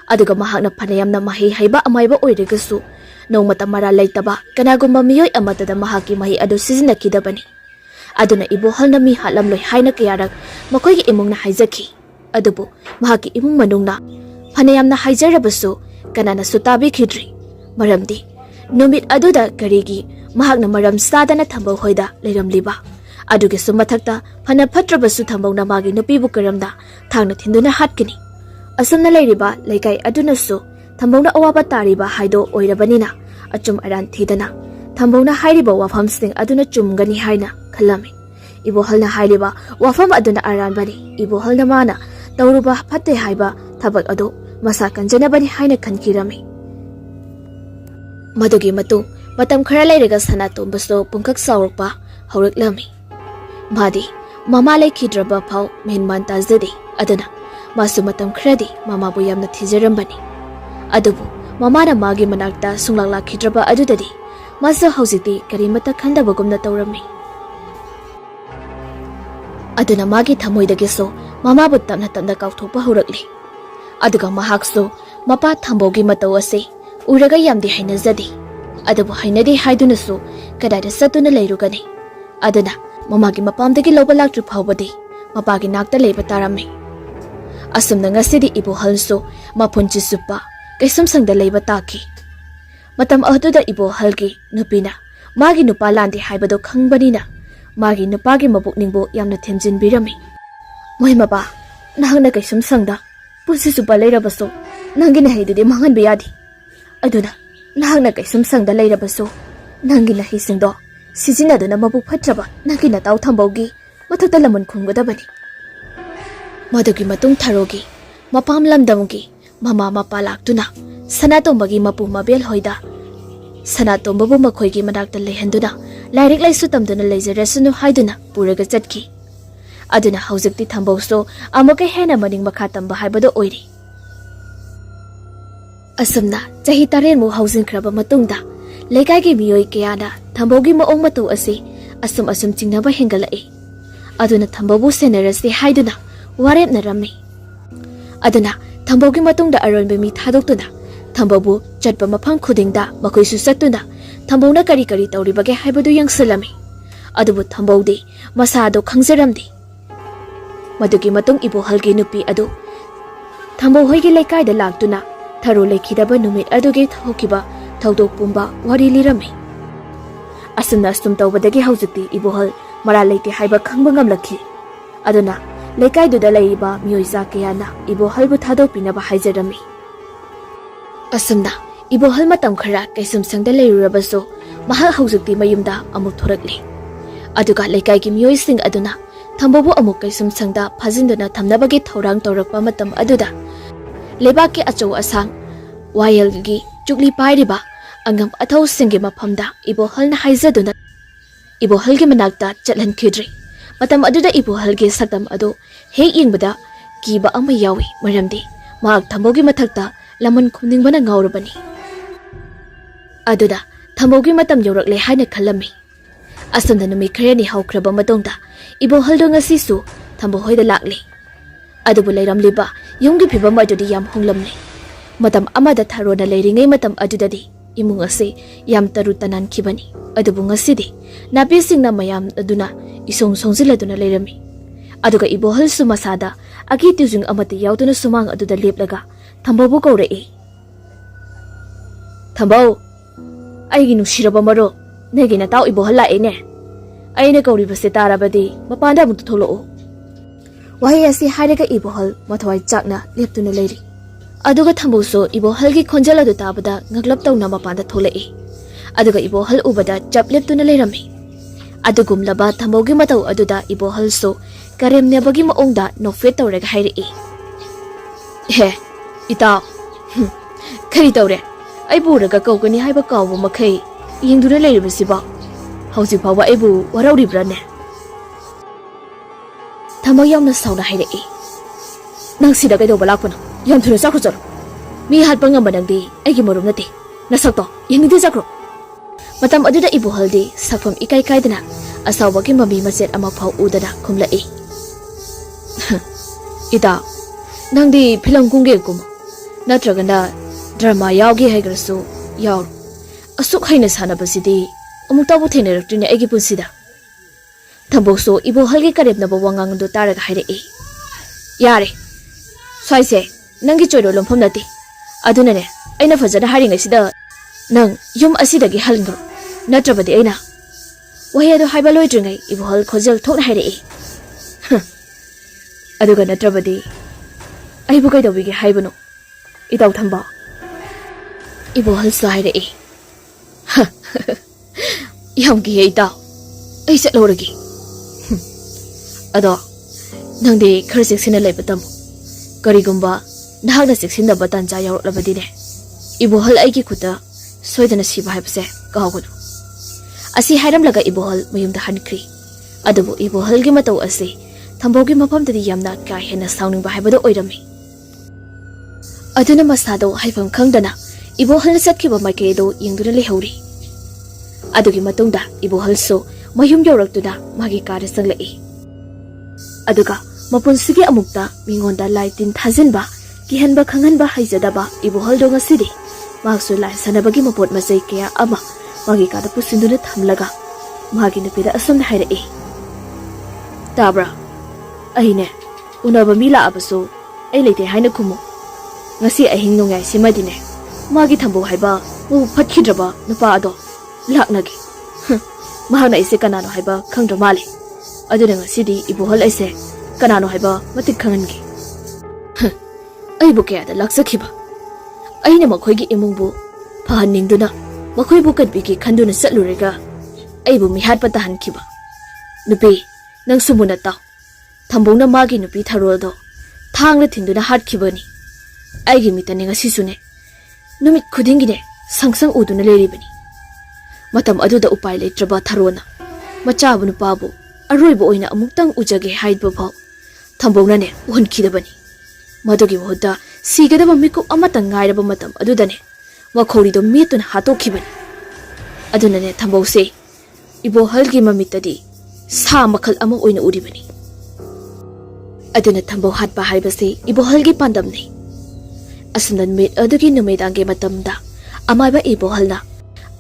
aduga mahakna phanayamna mahi haiba amaiba oiregasu nongmata mara laitaba kanagumba miyoi amatada mahaki mahi adu sizinakidabani aduna ibo halna mi halamloi haina kayarak makoigi imungna haijaki adubu mahaki imung manungna phanayamna haijarabasu kanana sutabi khidri maramdi numit aduda karigi mahakna maram sadana thambau hoida leiramliba aduge sumathakta phana phatrabasu thambau na magi nupibu karamda thangna thinduna hatkini asumna leiriba laikai aduna su thambau na awaba tariba haido oirabanina achum aran thidana thambau na hairiba wafam sing aduna chumgani haina khalami ibo halna hairiba wafam aduna aran bani ibo halna mana tawruba phatte haiba thabak adu masa kanjana bani haina khankirami madugi matung matam khara leiraga sana tombaso pungkak saurpa hauruklami Madi, mama laikidraba phau menman tazade adana masu matam khradi mama bu yamna thijarambani adubu mama na magi manakta sunglakla khidraba adudadi masu haujiti karimata khandabagumna tawrami aduna magi thamoidage so mama bu tamna tamna kauthopa horakli aduga mahakso mapa thambogi mataw ase uraga yamdi hainajadi adubu hainadi haiduna so kadada satuna leirugani aduna mamagi mapamdagi loba laktru phawbadi mapagi nakta leiba tarami asumna ngasidi ibo halso maphunchi suppa kaisum sangda leiba taki matam ahduda ibo halgi nupina magi nupa landi haibado khangbanina magi nupagi mabukningbo yamna themjin birami moi maba nahangna kaisum sangda punsi suppa leirabaso nangina haidudi mangan biyadi aduna nahangna kaisum sangda leirabaso nangina hisingdo Sizinaduna mabuk phatraba nangina taw thambaugi mathakta lamun khunggadabani madugi matung tharogi mapam lamdamgi mama mapa laktuna sanatombagi mapu mabel hoida sanatombabu makhoigi manakta lehanduna lairik laisu tamduna leijarasunu haiduna puraga chatki aduna haujikti thambauso amuka hena maning makha tamba haibado oiri asumna chahi taren mu haujin khraba matungda lekai gi miyoi kayana thambogi maong matau ase asum chingnaba hengalai aduna thambobu senerasi haiduna warep narami aduna thambogi matungda aronbe mi thadoktuna thambobu chatpa mafam khudingda makoisu satuna thambona kari kari tawribage haibadu yangsalami adubu thambodi masado khangjaramdi madugi matung ibo halgi nupi adu thambo hoigi lekai da laktuna tharo lekhidaba numit aduge thokiba thawdok pumba wari lirami asumna astum tawbadagi haujiti ibohal mara leite haiba khangba ngamlakhi aduna lekai duda leiba mioisa kayana ibohal bu thadok pinaba haijarami asumna ibohal matam khara kaisum sangda leirurabaso mahal haujiti mayumda amuk thorakli aduga lekai gi mioising aduna thambobu amuk kaisum sangda phajinduna thamnabagi thorang tawrakpa matam aduda lebaki achau asang wayelgi chukli pairiba angam athau singi mafamda ibo halna haizaduna ibo halgi manakta chatlan khidri Matam aduda ibohalgi saktam ado hek yingbada kiba ama yawi maramdi mahak thambogi mathakta laman khumningbana ngaurabani. Aduda thambogi matam yaurakle haina khallami. Asunda numi kharani haukraba matongda ibohaldo ngasisu thambo hoida lakli. Adubu leiramliba yumgi phibam adudi yam honglamni. Matam amada tharona leiringai matam adudadi imung ase yam taru tanan khibani. Adubu ngasidi napi singna mayam aduna isong songsiladuna leirami. Aduga ibohal sumasada agi tuzing amati yauduna sumang aduda leplaga thambobu kaurei. Thambau aigi nushiraba maro negi na tau ibohal laene. Aine kauribase tarabadi mapanda mutu tholoo. Wahi asi hairaga ibohal mathwai chakna leptuna leiri. Aduga thamboso ibohalgi khonjala du tabada ngaglap tawna mapanda tholei. Aduga ibohal ubada chap leptuna leirami. Adugumlaba thambogi matau aduda ibohal so karemnebagi maongda nofet tawrega hairei. He itaw kari tawre ai buraga kawgani haiba kawbu makhai yingduna leiribasiba hausi phawa aibu warauribrane. Thambo yamna sauna hairei. Nang sida kaidoba lakpano yam thuna sakro charo. Mi hatpa ngamba nangdi aigi marum nate nasakto yingdi sakro. Matam aduda ibohaldi sakfam ikai kaidana asawbagi mami macet ama phau udana khumlai. Ita nangdi philam kungge kum natragana drama yawgi haigrasu yaw asuk haina sanabasidi amuktabu theneraktrine aigi punsida. Thamboso ibohalgi karebnaba wangang do taraga hairei. Yare swaise nangi choiro lompham nati adunane aina fajana haringai sida nang yum asidagi halngro natrabadi aina wahiyado haiba loidringai ibohal khojal thokna hairei. Aduga natrabadi aibu kaidawige haibano itaw thamba ibohal sa hairei. Yamgi itaw ai chatloragi ado nangdi khara seksina leibatam karigumba nahagna seksina batan ja yaurlabadine ibohal aigi khuta soidana siba haibse kawgono. Asi hairamlaga ibohal mayumda hankri. Adubu ibohalgi matau ase thambogi mapamdadi yamna ka hena sauningba haibado oirami. Aduna masado haifam khangdana ibohal satkiba maikedo yingduna lehori. Adugi matungda ibohal so mayum yauraktuda magi kara sanglai. Aduga mapunsigi amukta mingonda laitin thazinba kihanba khanganba haijadaba ibohaldo ngasidi magsu lai sanabagi mapot masai kaya ama magi kada pusinduna thamlaga magi nupida asomna hairei. Tabra aine unaba mila abaso ai leite haina khumu ngasi ahin nongai simadine magi thambo haiba mu phatkhidraba nupa ado laknagi mahana ise kanano haiba khangdra male aduna ngasidi ibohal ise kanano haiba matik khangangi. Ai bukya da laksakhiba aina makhoigi imungbu phahaningduna makhoibu kadbigi khanduna satlurega aibu mihat patahan khiba. Nupi nang sumuna taw thambongna magi nupi tharoldo thangla thinduna hatkibani aigi mitane ngasisune numit khudingine sangsang uduna leribani. Matam aduda upai leitraba tharona machabu nupabu aroibo oina amuktang ujage haidba phau thambongnane uhunkhidabani. Madugi moda sigadaba mikup amatang ngairaba matam adudane wakhorido metuna hatokhibani. Adunane thambose ibohalgi mamitadi sa makhal ama oina uribani. Aduna thambo hatpa haibase ibohalgi pandamni. Asundan met adugi numedange matamda amaiba ibohalna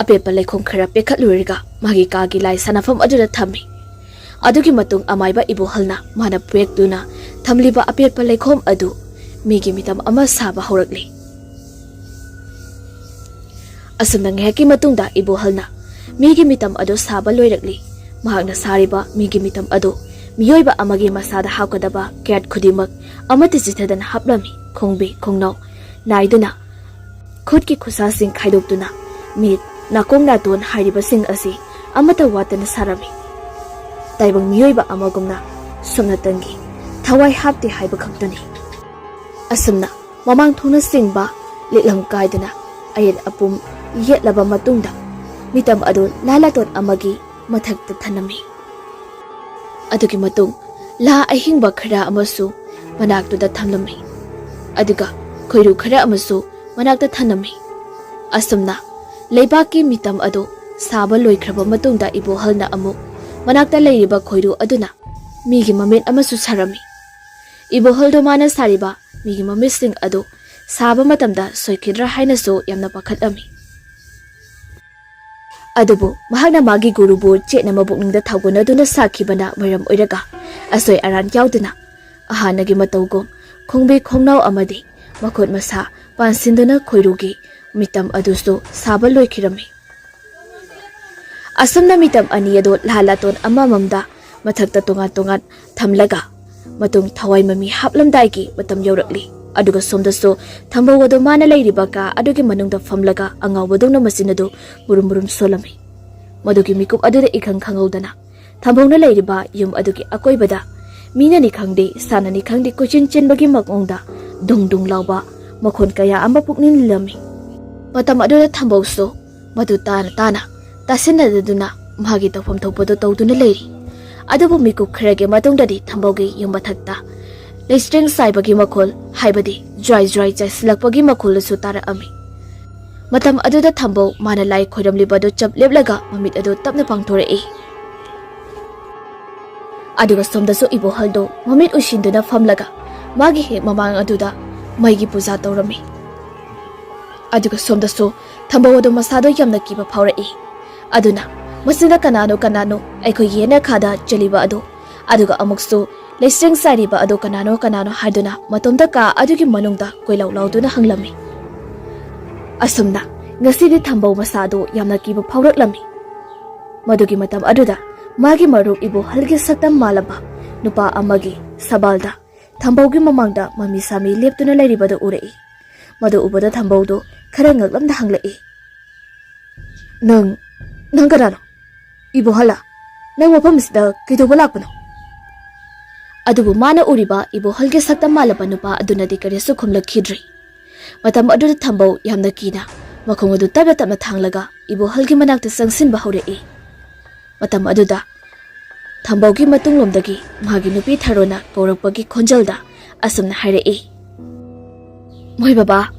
apepa leikhom khara pekhatluriga magi kagi lai sanafam aduda thammi. Adugi matung amaiba ibohalna mana pekduna thamliba apepa leikhom adu migi mitam ama saba horakli. Asumnang heki matungda ibohalna migi mitam ado saba loirakli. Mahagna sariba migi mitam ado miyoiba amagi masada hakadaba ket khudimak amati jithadan haplami khongbi khongnaw naiduna khutki khusa sing khaidokduna mit nakong naton hairiba sing asi amata watana sarami. Taibang miyoiba amagumna sumnatangi thawai hapti haiba khaktani. Asumna mamang thona singba litlam kaiduna ayat apum yetlaba matungda mitam ado lalaton amagi mathakta thanami. Adugi matung la ahingba khara amasu manaktuda thamlami. Aduga khoiru khara amasu manakta thanami. Asumna leibaki mitam ado saba loikraba matungda ibohalna amuk manakta leiriba khoiru aduna migi mamit amasu sarami. Ibohaldo mana sariba migi mamising ado saba matamda soikidra hainasu yamna pakhatami. Adubu mahakna magi gurubu chetna mabukningda thawgonaduna sakhibana maram oiraga asoi aran yauduna ahanagi matawgom khongbe khongnaw amadi makhot masa pansinduna khoirugi mitam adusu saba loikhirami. Asumna mitam ani ado lalaton amamamda mathakta tongat thamlaga matung thawai mami haplamdaigi matam yaurakli. Aduga somdasu thambawado mana leiriba ka adugi manungda famlaga angawbadongna masinadu murum solami. Madugi mikup aduda ikhang khangawdana thambawna leiriba yum adugi akoibada mina ni khangde sana ni khangde kuchin chenbagi makongda dung lawba makhon kaya amba puknin lami. Matam aduda thambawsu madu tana tasinadaduna magi tawfam thopado tawduna leiri. Adubu mikup kharage matungdadi thambawgi yum mathakta Lestring saibagi makol haibadi dry chaislakpagi makol su tara ami. Matam aduda thambo mana lai khoidam libado chap leblaga mamit adu tapna pangthore e. Aduga somdasu ibohaldo mamit ushinduna famlaga magi he mamang aduda maigi puja tawrami. Aduga somdasu thambo adu masado yamna kiba phawra e. Aduna masina kanano aikho yena khada chaliba adu aduga amuksu Lestring sariba ado kanano haduna matomda ka adugi manungda koilaw lawduna hanglami. Asumna ngasidi thambau masado yamna kiba phawraklami. Madugi matam aduda magi marup ibo halgi saktam malaba nupa amagi sabalda thambaugi mamangda mami sami leptuna leiribada urei. Madu ubada thambaudo khara ngaklamda hanglai. Nang karano ibo hala nang mafamsida kaidoba lakpano. Adubu mana uriba ibo halge sakta malaba nupa adunadi karisu khumlakhidri. Matam aduda thambau yamna kina makhong adu tabna thanglaga ibo halge manakta sangsinba hawrei. Matam aduda thambaugi matunglomdagi magi nupi tharona kaurakpagi khonjalda asumna hairei. Moi baba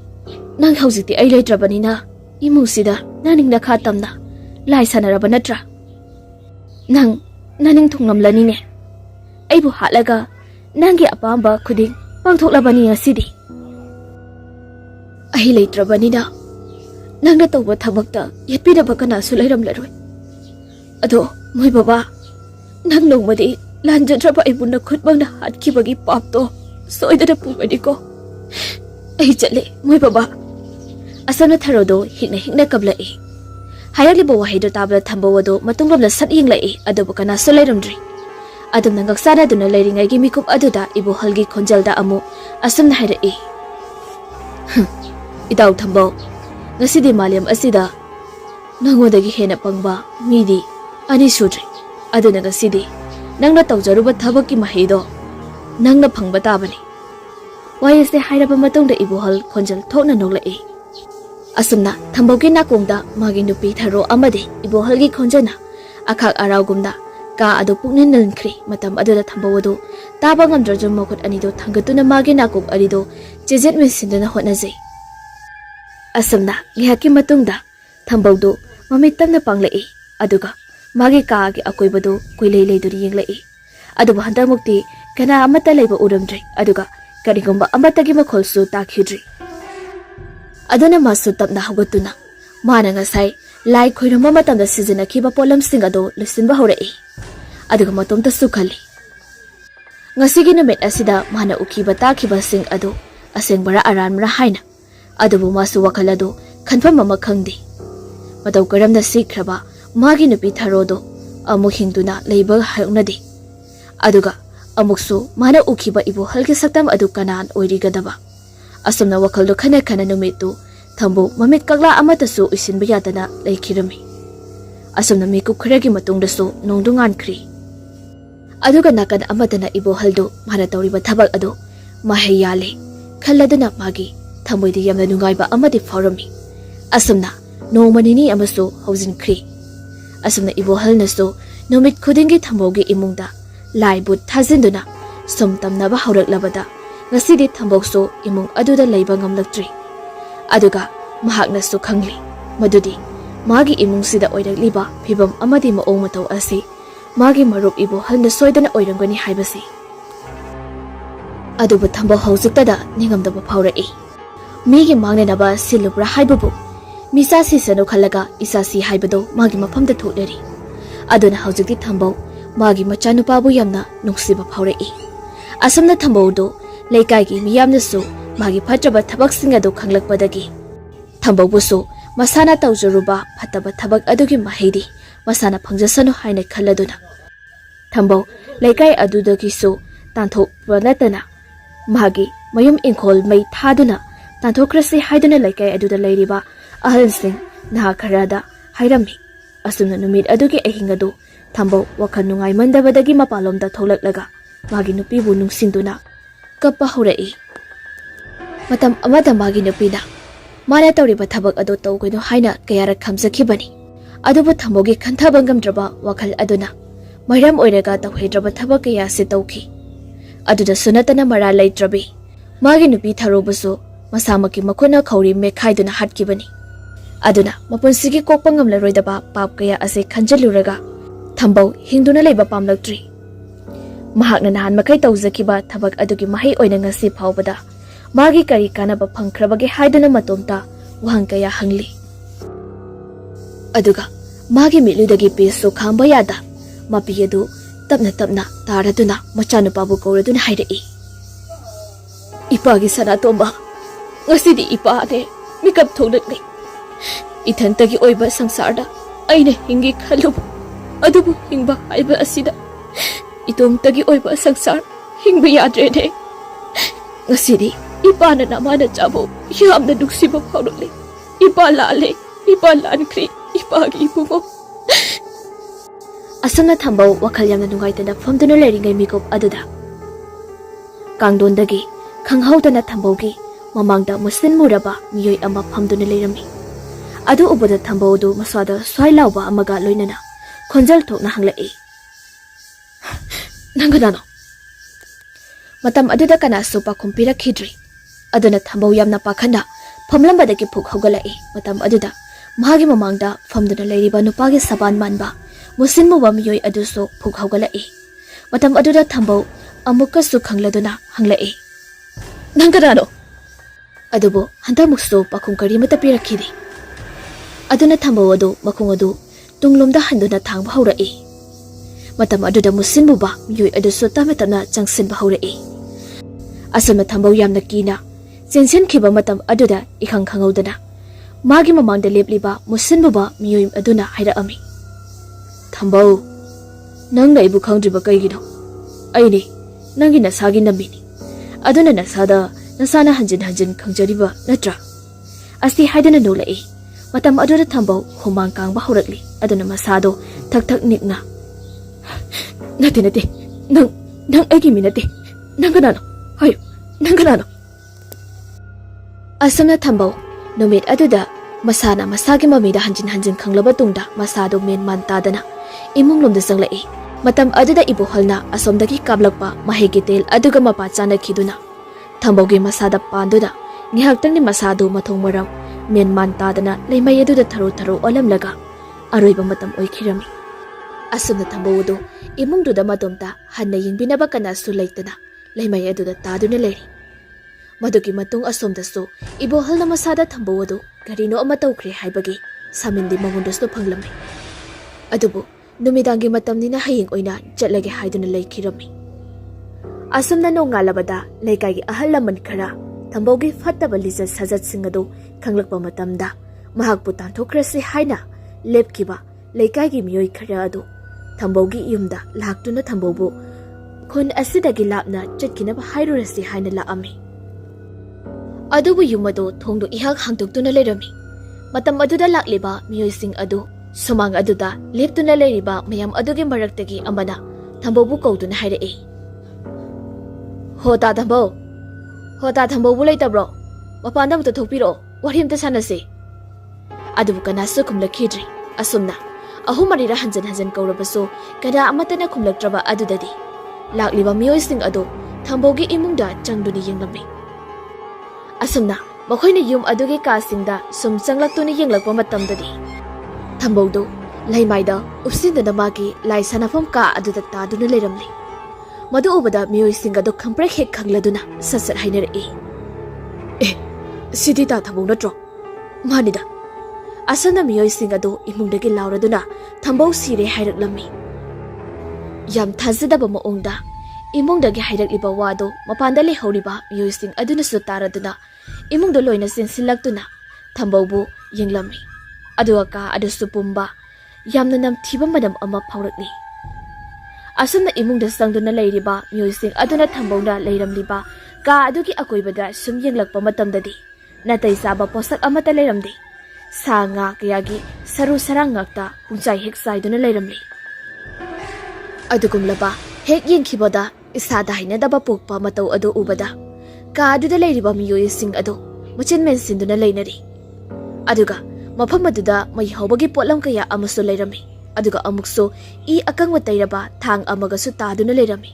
nang haujiti ai leitrabanina imusida naningna kha tamna lai sanaraba natra. Naning thunglamlani ne. Aibu halaga nangi apamba khuding pangthoklabani asidi. Ahi leitrabanina nangna tawba thabakta yetpidaba kanasu leiramlaroi. Ado moi baba nang nongmadi lanjadraba aibuna khutbangna hatkibagi papto soidada pungani ko. Ai chale moi baba asana tharodo hikna kablai. Hayalibo wahido tabla thambawado matunglomla sat yinglai adobu kanasu leiramdri. Adum nangak sana duna leiringai gi mikup aduda ibo halgi khonjalda amu asumna hairei. Itaw thambau ngasidi maliam asida nangodagi hena pangba midi ani sudri. Aduna ngasidi nangna tawjaruba thabakki mahido nangna phangba tabani. Wayase hairaba matungda ibo hal khonjal thokna noglai. Asumna thambaugi nakongda magi nupi tharo amade ibo halgi khonjana akhak araugumda ka ado puknin nalnkri matam aduda thambawado taba ngamdrajum mokot anido thangatuna magi nakok arido chejet mesinduna hotnajai. Asumna ngihaki matungda thambawdo mamitamna panglai aduga magi ka gi akoibado koilei leiduri yenglai. Aduba handamukti kana amata leiba uramdri aduga karigomba amatagi makholsu takhidri. Aduna masu tapna hawgatuna mana ngasai lai khoiramba matamda sizinakhiba polamsing ado lusinba hawrei. Aduga matomta sukhali. Ngasigi numit asida mana ukiba takhiba sing ado asengbara aranmra haina. Adubu masu wakalado khanfam mama khangdi. Mataw karamna sikraba magi nupi tharodo amu hingduna leiba haunadi. Aduga amuksu mana ukiba ibo halgi saktam adu kanan oirigadaba. Asumna wakaldo khana numitu thambu mamit kakla amatasu isinba yadana leikhirami. Asumna mikup kharagi matungdasu nongdungan khri. Aduga nakan amadana ibo haldo mana tawriba thabak ado mahayale khalladuna magi thamoidi yamna nungaiba amadi forami. Asumna nomanini amasu haujin khri. Asumna ibo halnasu numit khudingi thambogi imungda laibut thazinduna som tamnaba hauраklabada ngasidi thambokso imung aduda leiba ngamlaktri aduga mahakna su khangli madudi magi imung sida oirakliba phibam amadi maong matau asi magi marup ibo halna soidana oirangani haibasi adubu thambok haujiktada ningamdaba phaurai migi mangnanaba silubra haibabu misa sisanu khalaga isasi haibado magi mafamda thulari aduna haujikti thambok magi machanupabu yamna nungsiba phaurai asamna thambaudo leikai miyamnasu magi phatraba thabaksinga do khanglakpadagi thambaubusu masana tawjaruba phataba thabak adugi mahidi masana phangjasanu haina khalladuna thambau leikai adudagi su tanthokba natana magi mayum ingkhol mai thaduna tanthokrasi haiduna leikai aduda leiriba ahalsing naha kharada hairami asumna numit adugi ahingadu thambau wakhal nungai mandabadagi mapalomda tholaklaga magi nupibu nungsinduna kappa horai matam amada magi nupina mana tawriba thabak ado tawgino haina kayara khamjakhibani adubu thambogi khanthabangamdraba wakhal aduna mairam oiraga tawhedraba thabak kaya se tawki aduda sunatana mara laitrabi magi nupi tharobusu masamaki makona khawri mekhaiduna hatkibani aduna mapunsigi kokpangam laroidaba pap kaya ase khanjaluraga thambau hingduna leiba pamlaktri mahakna nahan makai tawjakiba thabak adugi mahai oina ngasi phawbada magi kari kanaba phangkhrabage haiduna matomta wahang kaya hangli aduga magi miludagi peso khamba yada mapiyadu tapna tapna taraduna machanupabu kauraduna hairai ipagi sanatomba ngasidi ipa ane mikap tholakli ithantagi oiba sangsarda aina hingi khalubu adubu hingba haiba asida itomtagi oiba sangsar hingba yadre de ngasidi ipana namana chabo yamna duksiba phawruli ipa lale ipa lankri ipagi ipugo asana thambau wakhal yamna nungaitana famduna leiringai mikop aduda kangdondagi khanghaudana thambaugi mamangda musin muraba miyoi ama famduna leirami adu ubada thambaudu maswada swailauba amaga loinana khonjal thokna hanglai nanganano matam aduda kana sopa kumpira khidri aduna thambau yamna pakhana famlambadagi phuk hogalai matam aduda magi mamangda famduna leiriba nupagi saban manba musin muba miyoi aduso phuk hogalai matam aduda thambau amuka su khangladuna hanglai nanganano adubo handamukso pakhum kari mata pirakhidi aduna thambau adu makhung adu tunglomda handuna thangba haurai matam aduda musin muba miyoi aduso tametana changsinba haurai asama thambau yamna kina chensen khiba matam aduda ikhang khangaudana magi mamangda lepliba musin muba miyoi aduna hairaami thambau nang naibu khangdriba kaigino aini nangi nasagi namini aduna nasada nasana hanjin hanjin khangjariba natra asti haidana nolai matam aduda thambau humang kangba haurakli aduna masado thak thak nikna nate nang aigi minate nanganano hayo nanganano asamna thambau numit aduda masana masagi mamida hanjin hanjin khanglaba tungda masado men mantadana imunglomda sanglai matam aduda ibuhalna asomdagi kablakpa mahegi tel aduga mapa chana khiduna thambaugi masada panduna ngihaktangni masado mathong maram men mantadana leimai aduda tharo tharo olamlaga aroiba matam oikhirami asumna thambaudo imungduda matomta hanna yingbinaba kana su leitana leimai aduda taduna leiri madugi matung asomdasu ibohalna masada thambaudo garino ama tawkhre haibagi samindi mangundasu phanglami adubu numidangi matamnina haying oina chatlage haiduna leikhirami asumna nongalabada leikaigi ahallaman khara thambaugi fattaba lizat sajat singadu khanglakpa matamda mahakpu tanthokrasi haina lepkiba leikaigi miyoi khara adu thambaugi yumda laktuna thambaubu khun asidagi lapna chatkinaba hairurasi haina laami adubu yumado thongdu ihak hangtuktuna lerami matam aduda lakliba miyoi sing adu sumang aduda leptuna leriba mayam adugi maraktagi amana thambaubu kauduna hairai hota thambau bulai tabro mapanda muta thokpiro warimta sanase adubu kanasu khumlakhidri asumna ahumari ra hanjan hanjan kaurabaso kada amatana khumlaktraba adudadi ꯂꯥꯛꯂꯤꯕ ꯃꯤꯑꯣꯏꯁꯤꯡ ꯑꯗꯨ ꯊꯝꯕꯧꯒꯤ ꯏꯃꯨꯡꯗ ꯆꯪꯗꯨꯅ ꯌꯦꯡꯂꯝꯃꯤ꯫ ꯑꯁꯨꯝꯅ ꯃꯈꯣꯏꯅ ꯌꯨꯝ ꯑꯗꯨꯒꯤ ꯀꯥꯁꯤꯡꯗ ꯁꯨꯝ ꯆꯪꯂꯛꯇꯨꯅ ꯌꯦꯡꯂꯛꯄ ꯃꯇꯝꯗꯗꯤ ꯊꯝꯕꯧꯗꯨ ꯂꯩꯃꯥꯏꯗ ꯎꯞꯁꯤꯟꯗꯨꯅ ꯃꯥꯒꯤ ꯂꯥꯏ ꯁꯥꯟꯅꯐꯝ ꯀꯥ ꯑꯗꯨꯗ ꯇꯥꯗꯨꯅ ꯂꯩꯔꯝꯂꯤ꯫ ꯃꯗꯨ ꯎꯕꯗ ꯃꯤꯑꯣꯏꯁꯤꯡ ꯑꯗꯨ ꯈꯪꯄ꯭ꯔꯦꯛ ꯍꯦꯛ ꯈꯪꯂꯗꯨꯅ ꯁꯠ ꯍꯥꯏꯅꯔꯛꯏ꯫ ꯁꯤꯗꯤ ꯇꯥ ꯊꯝꯕꯧ ꯅꯠꯇ꯭ꯔꯣ? ꯃꯥꯅꯤꯗ꯫ ꯑꯁꯨꯝꯅ ꯃꯤꯑꯣꯏꯁꯤꯡ ꯑꯗꯨ ꯏꯃꯨꯡꯗꯒꯤ ꯂꯥꯎꯔꯗꯨꯅ ꯊꯝꯕꯧ ꯁꯤꯔꯦ ꯍꯥꯏꯔꯛꯂꯝꯃꯤ꯫ ꯌꯥꯝ ꯊꯥꯖꯗꯕ ꯃꯑꯣꯡꯗ ꯏꯃꯨꯡꯗꯒꯤ ꯍꯥꯏꯔꯛꯂꯤꯕ ꯋꯥꯗꯨ ꯃꯄꯥꯟꯗ ꯂꯩꯍꯧꯔꯤꯕ ꯃꯤꯑꯣꯏꯁꯤꯡ ꯑꯗꯨꯅꯁꯨ ꯇꯥꯔꯗꯨꯅ ꯏꯃꯨꯡꯗ ꯂꯣꯏꯅ ꯆꯦꯟꯁꯤꯜꯂꯛꯇꯨꯅ ꯊꯝꯕꯧꯕꯨ ꯌꯦꯡꯂꯝꯃꯤ꯫ ꯑꯗꯨꯒ ꯀꯥ ꯑꯗꯨꯁꯨ ꯄꯨꯝꯕ ꯌꯥꯝꯅ ꯅꯝꯊꯤꯕ ꯃꯅꯝ ꯑꯃ ꯐꯥꯎꯔꯛꯂꯤ꯫ ꯑꯁꯨꯝꯅ ꯏꯃꯨꯡꯗ ꯆꯪꯗꯨꯅ ꯂꯩꯔꯤꯕ ꯃꯤꯑꯣꯏꯁꯤꯡ ꯑꯗꯨꯅ ꯊꯝꯕꯧꯅ ꯂꯩꯔꯝꯂꯤꯕ ꯀꯥ ꯑꯗꯨꯒꯤ ꯑꯀꯣꯏꯕꯗ ꯁꯨꯝ ꯌꯦꯡꯂꯛꯄ ꯃꯇꯝꯗꯗꯤ ꯅꯥꯇꯩ ꯆꯥꯕ ꯄꯣꯠꯁꯛ ꯑꯃꯠꯇ ꯂꯩꯔꯝꯗꯦ꯫ ꯁꯥ ꯉꯥ ꯀꯌꯥꯒꯤ ꯁꯔꯨ ꯁꯔꯥꯡ ꯉꯥꯛꯇ ꯄꯨꯡꯆꯥꯏ ꯍꯦꯛ ꯆꯥꯏꯗꯨꯅ ꯂꯩꯔꯝꯂꯤ꯫ ꯑꯗꯨꯒꯨꯝꯂꯕ ꯍꯦꯛ ꯌꯦꯡꯈꯤꯕꯗ ꯏꯁꯥꯗ ꯍꯩꯅꯗꯕ ꯄꯣꯛꯄ ꯃꯇꯧ ꯑꯗꯨ ꯎꯕꯗ ꯀꯥ ꯑꯗꯨꯗ ꯂꯩꯔꯤꯕ ꯃꯤꯑꯣꯏꯁꯤꯡ ꯑꯗꯨ ꯃꯆꯤꯟ ꯃꯦꯟꯁꯤꯟꯗꯨꯅ ꯂꯩꯅꯔꯤ꯫ ꯑꯗꯨꯒ ꯃꯐꯝ ꯑꯗꯨꯗ ꯃꯩ ꯍꯧꯕꯒꯤ ꯄꯣꯠꯂꯝ ꯀꯌꯥ ꯑꯃꯁꯨ ꯂꯩꯔꯝꯃꯤ꯫ ꯑꯗꯨꯒ ꯑꯃꯨꯛꯁꯨ ꯏ ꯑꯀꯪꯕ ꯇꯩꯔꯕ ꯊꯥꯡ ꯑꯃꯒꯁꯨ ꯇꯥꯗꯨꯅ ꯂꯩꯔꯝꯃꯤ꯫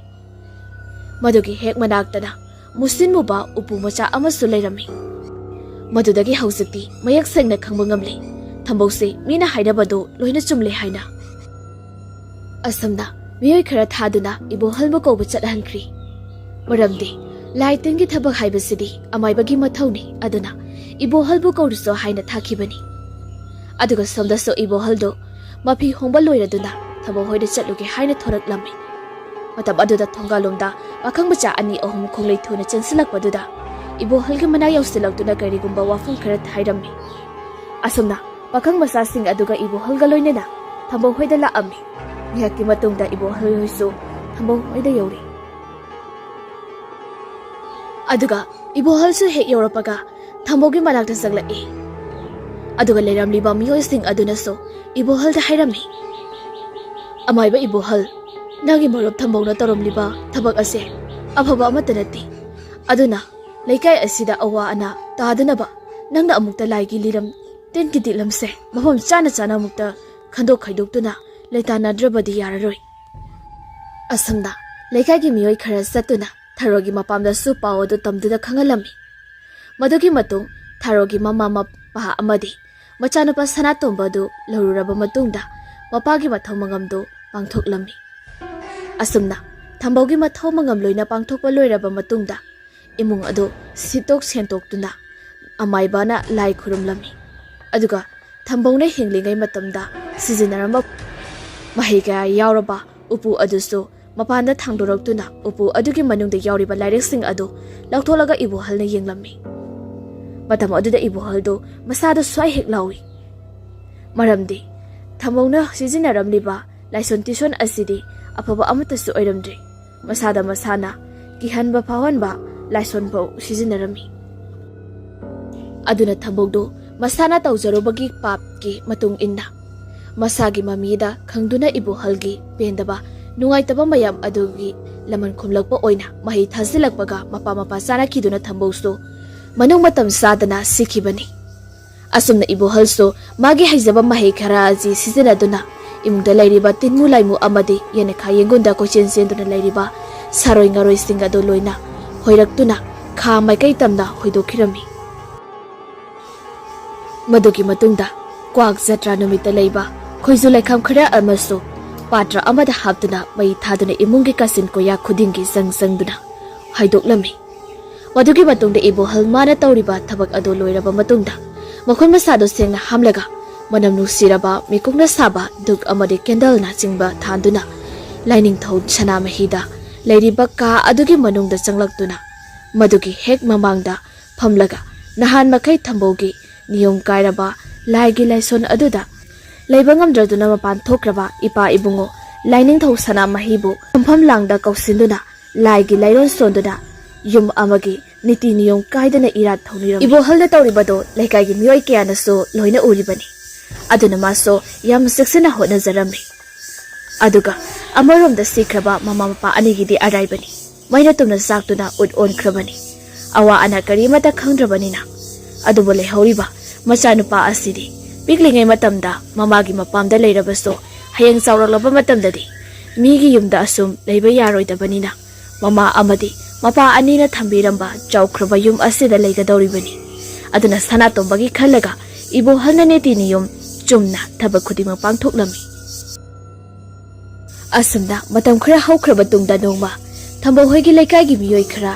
ꯃꯗꯨꯒꯤ ꯍꯦꯛ ꯃꯅꯥꯛꯇꯅ ꯃꯨꯁꯤꯟ ꯃꯨꯕ ꯎꯄꯨ ꯃꯆꯥ ꯑꯃꯁꯨ ꯂꯩꯔꯝꯃꯤ꯫ ꯃꯗꯨꯗꯒꯤ ꯍꯧꯖꯤꯛꯇꯤ ꯃꯌꯦꯛ ꯁꯦꯡꯅ ꯈꯪꯕ ꯉꯝꯂꯤ ꯊꯝꯕꯧꯁꯦ ꯃꯤꯅ ꯍꯥꯏꯅꯕꯗꯨ ꯂꯣꯏꯅ ꯆꯨꯝꯂꯦ ꯍꯥꯏꯅ꯫ ꯑꯁꯨꯝꯅ ꯃꯤꯑꯣꯏ ꯈꯔ ꯊꯥꯗꯨꯅ ꯏꯕꯣꯍꯜꯕꯨ ꯀꯧꯕ ꯆꯠꯍꯟꯈ꯭ꯔꯤ꯫ ꯃꯔꯝꯗꯤ ꯂꯥꯏ ꯇꯤꯟꯒꯤ ꯊꯕꯛ ꯍꯥꯏꯕꯁꯤꯗꯤ ꯑꯃꯥꯏꯕꯒꯤ ꯃꯊꯧꯅꯤ, ꯑꯗꯨꯅ ꯏꯕꯣꯍꯜꯕꯨ ꯀꯧꯔꯨꯁꯣ ꯍꯥꯏꯅ ꯊꯥꯈꯤꯕꯅꯤ꯫ ꯑꯗꯨꯒ ꯁꯣꯝꯗꯁꯨ ꯏꯕꯣꯍꯜꯗꯨ ꯃꯐꯤ ꯍꯣꯡꯕ ꯂꯣꯏꯔꯗꯨꯅ ꯊꯕꯛ ꯍꯣꯏꯗ ꯆꯠꯂꯨꯒꯦ ꯍꯥꯏꯅ ꯊꯣꯔꯛꯂꯝꯃꯤ꯫ ꯃꯇꯝ ꯑꯗꯨꯗ ꯊꯣꯡꯒꯥꯜꯂꯣꯝꯗ ꯄꯥꯈꯪ ꯃꯆꯥ ꯑꯅꯤ ꯑꯍꯨꯝ ꯈꯣꯡꯂꯩ ꯊꯨꯅ ꯆꯪꯁꯤꯜꯂꯛꯄꯗꯨꯗ ꯏꯕꯣꯍꯜꯒꯤ ꯃꯅꯥ ꯌꯧꯁꯤꯜꯂꯛꯇꯨꯅ ꯀꯔꯤꯒꯨꯝꯕ ꯋꯥꯐꯝ ꯈꯔ ꯍꯥꯏꯔꯝꯃꯤ꯫ ꯑꯁꯨꯝꯅ ꯄꯥꯈꯪ ꯃꯆꯥꯁꯤꯡ ꯑꯗꯨꯒ ꯏꯕꯣꯍꯜꯒ ꯂꯣꯏꯅꯅ ꯊꯝꯕꯧ ꯍꯣꯏꯗ ꯂꯥꯛꯑꯝꯃꯤ꯫ ꯉꯥꯏꯍꯥꯛꯀꯤ ꯃꯇꯨꯡꯗ ꯏꯕꯣꯍꯜ ꯍꯣꯏꯁꯨ ꯊꯝꯕꯧ ꯍꯣꯏꯗ ꯌꯧꯔꯤ꯫ ꯑꯗꯨꯒ ꯏꯕꯣꯍꯜꯁꯨ ꯍꯦꯛ ꯌꯧꯔꯛꯄꯒ ꯊꯝꯕꯧꯒꯤ ꯃꯅꯥꯛꯇ ꯆꯪꯂꯛꯏ꯫ ꯑꯗꯨꯒ ꯂꯩꯔꯝꯂꯤꯕ ꯃꯤꯑꯣꯏꯁꯤꯡ ꯑꯗꯨꯅꯁꯨ ꯏꯕꯣꯍꯜꯗ ꯍꯥꯏꯔꯝꯃꯤ, ꯑꯃꯥꯏꯕ ꯏꯕꯣꯍꯜ, ꯅꯪꯒꯤ ꯃꯔꯨꯞ ꯊꯝꯕꯧꯅ ꯇꯧꯔꯝꯂꯤꯕ ꯊꯕꯛ ꯑꯁꯦ ꯑꯐꯕ ꯑꯃꯠꯇ ꯅꯠꯇꯦ꯫ ꯑꯗꯨꯅ ꯂꯩꯀꯥꯏ ꯑꯁꯤꯗ ꯑꯋꯥ ꯑꯅꯥ ꯇꯥꯗꯅꯕ ꯅꯪꯅ ꯑꯃꯨꯛꯇ ꯂꯥꯏꯒꯤ ꯂꯤꯔꯝ ꯇꯤꯟꯒꯤ ꯇꯤꯛꯂꯝꯁꯦ ꯃꯐꯝ ꯆꯥꯅ ꯑꯃꯨꯛꯇ ꯈꯟꯗꯣꯛ ꯈꯥꯏꯗꯣꯛꯇꯨꯅ ꯂꯩꯇꯥꯅꯗ꯭ꯔꯕꯗꯤ ꯌꯥꯔꯔꯣꯏ꯫ ꯑꯁꯨꯝꯅ ꯂꯩꯀꯥꯏꯒꯤ ꯃꯤꯑꯣꯏ ꯈꯔ ꯆꯠꯇꯨꯅ ꯊꯥꯔꯣꯒꯤ ꯃꯄꯥꯝꯗꯁꯨ ꯄꯥꯎ ꯑꯗꯨ ꯇꯝꯗꯨꯅ ꯈꯪꯍꯜꯂꯝꯃꯤ꯫ ꯃꯗꯨꯒꯤ ꯃꯇꯨꯡ ꯊꯥꯔꯣꯒꯤ ꯃꯃꯥ ꯃꯄꯥ ꯑꯃꯗꯤ ꯃꯆꯥꯅꯨꯄꯥ ꯁꯅꯥꯇꯣꯝꯕ ꯑꯗꯨ ꯂꯧꯔꯨꯔꯕ ꯃꯇꯨꯡꯗ ꯃꯄꯥꯒꯤ ꯃꯊꯧ ꯃꯉꯝꯗꯨ ꯄꯥꯡꯊꯣꯛꯂꯝꯃꯤ꯫ ꯑꯁꯨꯝꯅ ꯊꯝꯕꯧꯒꯤ ꯃꯊꯧ ꯃꯉꯝ ꯂꯣꯏꯅ ꯄꯥꯡꯊꯣꯛꯄ ꯂꯣꯏꯔꯕ ꯃꯇꯨꯡꯗ ꯏꯃꯨꯡ ꯑꯗꯨ ꯁꯤꯠꯇꯣꯛ ꯁꯦꯡꯇꯣꯛꯇꯨꯅ ꯑꯃꯥꯏꯕꯅ ꯂꯥꯏ ꯈꯨꯔꯨꯝꯂꯝꯃꯤ꯫ ꯑꯗꯨꯒ ꯊꯝꯕꯧꯅ ꯍꯤꯡꯂꯤꯉꯩ ꯃꯇꯝꯗ ꯁꯤꯖꯤꯟꯅꯔꯝꯕ ꯃꯍꯩ ꯀꯌꯥ ꯌꯥꯎꯔꯕ ꯎꯄꯨ ꯑꯗꯨꯁꯨ ꯃꯄꯥꯟꯗ ꯊꯥꯡꯗꯣꯔꯛꯇꯨꯅ ꯎꯄꯨ ꯑꯗꯨꯒꯤ ꯃꯅꯨꯡꯗ ꯌꯥꯎꯔꯤꯕ ꯂꯥꯏꯔꯤꯛꯁꯤꯡ ꯑꯗꯨ ꯂꯧꯊꯣꯛꯂꯒ ꯏꯕꯣꯍꯜꯅ ꯌꯦꯡꯂꯝꯃꯤ꯫ ꯃꯇꯝ ꯑꯗꯨꯗ ꯏꯕꯣꯍꯜꯗꯨ ꯃꯁꯥꯗ ꯁ꯭ꯋꯥꯏ ꯍꯦꯛ ꯂꯥꯎꯏ꯫ ꯃꯔꯝꯗꯤ ꯊꯝꯕꯧꯅ ꯁꯤꯖꯤꯟꯅꯔꯝꯂꯤꯕ ꯂꯥꯏꯁꯣꯟ ꯇꯤꯁꯣꯟ ꯑꯁꯤꯗꯤ ꯑꯐꯕ ꯑꯃꯠꯇꯁꯨ ꯑꯣꯏꯔꯝꯗ꯭ꯔꯦ꯫ ꯃꯁꯥꯗ ꯃꯁꯥꯅ ꯀꯤꯍꯟꯕ ꯐꯥꯎꯍꯟꯕ ꯂꯥꯏꯁꯣꯟꯐꯥꯎ ꯁꯤꯖꯤꯟꯅꯔꯝꯃꯤ꯫ ꯑꯗꯨꯅ ꯊꯝꯕꯧꯗꯨ ꯃꯁꯥꯅ ꯇꯧꯖꯔꯨꯕꯒꯤ ꯄꯥꯞꯀꯤ ꯃꯇꯨꯡ ꯏꯟꯅ ꯃꯁꯥꯒꯤ ꯃꯃꯤꯗ ꯈꯪꯗꯨꯅ ꯏꯕꯣꯍꯜꯒꯤ ꯄꯦꯟꯗꯕ ꯅꯨꯡꯉꯥꯏꯇꯕ ꯃꯌꯥꯝ ꯑꯗꯨꯒꯤ ꯂꯃꯟ ꯈꯨꯝꯂꯛꯄ ꯑꯣꯏꯅ ꯃꯍꯩ ꯊꯥꯖꯤꯜꯂꯛꯄꯒ ꯃꯄꯥ ꯆꯥꯅꯈꯤꯗꯨꯅ ꯊꯝꯕꯧꯁꯨ ꯃꯅꯨꯡ ꯃꯇꯝ ꯆꯥꯗꯅ ꯁꯤꯈꯤꯕꯅꯤ꯫ ꯑꯁꯨꯝꯅ ꯏꯕꯣꯍꯜꯁꯨ ꯃꯥꯒꯤ ꯍꯩꯖꯕ ꯃꯍꯩ ꯈꯔ ꯑꯁꯤ ꯁꯤꯖꯤꯟꯅꯗꯨꯅ ꯏꯃꯨꯡꯗ ꯂꯩꯔꯤꯕ ꯇꯤꯟꯃꯨ ꯂꯥꯏꯃꯨ ꯑꯃꯗꯤ ꯌꯦꯅꯈꯥ ꯌꯦꯡꯒꯨꯟꯗ ꯀꯣꯏꯆꯦꯟ ꯆꯦꯟꯗꯨꯅ ꯂꯩꯔꯤꯕ ꯁꯥꯔꯣꯏ ꯉꯥꯔꯣꯏꯁꯤꯡ ꯑꯗꯨ ꯂꯣꯏꯅ ꯍꯣꯏꯔꯛꯇꯨꯅ ꯈꯥ ꯃꯥꯏꯀꯩ ꯇꯝꯅ ꯍꯣꯏꯗꯣꯛꯈꯤꯔꯝꯃꯤ꯫ ꯃꯗꯨꯒꯤ ꯃꯇꯨꯡꯗ ꯀ꯭ꯋꯥꯛ ꯖꯇ꯭ꯔꯥ ꯅꯨꯃꯤꯠꯇ ꯂꯩꯕ ꯈꯣꯏꯖꯨ ꯂꯩꯈꯥꯝ ꯈꯔ ꯑꯃꯁꯨ ꯄꯥꯇ꯭ꯔ ꯑꯃꯗ ꯍꯥꯞꯇꯨꯅ ꯃꯩ ꯊꯥꯗꯨꯅ ꯏꯃꯨꯡꯒꯤ ꯀꯥꯆꯤꯟ ꯀꯣꯌꯥ ꯈꯨꯗꯤꯡꯒꯤ ꯆꯪꯗꯨꯅ ꯍꯥꯏꯗꯣꯛꯂꯝꯃꯤ꯫ ꯃꯗꯨꯒꯤ ꯃꯇꯨꯡꯗ ꯏꯕꯣꯍꯜ ꯃꯥꯅ ꯇꯧꯔꯤꯕ ꯊꯕꯛ ꯑꯗꯨ ꯂꯣꯏꯔꯕ ꯃꯇꯨꯡꯗ ꯃꯈꯣꯏ ꯃꯁꯥꯗꯨ ꯁꯦꯡꯅ ꯍꯥꯝꯂꯒ ꯃꯅꯝ ꯅꯨꯡꯁꯤꯔꯕ ꯃꯤꯀꯨꯞꯅ ꯁꯥꯕ ꯗꯨꯛ ꯑꯃꯗꯤ ꯀꯦꯟꯗꯜꯅ ꯆꯤꯡꯕ ꯊꯥꯟꯗꯨꯅ ꯂꯥꯏꯅꯤꯡꯊꯧ ꯁꯅꯥꯃꯍꯤꯗ ꯂꯩꯔꯤꯕ ꯀꯥ ꯑꯗꯨꯒꯤ ꯃꯅꯨꯡꯗ ꯆꯪꯂꯛꯇꯨꯅ ꯃꯗꯨꯒꯤ ꯍꯦꯛ ꯃꯃꯥꯡꯗ ꯐꯝꯂꯒ ꯅꯍꯥꯟ ꯃꯈꯩ ꯊꯝꯕꯧꯒꯤ ꯅꯤꯌꯣꯝ ꯀꯥꯏꯔꯕ ꯂꯥꯏꯒꯤ ꯂꯥꯏꯁꯣꯟ ꯑꯗꯨꯗ ꯂꯩꯕ ꯉꯝꯗ꯭ꯔꯗꯨꯅ ꯃꯄꯥꯟ ꯊꯣꯛꯈ꯭ꯔꯕ ꯏꯄꯥ ꯏꯕꯨꯡꯉꯣ ꯂꯥꯏꯅꯤꯡꯊꯧ ꯁꯅꯥꯃꯍꯤꯕꯨ ꯐꯝꯐꯝ ꯂꯥꯡꯗ ꯀꯧꯁꯤꯟꯗꯨꯅ ꯂꯥꯏꯒꯤ ꯂꯥꯏꯔꯣꯟ ꯁꯣꯟꯗꯨꯅ ꯌꯨꯝ ꯑꯃꯒꯤ ꯅꯤꯇꯤ ꯅꯤꯌꯣꯝ ꯀꯥꯏꯗꯅ ꯏꯔꯥꯠ ꯊꯧꯅꯤꯔꯝꯃꯤ꯫ ꯏꯕꯣꯍꯜꯅ ꯇꯧꯔꯤꯕꯗꯣ ꯂꯩꯀꯥꯏꯒꯤ ꯃꯤꯑꯣꯏ ꯀꯌꯥꯅꯁꯨ ꯂꯣꯏꯅ ꯎꯔꯤꯕꯅꯤ꯫ ꯑꯗꯨꯅ ꯃꯥꯁꯨ ꯌꯥꯝ ꯆꯦꯛꯁꯤꯟꯅ ꯍꯣꯠꯅꯖꯔꯝꯃꯤ꯫ ꯑꯗꯨꯒ ꯑꯃꯔꯣꯝꯗ ꯁꯤꯈ꯭ꯔꯕ ꯃꯃꯥ ꯃꯄꯥ ꯑꯅꯤꯒꯤꯗꯤ ꯑꯔꯥꯏꯕꯅꯤ꯫ ꯃꯩꯅ ꯇꯨꯝꯅ ꯆꯥꯛꯇꯨꯅ ꯎꯠ ꯑꯣꯟꯈ꯭ꯔꯕꯅꯤ꯫ ꯑꯋꯥ ꯑꯅꯥ ꯀꯔꯤꯃꯠꯇ ꯈꯪꯗ꯭ꯔꯕꯅꯤꯅ꯫ ꯑꯗꯨꯕꯨ ꯂꯩꯍꯧꯔꯤꯕ ꯃꯆꯥꯅꯨꯄꯥ ꯑꯁꯤꯗꯤ ꯄꯤꯛꯂꯤꯉꯩ ꯃꯇꯝꯗ ꯃꯃꯥꯒꯤ ꯃꯄꯥꯝꯗ ꯂꯩꯔꯕꯁꯨ ꯍꯌꯦꯡ ꯆꯥꯎꯔꯛꯂꯕ ꯃꯇꯝꯗꯗꯤ ꯃꯤꯒꯤ ꯌꯨꯝꯗ ꯑꯁꯨꯝ ꯂꯩꯕ ꯌꯥꯔꯣꯏꯗꯕꯅꯤꯅ ꯃꯃꯥ ꯑꯃꯗꯤ ꯃꯄꯥ ꯑꯅꯤꯅ ꯊꯝꯕꯤꯔꯝꯕ ꯆꯥꯎꯈ꯭ꯔꯕ ꯌꯨꯝ ꯑꯁꯤꯗ ꯂꯩꯒꯗꯧꯔꯤꯕꯅꯤ ꯑꯗꯨꯅ ꯁꯅꯥꯇꯣꯝꯕꯒꯤ ꯈꯜꯂꯒ ꯏꯕꯣꯍꯜꯅ ꯅꯤꯇꯤ ꯅꯤꯌꯣꯝ ꯆꯨꯝꯅ ꯊꯕꯛ ꯈꯨꯗꯤꯡꯃꯛ ꯄꯥꯡꯊꯣꯛꯂꯝꯃꯤ ꯑꯁꯨꯝꯅ ꯃꯇꯝ ꯈꯔ ꯍꯧꯈ꯭ꯔꯕ ꯇꯨꯡꯗ ꯅꯣꯡꯃ ꯊꯝꯕꯧꯍꯣꯏꯒꯤ ꯂꯩꯀꯥꯏꯒꯤ ꯃꯤꯑꯣꯏ ꯈꯔ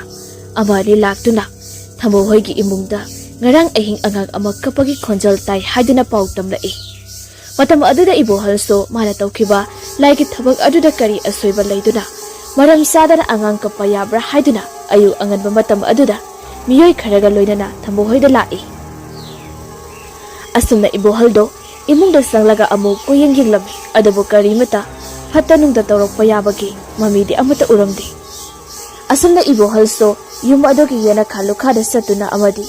ꯑꯃ ꯑꯅꯤ ꯂꯥꯛꯇꯨꯅ ꯊꯝꯕꯧꯍꯣꯏꯒꯤ ꯏꯃꯨꯡꯗ ꯉꯔꯥꯡ ꯑꯍꯤꯡ ꯑꯉꯥꯡ ꯑꯃ ꯀꯞꯄꯒꯤ ꯈꯣꯟꯖꯦꯜ ꯇꯥꯏ ꯍꯥꯏꯗꯨꯅ ꯄꯥꯎ ꯇꯝꯂꯛꯏ ꯃꯇꯝ ꯑꯗꯨꯗ ꯏꯕꯣꯍꯜꯁꯨ ꯃꯥꯅ ꯇꯧꯈꯤꯕ ꯂꯥꯏꯒꯤ ꯊꯕꯛ ꯑꯗꯨꯗ ꯀꯔꯤ ꯑꯁꯣꯏꯕ ꯂꯩꯗꯨꯅ ꯃꯔꯝ ꯆꯥꯗꯅ ꯑꯉꯥꯡ ꯀꯞꯄ ꯌꯥꯕ꯭ꯔꯥ ꯍꯥꯏꯗꯨꯅ ꯑꯌꯨꯛ ꯑꯉꯟꯕ ꯃꯇꯝ ꯑꯗꯨꯗ ꯃꯤꯑꯣꯏ ꯈꯔꯒ ꯂꯣꯏꯅꯅ ꯊꯝꯕꯧꯍꯣꯏꯗ ꯂꯥꯛꯏ ꯑꯁꯨꯝꯅ ꯏꯕꯣꯍꯜꯗꯣ ꯏꯃꯨꯡꯗ ꯆꯪꯂꯒ ꯑꯃꯨꯛ ꯀꯨꯌꯦꯡ ꯌꯦꯡꯂꯝꯃꯤ ꯑꯗꯨꯕꯨ ꯀꯔꯤꯃꯇ ꯐꯠꯇ ꯅꯨꯡꯗ ꯇꯧꯔꯛꯄ ꯌꯥꯕꯒꯤ ꯃꯃꯤꯗꯤ ꯑꯃꯠꯇ ꯎꯔꯝꯗꯦ ꯑꯁꯨꯝꯅ ꯏꯕꯣꯍꯜꯁꯨ ꯌꯨꯝ ꯑꯗꯨꯒꯤ ꯌꯦꯅꯈꯥ ꯂꯨꯈꯥꯗ ꯆꯠꯇꯨꯅ ꯑꯃꯗꯤ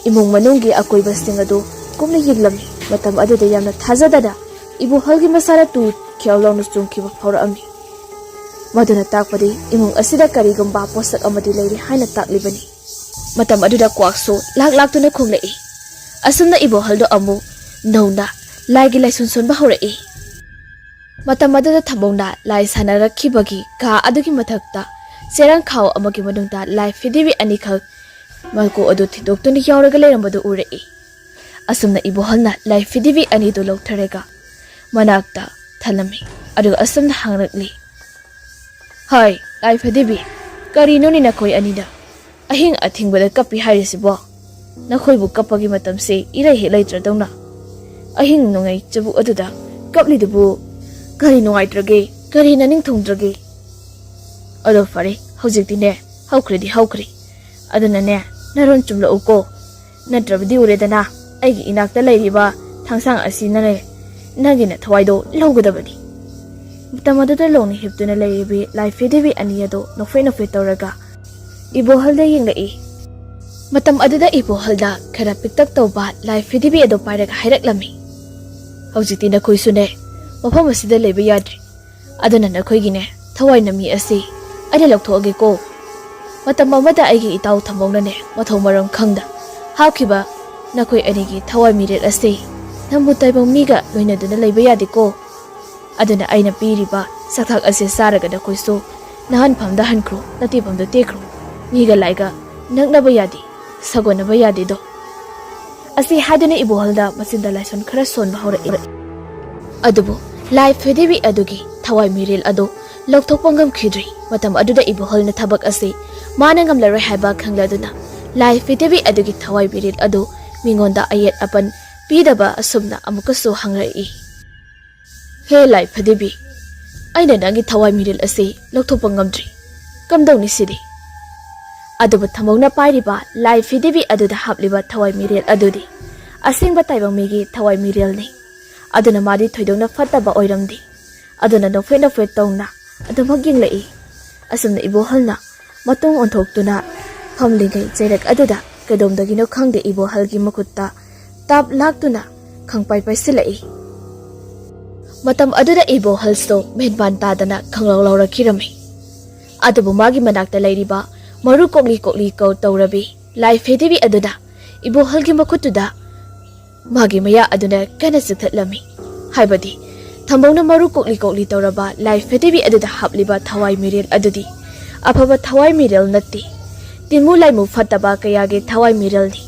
ꯏꯃꯨꯡ ꯃꯅꯨꯡꯒꯤ ꯑꯀꯣꯏꯕꯁꯤꯡ ꯑꯗꯨ ꯀꯨꯞꯅ ꯌꯦꯡꯂꯝꯃꯤ ꯃꯇꯝ ꯑꯗꯨꯗ ꯌꯥꯝꯅ ꯊꯥꯖꯗꯅ ꯏꯕꯣꯍꯜꯒꯤ ꯃꯁꯥꯗ ꯇꯨ ꯈ꯭ꯌꯥꯎ ꯂꯥꯎꯅ ꯆꯣꯡꯈꯤꯕ ꯐꯥꯎꯔꯛꯑꯝꯃꯤ ꯃꯗꯨꯅ ꯇꯥꯛꯄꯗꯤ ꯏꯃꯨꯡ ꯑꯁꯤꯗ ꯀꯔꯤꯒꯨꯝꯕ ꯄꯣꯠꯁꯛ ꯑꯃꯗꯤ ꯂꯩꯔꯤ ꯍꯥꯏꯅ ꯇꯥꯛꯂꯤꯕꯅꯤ ꯃꯇꯝ ꯑꯗꯨꯗ ꯀ꯭ꯋꯥꯛꯁꯨ ꯂꯥꯛꯇꯨꯅ ꯈꯣꯡꯂꯛꯏ ꯑꯁꯨꯝꯅ ꯏꯕꯣꯍꯜꯗꯣ ꯑꯃꯨꯛ ꯅꯧꯅ ꯂꯥꯏꯒꯤ ꯂꯥꯏꯁꯣꯟ ꯁꯣꯟꯕ ꯍꯧꯔꯛꯏ ꯃꯇꯝ ꯑꯗꯨꯗ ꯊꯝꯕꯧꯅ ꯂꯥꯏ ꯁꯥꯟꯅꯔꯛꯈꯤꯕꯒꯤ ꯀꯥ ꯑꯗꯨꯒꯤ ꯃꯊꯛꯇ ꯆꯦꯔꯪꯈꯥꯎ ꯑꯃꯒꯤ ꯃꯅꯨꯡꯗ ꯂꯥꯏ ꯐꯤꯗꯤꯕꯤ ꯑꯅꯤꯈꯛ ꯃꯀꯨ ꯑꯗꯨ ꯊꯤꯗꯣꯛꯇꯨꯅ ꯌꯥꯎꯔꯒ ꯂꯩꯔꯝꯕꯗꯨ ꯎꯔꯛꯏ ꯑꯁꯨꯝꯅ ꯏꯕꯣꯍꯜꯅ ꯂꯥꯏ ꯐꯤꯗꯤꯕꯤ ꯑꯅꯤꯗꯨ ꯂꯧꯊꯔꯒ ꯃꯅꯥꯛꯇ ꯊꯜꯂꯝꯃꯤ ꯑꯗꯨꯒ ꯑꯁꯨꯝꯅ ꯍꯪꯂꯛꯂꯤ ꯍꯥꯏ ꯂꯥꯏ ꯐꯤꯗꯤꯕꯤ ꯀꯔꯤꯅꯣꯅꯤ ꯅꯈꯣꯏ ꯑꯅꯤꯅ ꯑꯍꯤꯡ ꯑꯊꯤꯡꯕꯗ ꯀꯞꯄꯤ ꯍꯥꯏꯔꯤꯁꯤꯕꯣ ꯅꯈꯣꯏꯕꯨ ꯀꯞꯄꯒꯤ ꯃꯇꯝꯁꯤ ꯏꯔꯩ ꯍꯦꯛ ꯂꯩꯇ꯭ꯔꯗꯧꯅ ꯑꯍꯤꯡ ꯅꯣꯡꯉꯩ ꯆꯕꯨꯛ ꯑꯗꯨꯗ ꯀꯞꯂꯤꯗꯨꯕꯨ ꯀꯔꯤ ꯅꯨꯡꯉꯥꯏꯇ꯭ꯔꯒꯦ ꯀꯔꯤ ꯅꯅꯤꯡ ꯊꯨꯡꯗ꯭ꯔꯒꯦ ꯑꯗꯣ ꯐꯔꯦ ꯍꯧꯖꯤꯛꯇꯤꯅꯦ ꯍꯧꯈ꯭ꯔꯗꯤ ꯍꯧꯈ꯭ꯔꯤ ꯑꯗꯨꯅꯅꯦ ꯅꯔꯣꯟ ꯆꯨꯝꯂꯛꯎꯀꯣ ꯅꯠꯇ꯭ꯔꯕꯗꯤ ꯎꯔꯦꯗꯅ ꯑꯩꯒꯤ ꯏꯅꯥꯛꯇ ꯂꯩꯔꯤꯕ ꯊꯥꯡꯁꯥꯡ ꯑꯁꯤꯅꯅꯦ ꯅꯪꯒꯤꯅ ꯊꯋꯥꯏꯗꯣ ꯂꯧꯒꯗꯕꯅꯤ ꯃꯇꯝ ꯑꯗꯨꯗ ꯂꯣꯡꯅ ꯍꯤꯞꯇꯨꯅ ꯂꯩꯔꯤꯕꯤ ꯂꯥꯏ ꯐꯤꯗꯤꯕꯤ ꯑꯅꯤ ꯑꯗꯨ ꯅꯣꯛꯐꯦꯠ ꯇꯧꯔꯒ ꯏꯕꯣꯍꯜꯗ ꯌꯦꯡꯂꯛꯏ ꯃꯇꯝ ꯑꯗꯨꯗ ꯏꯕꯣꯍꯜꯗ ꯈꯔ ꯄꯤꯛꯇꯛ ꯇꯧꯕ ꯂꯥꯏ ꯐꯤꯗꯤꯕꯤ ꯑꯗꯨ ꯄꯥꯏꯔꯒ ꯍꯥꯏꯔꯛꯂꯝꯃꯤ ꯍꯧꯖꯤꯛꯇꯤ ꯅꯈꯣꯏꯁꯨꯅꯦ ꯃꯐꯝ ꯑꯁꯤꯗ ꯂꯩꯕ ꯌꯥꯗ꯭ꯔꯤ ꯑꯗꯨꯅ ꯅꯈꯣꯏꯒꯤꯅꯦ ꯊꯋꯥꯏꯅꯃꯤ ꯑꯁꯤ ꯑꯩꯅ ꯂꯧꯊꯣꯛꯑꯒꯦꯀꯣ ꯃꯇꯝ ꯑꯃꯗ ꯑꯩꯒꯤ ꯏꯇꯥꯎ ꯊꯝꯕꯧꯅꯅꯦ ꯃꯊꯧ ꯃꯔꯝ ꯈꯪꯗ ꯍꯥꯞꯈꯤꯕ ꯅꯈꯣꯏ ꯑꯅꯤꯒꯤ ꯊꯋꯥꯏ ꯃꯤꯔꯦꯜ ꯑꯁꯤ ꯅꯪꯕꯨ ꯇꯥꯏꯕꯪ ꯃꯤꯒ ꯂꯣꯏꯅꯗꯨꯅ ꯂꯩꯕ ꯌꯥꯗꯦꯀꯣ ꯑꯗꯨꯅ ꯑꯩꯅ ꯄꯤꯔꯤꯕ ꯆꯥꯛꯊꯥꯛ ꯑꯁꯤ ꯆꯥꯔꯒ ꯅꯈꯣꯏꯁꯨ ꯅꯍꯥꯟꯐꯝꯗ ꯍꯟꯈ꯭ꯔꯣ ꯅꯇꯤꯐꯝꯗ ꯇꯦꯛꯈ꯭ꯔꯣ ꯃꯤꯒ ꯂꯥꯏꯒ ꯅꯛꯅꯕ ꯌꯥꯗꯦ ꯁꯥꯒꯣꯟꯅꯕ ꯌꯥꯗꯦꯗꯣ ꯑꯁꯤ ꯍꯥꯏꯗꯨꯅ ꯏꯕꯣꯍꯜꯗ ꯃꯆꯤꯟꯗ ꯂꯥꯏꯁꯣꯟ ꯈꯔ ꯁꯣꯟꯕ ꯍꯧꯔꯛꯏ ꯑꯗꯨꯕꯨ ꯂꯥꯏ ꯐꯤꯗꯤꯕꯤ ꯑꯗꯨꯒꯤ ꯊꯋꯥꯏ ꯃꯤꯔꯦꯜ ꯑꯗꯨ ꯂꯧꯊꯣꯛꯄ ꯉꯝꯈꯤꯗ꯭ꯔꯤ ꯃꯇꯝ ꯑꯗꯨꯗ ꯏꯕꯣꯍꯜꯅ ꯊꯕꯛ ꯑꯁꯤ ꯃꯥꯅ ꯉꯝꯂꯔꯣꯏ ꯍꯥꯏꯕ ꯈꯪꯂꯗꯨꯅ ꯂꯥꯏ ꯐꯤꯗꯤꯕꯤ ꯑꯗꯨꯒꯤ ꯊꯋꯥꯏ ꯃꯤꯔꯦꯜ ꯑꯗꯨ ꯃꯤꯉꯣꯟꯗ ꯑꯌꯦꯠ ꯑꯄꯟ ꯄꯤꯗꯕ ꯑꯁꯨꯝꯅ ꯑꯃꯨꯛꯀꯁꯨ ꯍꯪꯂꯛꯏ ꯍꯦ ꯂꯥꯏ ꯐꯤꯗꯤꯕꯤ ꯑꯩꯅ ꯅꯪꯒꯤ ꯊꯋꯥꯏ ꯃꯤꯔꯦꯜ ꯑꯁꯤ ꯂꯧꯊꯣꯛꯄ ꯉꯝꯗ꯭ꯔꯤ ꯀꯝꯗꯧꯅꯤ ꯁꯤꯗꯤ ꯑꯗꯨꯕꯨ ꯊꯝꯕꯧꯅ ꯄꯥꯏꯔꯤꯕ ꯂꯥꯏ ꯐꯤꯗꯤꯕꯤ ꯑꯗꯨꯗ ꯍꯥꯞꯂꯤꯕ ꯊꯋꯥꯏ ꯃꯤꯔꯦꯜ ꯑꯗꯨꯗꯤ ꯑꯁꯦꯡꯕ ꯇꯥꯏꯕꯪ ꯃꯤꯒꯤ ꯊꯋꯥꯏ ꯃꯤꯔꯦꯜꯅꯤ ꯑꯗꯨꯅ ꯃꯥꯗꯤ ꯊꯣꯏꯗꯣꯛꯅ ꯐꯠꯇꯕ ꯑꯣꯏꯔꯝꯗꯦ ꯑꯗꯨꯅ ꯅꯣꯛꯐꯦꯠ ꯇꯧꯅ ꯑꯗꯨꯃꯛ ꯌꯦꯡꯂꯛꯏ ꯑꯁꯨꯝꯅ ꯏꯕꯣꯍꯜꯅ ꯃꯇꯨꯡ ꯑꯣꯟꯊꯣꯛꯇꯨꯅ ꯐꯝꯂꯤꯉꯩ ꯆꯩꯔꯛ ꯑꯗꯨꯗ ꯀꯩꯗꯣꯝꯗꯒꯤꯅꯣ ꯈꯪꯗꯦ ꯏꯕꯣꯍꯜꯒꯤ ꯃꯈꯨꯠꯇ ꯇꯥꯞ ꯂꯥꯛꯇꯨꯅ ꯈꯪꯄꯥꯏ ꯄꯥꯏꯁꯤꯜꯂꯛꯏ ꯃꯇꯝ ꯑꯗꯨꯗ ꯏꯕꯣꯍꯜꯁꯨ ꯃꯦꯟꯕꯥꯟ ꯇꯥꯗꯅ ꯈꯪꯂꯥꯎ ꯂꯥꯎꯔꯛꯈꯤꯔꯝꯃꯤ ꯑꯗꯨꯕꯨ ꯃꯥꯒꯤ ꯃꯅꯥꯛꯇ ꯂꯩꯔꯤꯕ ꯃꯔꯨ ꯀꯣꯛꯂꯤ ꯀꯧ ꯇꯧꯔꯕꯤ ꯂꯥꯏ ꯐꯤꯗꯤꯕꯤ ꯑꯗꯨꯅ ꯏꯕꯣꯍꯜꯒꯤ ꯃꯈꯨꯠꯇꯨꯗ ꯃꯥꯒꯤ ꯃꯌꯥ ꯑꯗꯨꯅ ꯀꯟꯅ ꯆꯤꯛꯊꯠꯂꯝꯃꯤ ꯍꯥꯏꯕꯗꯤ ꯊꯝꯕꯧꯅ ꯃꯔꯨ ꯀꯣꯛꯂꯤ ꯇꯧꯔꯕ ꯂꯥꯏ ꯐꯤꯗꯤꯕꯤ ꯑꯗꯨꯗ ꯍꯥꯞꯂꯤꯕ ꯊꯋꯥꯏ ꯃꯤꯔꯦꯜ ꯑꯗꯨꯗꯤ ꯑꯐꯕ ꯊꯋꯥꯏ ꯃꯤꯔꯦꯜ ꯅꯠꯇꯦ ꯇꯤꯟꯃꯨ ꯂꯥꯏꯃꯨ ꯐꯠꯇꯕ ꯀꯌꯥꯒꯤ ꯊꯋꯥꯏ ꯃꯤꯔꯦꯜꯅꯤ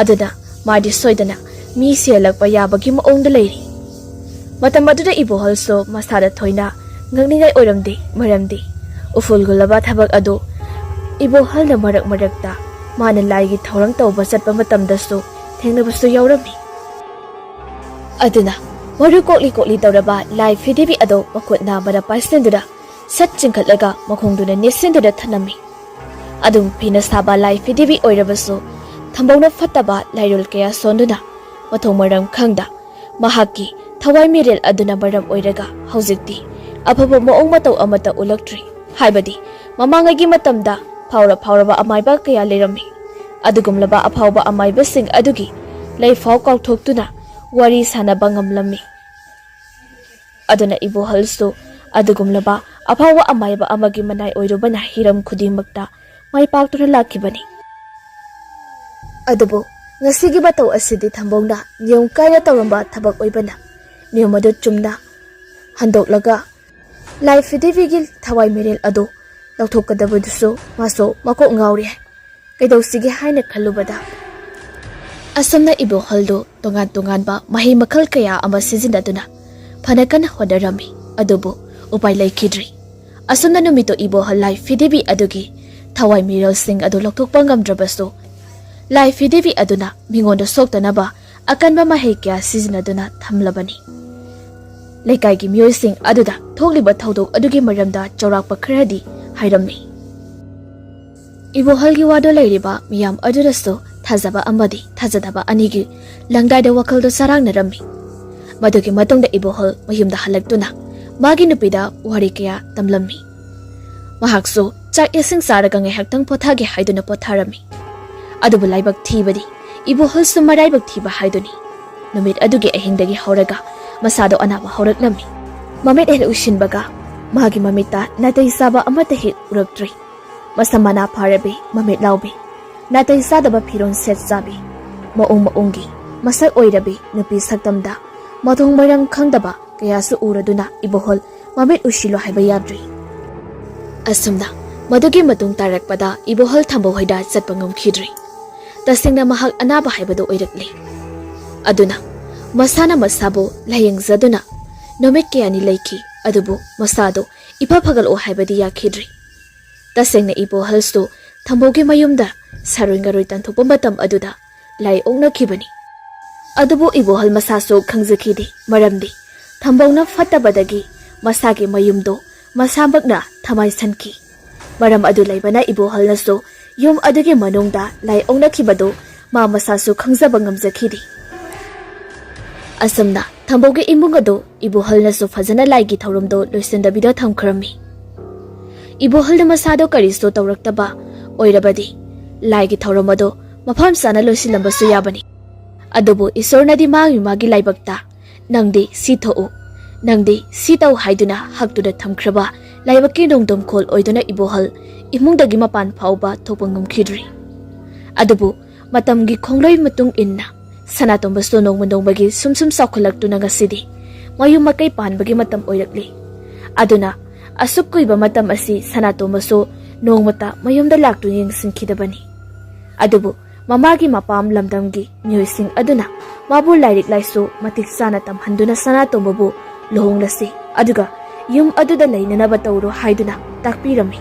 ꯑꯗꯨꯅ ꯃꯥꯗꯤ ꯁꯣꯏꯗꯅ ꯃꯤ ꯁꯤꯍꯜꯂꯛꯄ ꯌꯥꯕꯒꯤ ꯃꯑꯣꯡꯗ ꯂꯩꯔꯤ ꯃꯇꯝ ꯑꯗꯨꯗ ꯏꯕꯣꯍꯜꯁꯨ ꯃꯁꯥꯗ ꯊꯣꯏꯅ ꯉꯛꯅꯤꯡꯉꯥꯏ ꯑꯣꯏꯔꯝꯗꯦ ꯃꯔꯝꯗꯤ ꯎꯐꯨꯜꯒꯨꯜꯂꯕ ꯊꯕꯛ ꯑꯗꯨ ꯏꯕꯣꯍꯜꯅ ꯃꯔꯛꯇ ꯃꯥꯅ ꯂꯥꯏꯒꯤ ꯊꯧꯔꯝ ꯇꯧꯕ ꯆꯠꯄ ꯃꯇꯝꯗꯁꯨ ꯊꯦꯡꯅꯕꯁꯨ ꯌꯥꯎꯔꯝꯃꯤ ꯑꯗꯨꯅ ꯃꯔꯨ ꯀꯣꯛꯂꯤ ꯇꯧꯔꯕ ꯂꯥꯏ ꯐꯤꯗꯤꯕꯤ ꯑꯗꯨ ꯃꯈꯨꯠ ꯅꯥꯝꯃꯅ ꯄꯥꯏꯁꯤꯟꯗꯨꯅ ꯁꯠ ꯆꯤꯡꯈꯠꯂꯒ ꯃꯈꯣꯡꯗꯨꯅ ꯅꯦꯠꯁꯤꯟꯗꯨꯅ ꯊꯅꯝꯃꯤ ꯑꯗꯨꯝ ꯐꯤꯅ ꯁꯥꯕ ꯂꯥꯏ ꯐꯤꯗꯤꯕꯤ ꯑꯣꯏꯔꯕꯁꯨ ꯊꯝꯕꯧꯅ ꯐꯠꯇꯕ ꯂꯥꯏꯔꯣꯜ ꯀꯌꯥ ꯁꯣꯟꯗꯨꯅ ꯃꯊꯧ ꯃꯔꯝ ꯈꯪꯗ ꯃꯍꯥꯛꯀꯤ ꯊꯋꯥꯏ ꯃꯤꯔꯦꯜ ꯑꯗꯨꯅ ꯃꯔꯝ ꯑꯣꯏꯔꯒ ꯍꯧꯖꯤꯛꯇꯤ ꯑꯐꯕ ꯃꯑꯣꯡ ꯃꯇꯧ ꯑꯃꯠꯇ ꯎꯠꯂꯛꯇ꯭ꯔꯤ ꯍꯥꯏꯕꯗꯤ ꯃꯃꯥꯡꯉꯩꯒꯤ ꯃꯇꯝꯗ ꯐꯥꯎꯔꯕ ꯑꯃꯥꯏꯕ ꯀꯌా ꯂꯩꯔꯝꯃꯤ ꯑꯗꯨꯒꯨꯝꯂꯕ ꯑꯐꯥꯎꯕ ꯑꯃꯥꯏꯕꯁꯤꯡ ꯑꯗꯨꯒꯤ ꯂꯩꯐꯥꯎ ꯀꯥꯎꯊꯣꯛꯇꯨꯅ ꯋꯥꯔꯤ ꯁꯥꯅꯕ ꯉꯝꯂꯝꯃꯤ ꯑꯗꯨꯅ ꯏꯕꯣꯍꯜꯁꯨ ꯑꯗꯨꯒꯨꯝꯂꯕ ꯑꯐꯥꯎꯕ ꯑꯃꯥꯏꯕ ꯑꯃꯒꯤ ꯃꯅꯥꯏ ꯑꯣꯏꯔꯨꯕꯅ ꯍꯤꯔꯝ ꯈꯨꯗꯤꯡꯃꯛꯇ ꯃꯥꯏ ꯄꯥꯛꯇꯨꯅ ꯂꯥꯛꯈꯤꯕꯅꯤ ꯑꯗꯨꯕꯨ ꯉꯁꯤꯒꯤ ꯃꯇꯧ ꯑꯁꯤꯗꯤ ꯊꯝꯕꯧꯅ ꯅꯤꯌꯣꯝ ꯀꯥꯏꯅ ꯇꯧꯔꯝꯕ ꯊꯕꯛ ꯑꯣꯏꯕꯅ ꯅꯤꯌꯣꯝ ꯑꯗꯨ ꯆꯨꯝꯅ ꯍꯟꯗꯣꯛꯂꯒ ꯂꯥꯏꯐꯤꯗꯤꯕꯤꯒꯤ ꯊꯋꯥꯏ ꯃꯤꯔꯦꯜ ꯑꯗꯨ ꯂꯧꯊꯣꯛꯀꯗꯕꯗꯨꯁꯨ ꯃꯥꯁꯨ ꯃꯀꯣꯛ ꯉꯥꯎꯔꯤ ꯍꯥꯏ ꯀꯩꯗꯧꯁꯤꯒꯦ ꯍꯥꯏꯅ ꯈꯜꯂꯨꯕꯗ ꯑꯁꯨꯝꯅ ꯏꯕꯣꯍꯜꯗꯨ ꯇꯣꯉꯥꯟ ꯇꯣꯉꯥꯟꯕ ꯃꯍꯩ ꯃꯈꯜ ꯀꯌꯥ ꯑꯃ ꯁꯤꯖꯤꯟꯅꯗꯨꯅ ꯐꯅ ꯀꯟꯅ ꯍꯣꯠꯅꯔꯝꯃꯤ ꯑꯗꯨꯕꯨ ꯎꯄꯥꯏ ꯂꯩꯈꯤꯗ꯭ꯔꯤ ꯑꯁꯨꯝꯅ ꯅꯨꯃꯤꯠꯇꯣ ꯏꯕꯣꯍꯜ ꯂꯥꯏꯐꯤꯗꯤꯕꯤ ꯑꯗꯨꯒꯤ ꯊꯋꯥꯏ ꯃꯤꯔꯦꯜꯁꯤꯡ ꯑꯗꯨ ꯂꯧꯊꯣꯛꯄ ꯉꯝꯗ꯭ꯔꯕꯁꯨ ꯂꯥꯏꯐꯤꯗꯤꯕꯤ ꯑꯗꯨꯅ ꯃꯤꯉꯣꯟꯗ ꯁꯣꯛꯇꯅꯕ ꯑꯀꯟꯕ ꯃꯍꯩ ꯀꯌꯥ ꯁꯤꯖꯤꯟꯅꯗꯨꯅ ꯊꯝꯂꯕꯅꯤ ꯂꯩꯀꯥꯏꯒꯤ ꯃꯤꯑꯣꯏꯁꯤꯡ ꯑꯗꯨꯗ ꯊꯣꯛꯂꯤꯕ ꯊꯧꯗꯣꯛ ꯑꯗꯨꯒꯤ ꯃꯔꯝꯗ ꯆꯥꯎꯔꯥꯛꯄ ꯈꯔꯗꯤ ꯍꯥꯏꯔꯝꯃꯤ ꯏꯕꯣꯍꯜꯒꯤ ꯋꯥꯗꯣ ꯂꯩꯔꯤꯕ ꯃꯤꯌꯥꯝ ꯑꯗꯨꯗꯁꯨ ꯊꯥꯖꯕ ꯑꯃꯗꯤ ꯊꯥꯖꯗꯕ ꯑꯅꯤꯒꯤ ꯂꯪꯗꯥꯏꯗ ꯋꯥꯈꯜꯗꯣ ꯆꯔꯥꯡꯅꯔꯝꯃꯤ ꯃꯗꯨꯒꯤ ꯃꯇꯨꯡꯗ ꯏꯕꯣꯍꯜ ꯃꯌꯨꯝꯗ ꯍꯜꯂꯛꯇꯨꯅ ꯃꯥꯒꯤ ꯅꯨꯄꯤꯗ ꯋꯥꯔꯤ ꯀꯌꯥ ꯇꯝꯂꯝꯃꯤ ꯃꯍꯥꯛꯁꯨ ꯆꯥꯛ ꯏꯁꯤꯡ ꯆꯥꯔꯒ ꯉꯥꯏꯍꯥꯛꯇꯪ ꯄꯣꯊꯥꯒꯦ ꯍꯥꯏꯗꯨꯅ ꯄꯣꯊꯥꯔꯝꯃꯤ ꯑꯗꯨꯕꯨ ꯂꯥꯏꯕꯛ ꯊꯤꯕꯗꯤ ꯏꯕꯣꯍꯜꯁꯨ ꯃꯔꯥꯏꯕꯛ ꯊꯤꯕ ꯍꯥꯏꯗꯨꯅꯤ ꯅꯨꯃꯤꯠ ꯑꯗꯨꯒꯤ ꯑꯍꯤꯡꯗꯒꯤ ꯍꯧꯔꯒ ꯃꯁꯥꯗꯣ ꯑꯅꯥꯕ ꯍꯧꯔꯛꯂꯝꯃꯤ ꯃꯃꯤꯠ ꯍꯦꯛ ꯎꯏꯁꯤꯟꯕꯒ ꯃꯥꯒꯤ ꯃꯃꯤꯠꯇ ꯅꯥꯇꯩ ꯆꯥꯕ ꯑꯃꯠꯇ ꯍꯦꯛ ꯎꯔꯛꯇ꯭ꯔꯤ ꯃꯁꯝ ꯃꯅꯥ ꯐꯥꯔꯕꯤ ꯃꯃꯤꯠ ꯂꯥꯎꯕꯤ ꯅꯥꯇꯩ ꯆꯥꯗꯕ ꯐꯤꯔꯣꯟ ꯁꯦꯠ ꯆꯥꯕꯤ ꯃꯑꯣꯡ ꯃꯑꯣꯡꯒꯤ ꯃꯁꯛ ꯑꯣꯏꯔꯕꯤ ꯅꯨꯄꯤ ꯁꯛꯇꯝꯗ ꯃꯊꯣꯡ ꯃꯔꯝ ꯈꯪꯗꯕ ꯀꯌꯥꯁꯨ ꯎꯔꯗꯨꯅ ꯏꯕꯣꯍꯜ ꯃꯃꯤꯠ ꯎꯏꯁꯤꯜꯂꯣ ꯍꯥꯏꯕ ꯌꯥꯗ꯭ꯔꯤ ꯑꯁꯨꯝꯅ ꯃꯗꯨꯒꯤ ꯃꯇꯨꯡ ꯇꯥꯔꯛꯄꯗ ꯏꯕꯣꯍꯜ ꯊꯝꯕꯧꯍꯣꯏꯗ ꯆꯠꯄ ꯉꯝꯈꯤꯗ꯭ꯔꯤ ꯇꯁꯦꯡꯅ ꯃꯍꯥꯛ ꯑꯅꯥꯕ ꯍꯥꯏꯕꯗꯨ ꯑꯣꯏꯔꯛꯂꯤ ꯑꯗꯨꯅ ꯃꯁꯥꯅ ꯃꯁꯥꯕꯨ ꯂꯥꯌꯦꯡꯖꯗꯨꯅ ꯅꯨꯃꯤꯠ ꯀꯌꯥꯅꯤ ꯂꯩꯈꯤ ꯑꯗꯨꯕꯨ ꯃꯁꯥꯗꯣ ꯏꯐ ꯐꯒꯠꯂꯣ ꯍꯥꯏꯕꯗꯤ ꯌꯥꯈꯤꯗ꯭ꯔꯤ ꯇꯁꯦꯡꯅ ꯏꯕꯣꯍꯜꯁꯨ ꯊꯝꯕꯧꯒꯤ ꯃꯌꯨꯝꯗ ꯁꯥꯔꯣꯏ ꯉꯔꯣꯏ ꯇꯥꯟꯊꯣꯛꯄ ꯃꯇꯝ ꯑꯗꯨꯗ ꯂꯥꯏ ꯑꯣꯛꯅꯈꯤꯕꯅꯤ ꯑꯗꯨꯕꯨ ꯏꯕꯣꯍꯜ ꯃꯁꯥꯁꯨ ꯈꯪꯖꯈꯤꯗꯦ ꯃꯔꯝꯗꯤ ꯊꯝꯕꯧꯅ ꯐꯠꯇꯕꯗꯒꯤ ꯃꯁꯥꯒꯤ ꯃꯌꯨꯝꯗꯣ ꯃꯁꯥꯃꯛꯅ ꯊꯃꯥꯏꯁꯟꯈꯤ ꯃꯔꯝ ꯑꯗꯨ ꯂꯩꯕꯅ ꯏꯕꯣꯍꯜꯅꯁꯨ ꯌꯨꯝ ꯑꯗꯨꯒꯤ ꯃꯅꯨꯡꯗ ꯂꯥꯏ ꯑꯣꯛꯅꯈꯤꯕꯗꯨ ꯃꯥ ꯃꯁꯥꯁꯨ ꯈꯪꯖꯕ ꯉꯝꯖꯈꯤꯗꯦ ꯑꯁꯨꯝꯅ ꯊꯝꯕꯧꯒꯤ ꯏꯃꯨꯡ ꯑꯗꯨ ꯏꯕꯣꯍꯜꯅꯁꯨ ꯐꯖꯅ ꯂꯥꯏꯒꯤ ꯊꯧꯔꯝꯗꯣ ꯂꯣꯏꯁꯤꯟꯗꯕꯤꯗ ꯊꯝꯈ꯭ꯔꯝꯃꯤ ꯏꯕꯣꯍꯜꯅ ꯃꯁꯥꯗꯣ ꯀꯔꯤꯁꯨ ꯇꯧꯔꯛꯇꯕ ꯑꯣꯏꯔꯕꯗꯤ ꯂꯥꯏꯒꯤ ꯊꯧꯔꯝ ꯑꯗꯣ ꯃꯐꯝ ꯆꯥꯅ ꯂꯣꯏꯁꯤꯜꯂꯝꯕꯁꯨ ꯌꯥꯕꯅꯤ ꯑꯗꯨꯕꯨ ꯏꯁꯣꯔꯅꯗꯤ ꯃꯥꯒꯤ ꯂꯥꯏꯕꯛꯇ ꯅꯪꯗꯤ ꯁꯤ ꯊꯣꯛꯎ ꯅꯪꯗꯤ ꯁꯤ ꯇꯧ ꯍꯥꯏꯗꯨꯅ ꯍꯛꯇꯨꯗ ꯊꯝꯈ꯭ꯔꯕ ꯂꯥꯏꯕꯛꯀꯤ ꯅꯣꯡꯗꯝꯈꯣꯜ ꯑꯣꯏꯗꯨꯅ ꯏꯕꯣꯍꯜ ꯏꯃꯨꯡꯗꯒꯤ ꯃꯄꯥꯟ ꯐꯥꯎꯕ ꯊꯣꯛꯄ ꯉꯝꯈꯤꯗ꯭ꯔꯤ ꯑꯗꯨꯕꯨ ꯃꯇꯝꯒꯤ ꯈꯣꯡꯂꯣꯏ ꯃꯇꯨꯡ ꯏꯟꯅ ꯁꯅꯥꯇꯣꯝꯕꯁꯨ ꯅꯣꯡꯃ ꯅꯣꯡꯃꯒꯤ ꯁꯨꯝ ꯆꯥꯎꯈꯠꯂꯛꯇꯨꯅ ꯉꯁꯤꯗꯤ ꯃꯌꯨꯝ ꯃꯀꯩ ꯄꯥꯟꯕꯒꯤ ꯃꯇꯝ ꯑꯣꯏꯔꯛꯂꯤ ꯑꯗꯨꯅ ꯑꯁꯨꯛ ꯀꯨꯏꯕ ꯃꯇꯝ ꯑꯁꯤ ꯁꯅꯥꯇꯣꯝꯕꯁꯨ ꯅꯣꯡꯃꯇ ꯃꯌꯨꯝꯗ ꯂꯥꯛꯇꯨꯅ ꯌꯦꯡꯁꯤꯟꯈꯤꯗꯕꯅꯤ ꯑꯗꯨꯕꯨ ꯃꯃꯥꯒꯤ ꯃꯄꯥꯝ ꯂꯝꯗꯝꯒꯤ ꯃꯤꯑꯣꯏꯁꯤꯡ ꯑꯗꯨꯅ ꯃꯥꯕꯨ ꯂꯥꯏꯔꯤꯛ ꯂꯥꯏꯁꯨ ꯃꯇꯤꯛ ꯆꯥꯅ ꯇꯝꯍꯟꯗꯨꯅ ꯁꯅꯥꯇꯣꯝꯕꯕꯨ ꯂꯨꯍꯣꯡꯂꯁꯤ ꯑꯗꯨꯒ ꯌꯨꯝ ꯑꯗꯨꯗ ꯂꯩꯅꯅꯕ ꯇꯧꯔꯣ ꯍꯥꯏꯗꯨꯅ ꯇꯥꯛꯄꯤꯔꯝꯃꯤ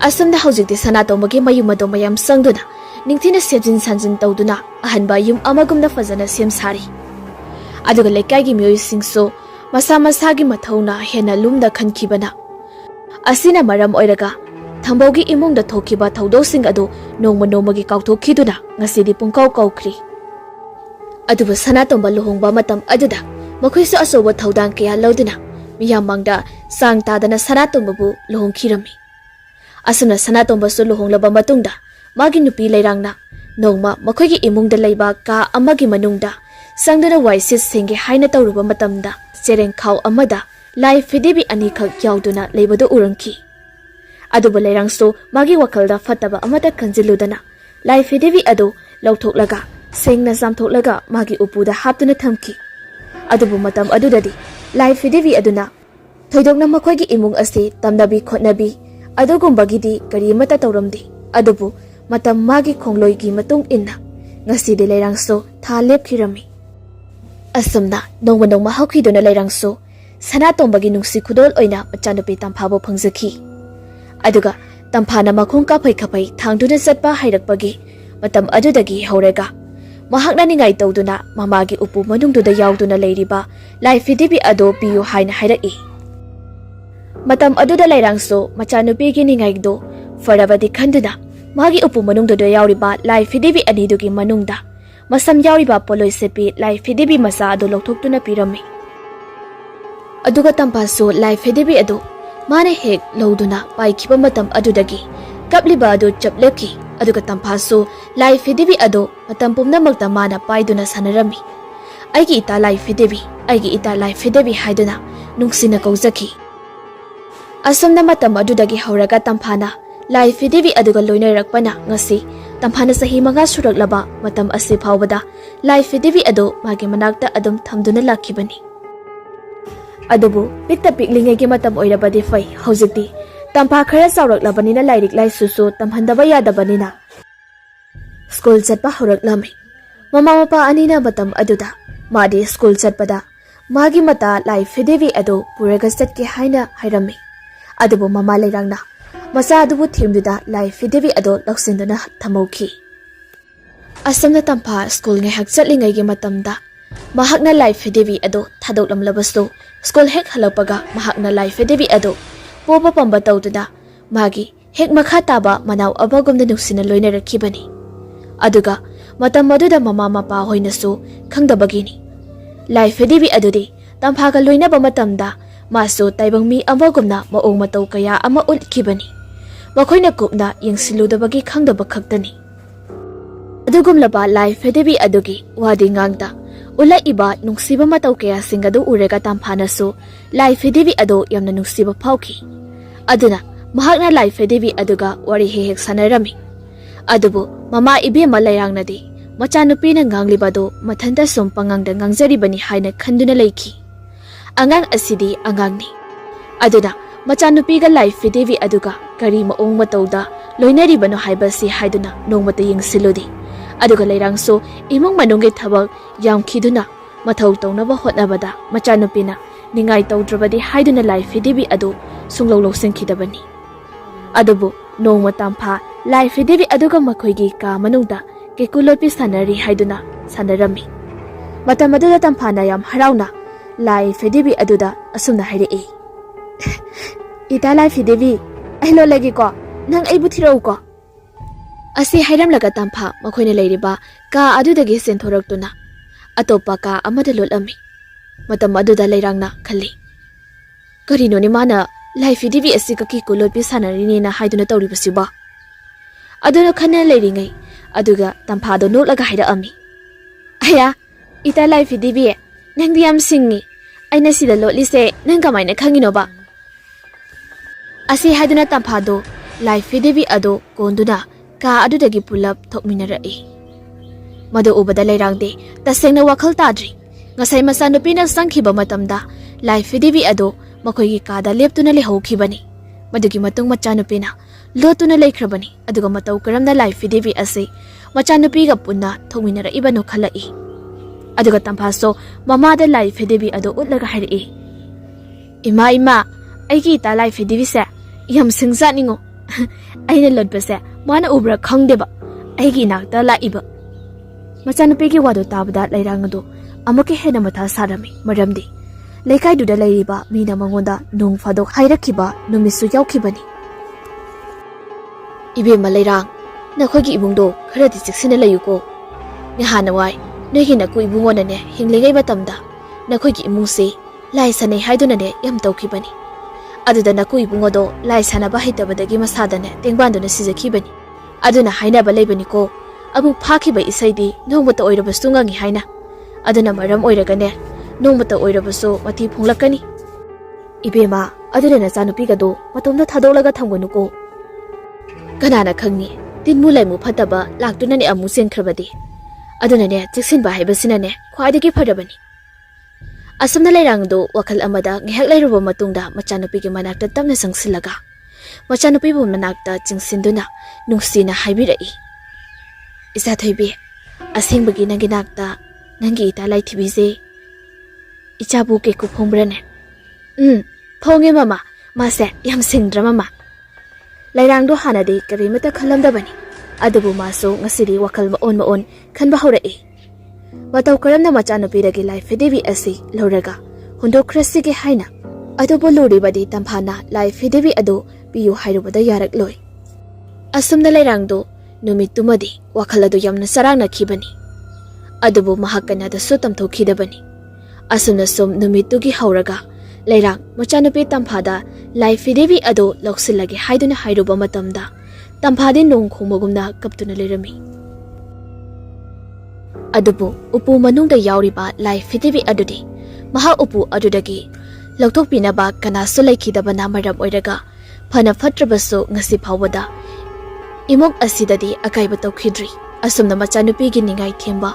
ꯑꯁꯨꯝꯅ ꯍꯧꯖꯤꯛꯇꯤ ꯁꯅꯥꯇꯣꯝꯕꯒꯤ ꯃꯌꯨꯝ ꯑꯗꯨ ꯃꯌꯥꯝ ꯆꯪꯗꯨꯅ ꯅꯤꯡꯊꯤꯅ ꯁꯦꯝꯖꯤꯟ ꯁꯥꯖꯤꯟ ꯇꯧꯗꯨꯅ ꯑꯍꯟꯕ ꯌꯨꯝ ꯑꯃꯒꯨꯝꯅ ꯐꯖꯅ ꯁꯦꯝ ꯁꯥꯔꯤ ꯑꯗꯨꯒ ꯂꯩꯀꯥꯏꯒꯤ ꯃꯤꯑꯣꯏꯁꯤꯡꯁꯨ ꯃꯁꯥ ꯃꯁꯥꯒꯤ ꯃꯊꯧꯅ ꯍꯦꯟꯅ ꯂꯨꯝꯅ ꯈꯟꯈꯤꯕꯅ ꯑꯁꯤꯅ ꯃꯔꯝ ꯑꯣꯏꯔꯒ ꯊꯝꯕꯧꯒꯤ ꯏꯃꯨꯡꯗ ꯊꯣꯛꯈꯤꯕ ꯊꯧꯗꯣꯛꯁꯤꯡ ꯑꯗꯨ ꯅꯣꯡꯃ ꯅꯣꯡꯃꯒꯤ ꯀꯥꯎꯊꯣꯛꯈꯤꯗꯨꯅ ꯉꯁꯤꯗꯤ ꯄꯨꯡꯀꯥꯎ ꯀꯥꯎꯈ꯭ꯔꯤ ꯑꯗꯨꯕꯨ ꯁꯅꯥꯇꯣꯝꯕ ꯂꯨꯍꯣꯡꯕ ꯃꯇꯝ ꯑꯗꯨꯗ ꯃꯈꯣꯏꯁꯨ ꯑꯆꯧꯕ ꯊꯧꯗꯥꯡ ꯀꯌꯥ ꯂꯧꯗꯨꯅ ꯃꯤꯌꯥꯝ ꯃꯥꯡꯗ ꯆꯥꯡ ꯇꯥꯗꯅ ꯁꯅꯥꯇꯣꯝꯕꯕꯨ ꯂꯨꯍꯣꯡꯈꯤꯔꯝꯃꯤ ꯑꯁꯨꯝꯅ ꯁꯅꯥꯇꯣꯝꯕꯁꯨ ꯂꯨꯍꯣꯡꯂꯕ ꯃꯇꯨꯡꯗ ꯃꯥꯒꯤ ꯅꯨꯄꯤ ꯂꯩꯔꯥꯡꯅ ꯅꯣꯡꯃ ꯃꯈꯣꯏꯒꯤ ꯏꯃꯨꯡꯗ ꯂꯩꯕ ꯀꯥ ꯑꯃꯒꯤ ꯃꯅꯨꯡꯗ ꯆꯪꯗꯨꯅ ꯋꯥꯏ ꯁꯤꯠ ꯁꯦꯡꯒꯦ ꯍꯥꯏꯅ ꯇꯧꯔꯨꯕ ꯃꯇꯝꯗ ꯆꯦꯔꯦꯡꯈꯥꯎ ꯑꯃꯗ ꯂꯥꯏ ꯐꯤꯗꯤꯕꯤ ꯑꯅꯤꯈꯛ ꯌꯥꯎꯗꯨꯅ ꯂꯩꯕꯗꯨ ꯎꯔꯝꯈꯤ ꯑꯗꯨꯕꯨ ꯂꯩꯔꯥꯡꯁꯨ ꯃꯥꯒꯤ ꯋꯥꯈꯜꯗ ꯐꯠꯇꯕ ꯑꯃꯠꯇ ꯈꯟꯖꯤꯜꯂꯨꯗꯅ ꯂꯥꯏ ꯐꯤꯗꯤꯕꯤ ꯑꯗꯨ ꯂꯧꯊꯣꯛꯂꯒ ꯁꯦꯡꯅ ꯆꯥꯝꯊꯣꯛꯂꯒ ꯃꯥꯒꯤ ꯎꯄꯨꯗ ꯍꯥꯞꯇꯨꯅ ꯊꯝꯈꯤ ꯑꯗꯨꯕꯨ ꯃꯇꯝ ꯑꯗꯨꯗꯗꯤ ꯂꯥꯏ ꯐꯤꯗꯤꯕꯤ ꯑꯗꯨꯅ ꯊꯣꯏꯗꯣꯛꯅ ꯃꯈꯣꯏꯒꯤ ꯏꯃꯨꯡ ꯑꯁꯤ ꯇꯝꯅꯕꯤ ꯈꯣꯠꯅꯕꯤ ꯑꯗꯨꯒꯨꯝꯕꯒꯤꯗꯤ ꯀꯔꯤꯃꯠꯇ ꯇꯧꯔꯝꯗꯦ ꯑꯗꯨꯕꯨ ꯃꯇꯝ ꯃꯥꯒꯤ ꯈꯣꯡꯂꯣꯏꯒꯤ ꯃꯇꯨꯡ ꯏꯟꯅ ꯉꯁꯤꯗꯤ ꯂꯩꯔꯥꯡꯁꯨ ꯊꯥ ꯂꯦꯞꯈꯤꯔꯝꯃꯤ ꯑꯁꯨꯝꯅ ꯅꯣꯡꯃ ꯅꯣꯡꯃ ꯍꯧꯈꯤꯗꯨꯅ ꯂꯩꯔꯥꯡꯁꯨ ꯁꯅꯥꯇꯣꯝꯕꯒꯤ ꯅꯨꯡꯁꯤ ꯈꯨꯗꯣꯜ ꯑꯣꯏꯅ ꯃꯆꯥꯅꯨꯄꯤ ꯇꯝꯐꯥꯕꯨ ꯐꯪꯖꯈꯤ ꯑꯗꯨꯒ ꯇꯝꯐꯥꯅ ꯃꯈꯣꯡ ꯀꯥꯐꯩ ꯀꯥꯐꯩ ꯊꯥꯡꯗꯨꯅ ꯆꯠꯄ ꯍꯩꯔꯛꯄꯒꯤ ꯃꯇꯝ ꯑꯗꯨꯗꯒꯤ ꯍꯧꯔꯒ ꯃꯍꯥꯛꯅ ꯅꯤꯡꯉꯥꯏ ꯇꯧꯗꯨꯅ ꯃꯃꯥꯒꯤ ꯎꯄꯨ ꯃꯅꯨꯡꯗꯨꯗ ꯌꯥꯎꯗꯨꯅ ꯂꯩꯔꯤꯕ ꯂꯥꯏ ꯐꯤꯗꯤꯕꯤ ꯑꯗꯨ ꯄꯤꯌꯨ ꯍꯥꯏꯅ ꯍꯥꯏꯔꯛꯏ ꯃꯇꯝ ꯑꯗꯨꯗ ꯂꯩꯔꯥꯡꯁꯨ ꯃꯆꯥꯅꯨꯄꯤꯒꯤ ꯅꯤꯡꯉꯥꯏꯗꯨ ꯐꯔꯕꯗꯤ ꯈꯟꯗꯨꯅ ꯃꯥꯒꯤ ꯎꯄꯨ ꯃꯅꯨꯡꯗꯨꯗ ꯌꯥꯎꯔꯤꯕ ꯂꯥꯏ ꯐꯤꯗꯤꯕꯤ ꯑꯅꯤꯗꯨꯒꯤ ꯃꯅꯨꯡꯗ ꯃꯁꯝ ꯌꯥꯎꯔꯤꯕ ꯄꯣꯂꯣꯏ ꯁꯦꯠꯄꯤ ꯂꯥꯏ ꯐꯤꯗꯤꯕꯤ ꯃꯆꯥ ꯑꯗꯨ ꯂꯧꯊꯣꯛꯇꯨꯅ ꯄꯤꯔꯝꯃꯤ ꯑꯗꯨꯒ ꯇꯝꯐꯥꯁꯨ ꯂꯥꯏ ꯐꯤꯗꯤꯕꯤ ꯑꯗꯨ ꯃꯥꯅ ꯍꯦꯛ ꯂꯧꯗꯨꯅ ꯄꯥꯏꯈꯤꯕ ꯃꯇꯝ ꯑꯗꯨꯗꯒꯤ ꯀꯞꯂꯤꯕ ꯑꯗꯨ ꯆꯞꯂꯛꯈꯤ ꯑꯗꯨꯒ ꯇꯝꯐꯥꯁꯨ ꯂꯥꯏ ꯐꯤꯗꯤꯕꯤ ꯑꯗꯨ ꯃꯇꯝ ꯄꯨꯝꯅꯃꯛꯇ ꯃꯥꯅ ꯄꯥꯏꯗꯨꯅ ꯁꯥꯟꯅꯔꯝꯃꯤ ꯑꯩꯒꯤ ꯏꯇꯥ ꯂꯥꯏ ꯐꯤꯗꯤꯕꯤ ꯑꯩꯒꯤ ꯏꯇꯥ ꯂꯥꯏ ꯐꯤꯗꯤꯕꯤ ꯍꯥꯏꯗꯨꯅ ꯅꯨꯡꯁꯤꯅ ꯀꯧꯖꯈꯤ ꯑꯁꯨꯝꯅ ꯃꯇꯝ ꯑꯗꯨꯗꯒꯤ ꯍꯧꯔꯒ ꯇꯝꯐꯥꯅ ꯂꯥꯏ ꯐꯤꯗꯤꯕꯤ ꯑꯗꯨꯒ ꯂꯣꯏꯅꯔꯛꯄꯅ ꯉꯁꯤ ꯇꯝꯐꯥꯅ ꯆꯍꯤ 5 ꯁꯨꯔꯛꯂꯕ ꯃꯇꯝ ꯑꯁꯤ ꯐꯥꯎꯕꯗ ꯂꯥꯏ ꯐꯤꯗꯤꯕꯤ ꯑꯗꯨ ꯃꯥꯒꯤ ꯃꯅꯥꯛꯇ ꯑꯗꯨꯝ ꯊꯝꯗꯨꯅ ꯂꯥꯛꯈꯤꯕꯅꯤ Adubu pikta piklingay gi matam oirabadi fai hojikti tampa khara chauraklabanina lairik laisusu tamhandaba yadabanina school chatpa horaklami mama mapa anina matam aduda madi school chatpada magi mata LAIPHIDIBI adu puraga chatke haina hairami adubu mama leirangna masa adubu thimduda LAIPHIDIBI adu laksinduna thamauki asamna tampa school ngai hak chatlingai gi matamda mahakna LAIPHIDIBI adu thadoklamlabasu school hek halapaga mahakna LAIPHIDIBI adu poba pamba tawduda magi hek makha taba manaw abagumna nuksina loina rakhibani aduga matam maduda mama mapa hoinasu khangdabagini LAIPHIDIBI adudi tamphaga loinaba matamda masu taibang mi amagumna maong mataw kaya ama utkibani makoina kupna yengsiludabagi khangdaba khaktani adugumlaba LAIPHIDIBI adugi wadi ngangda ula iba nungsiba mataw kaya singadu urega tamphanasu LAIPHIDIBI adu yamna nungsiba phauki aduna mahakna LAIPHIDIBI aduga wari hek sanarami adubu mama ibe malayangnadi machanupina nganglibado mathanda sum pangangda ngangjari haina khanduna leiki angang asidi angangni aduna machanupiga LAIPHIDIBI aduga kari maong matawda loinari bano haibasi haiduna nongmata yengsilodi aduga leirangso imong manungge thabak yamkhiduna mathaw tawnaba hotnabada machanupina ningai tawdrabadi haiduna LAIPHIDIBI adu sunglolo sengkhidabani adubu nongma tampha LAIPHIDIBI aduga makhoigi ka manungda kekulotpi sanari haiduna sanarami matamadula tamphana yam harauna LAIPHIDIBI aduda asumna hairi ita LAIPHIDIBI ailo lagi ko nang aibu thirau ko asi hairam laga tampha makhoina leiriba ka adudagi senthoroktuna atopa ka amada lolami matam aduda leirangna khali karino ni mana LAIPHIDIBI asi ka ki kulotpi sanari ni na haiduna tawribasiba aduna khana leiringai aduga tamphado nolaga haira ami aya ita LAIPHIDIBI nangdi yam singi aina sida lotlise nang kamaina khangino ba asi haiduna tamphado LAIPHIDIBI ado konduna ka adudagi pulap thokminarai madu ubada leirangde tasengna wakhal tadri ngasai masanupina sangkhiba matamda LAIPHIDIBI ado makhoigi kada leptuna lehaukhibani madugi matung machanupina lotuna leikrabani aduga mataw karamna LAIPHIDIBI ase machanupiga punna thongminara ibano khalai aduga tamphaso mamada LAIPHIDIBI ado utlaga hairi ima aigi ta LAIPHIDIBI se yam singzaningo aina lotbase mana ubra khangdeba aigi nakta laiba machanupigi wado tabda leirangado amuke hena matha sarami maramdi leikai duda leiriba mina mangonda nong fadok hairakhiba numisu yaukhibani ibe maleirang nakhogi ibungdo kharadi chiksina layuko nyahanawai noigi naku ibungo nane hinglegai batamda nakhogi imungse lai sanai haiduna ne yam tawkhibani aduda naku ibungo do lai sanaba haitabadagi masadane tengbanduna sijakhibani aduna haina balaibani ko abu phakhiba isaidi nongmata oirabasu ngangi haina aduna maram oiragane nongmata oirabasu mathi phunglakani ibema aduna na chanupiga do matomda thadolaga thamgonuko kanana khangni tinmu laimu phataba laktunani amu senkrabadi adunane chiksinba haibasinane khwaidagi pharabani asumna leirangdo wakhal amada ngehak leiruba matungda machanupigi manakta tamna sangsilaga machanupibu manakta chingsinduna nungsina haibirai isa thoibi asingbagi nangi nakta nangi ita LAIPHIDIBI ichabu ke ku phombrane phonge mama mase yam singdra mama lairangdo hanade karimata khalamdabani adubu maso ngasiri wakhal maon khanba haurai mataw karamna machanupiragi LAIPHIDIBI asi loraga hundo krasige haina adubu luribadi tamphana LAIPHIDIBI adu piyu hairubada yarak loi asumna lairangdo numitumadi wakhal adu yamna sarangna khibani adubu mahakana da sutam thokhidabani asumna sum numitugi hauraga lairang machanupi tamphada LAIPHIDIBI adu loksilagi haiduna hairuba matamda tamphadi nong khomagumna kaptuna lerami adubu upu manungda yauriba LAIPHIDIBI adudi maha upu adudagi lokthokpinaba kanasu laikhidabana maram oiraga phana phatrabasu ngasi phawada imok asidadi akaiba tawkhidri asumna machanupigi ningai themba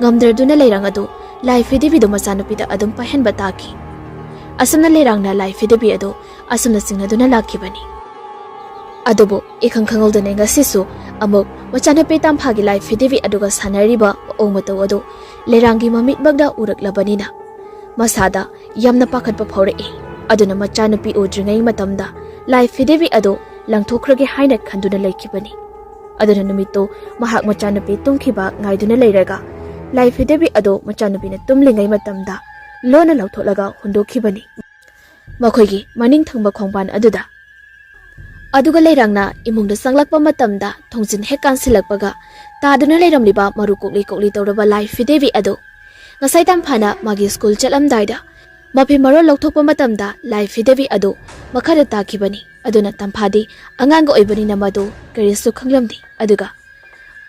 ngamdraduna leirang adu LAIPHIDIBI do machanupida adum pahenba taki asumna leirangna laiphidibi ado asumna singaduna lakhibani adubo ikhang khangaudane ngasisu amuk machanupi tamphagi laiphidibi aduga sanariba ongmato ado leirangi mamit bagda uraklabanina masada yamna pakhatpa phawrei aduna machanupi udringai matamda laiphidibi ado langthokhrage haina khanduna laikibani aduna numito mahak machanupi tumkhiba ngaiduna leiraga laiphidibi ado machanupina tumlingai matamda lona lautholaga hundokhibani makhoigi maning thangba khongpan aduda aduga leirangna imungda sanglakpa matamda thongjin hekan silakpaga taduna leiramliba maru kokli kokli tawraba laiphidibi ado ngasai tamphana magi school chalamdaida mapi maro lauthokpa matamda laiphidibi ado makhada takhibani aduna tamphadi anganga oibani namadu karisu khanglamdi aduga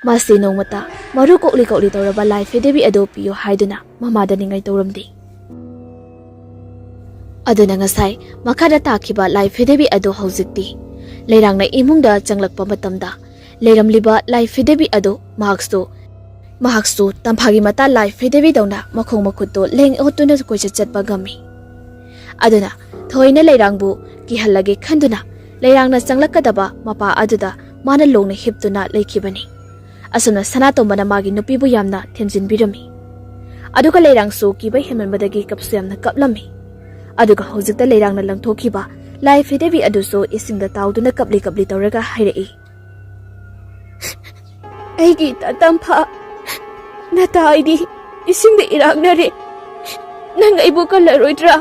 masi nongmata maru kokli kokli tawraba laiphidibi ado piyo haiduna mamada ningai tawramdi aduna ngasai makhada takhiba laiphidibi ado haujikti leirangna imungda changlakpa matamda leiramliba laiphidibi ado mahakstu tamphagi mata laiphidibi dawna makhong makhutto leng otuna koicha chatpa gami aduna thoina leirangbu kihallage khanduna leirangna changlakadaba mapa aduda mana longna hiptuna leikhibani asuna sanatomana magi nupibu yamna themjinbirami aduga leirangsu kibai hemanbadagi kapsu yamna kaplami aduga hojikta leirangna langthokhiba laiphidibi aduso isingda tawduna kapli kapli tawraga hairei aigi tatampa nata aidi isingda iragnare nang aibu kalaroidra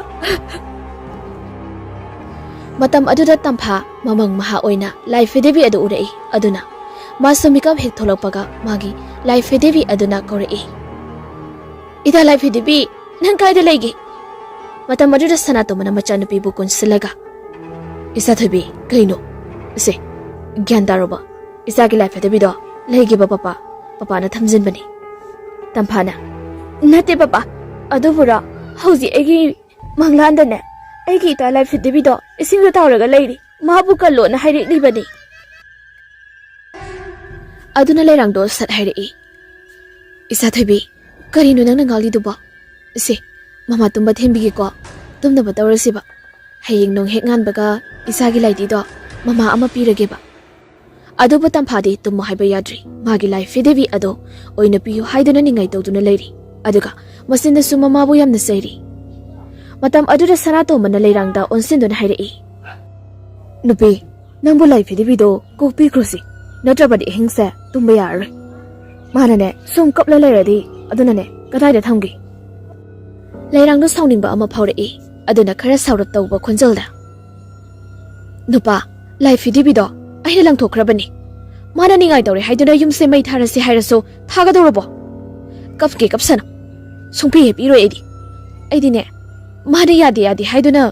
matam aduda tampha mamang maha oina laiphidibi adu urei aduna masumikam hek tholokpaga magi laiphidibi aduna korei ida laiphidibi nang kaida leigi matam aduda sanatomana machanupi bu kunsilaga isa thoibi kaino se gyandaroba isa gi laiphidibi do leigi ba papa na thamjinbani tamphana nate papa adubura hauji egi manglandane egi ta laiphidibi do isingda tawraga leiri mabu kallo na hairi libani aduna leirangdo sat hairei isa thoibi karino nangna ngali duba se mama tumba thembigi ko tumna ba tawrasiba hayeng nong hek nganbaga isagi laidi do mama ama pirage ba aduba tamphadi tumma haiba yadri magi laiphidibi ado oina piyu haiduna ningai tawduna leiri aduga masinda su mama bu yamna sairi matam aduda sanato mana leirangda onsinduna hairei nupi nangbu laiphidibi do kokpi krosi natrabadi hingse tumba yar manane sum kapla leiradi aduna ne kadaida thamgi leirangdo sauningba ama phawrei aduna khara saurap tawba khonjalda nupa laiphidibi do aina langthokhrabani mana ningai tawre haiduna yumse mai tharasi hairaso thagadorbo kapke kapsana sungpi hepiroi aidi ne mana yadi haiduna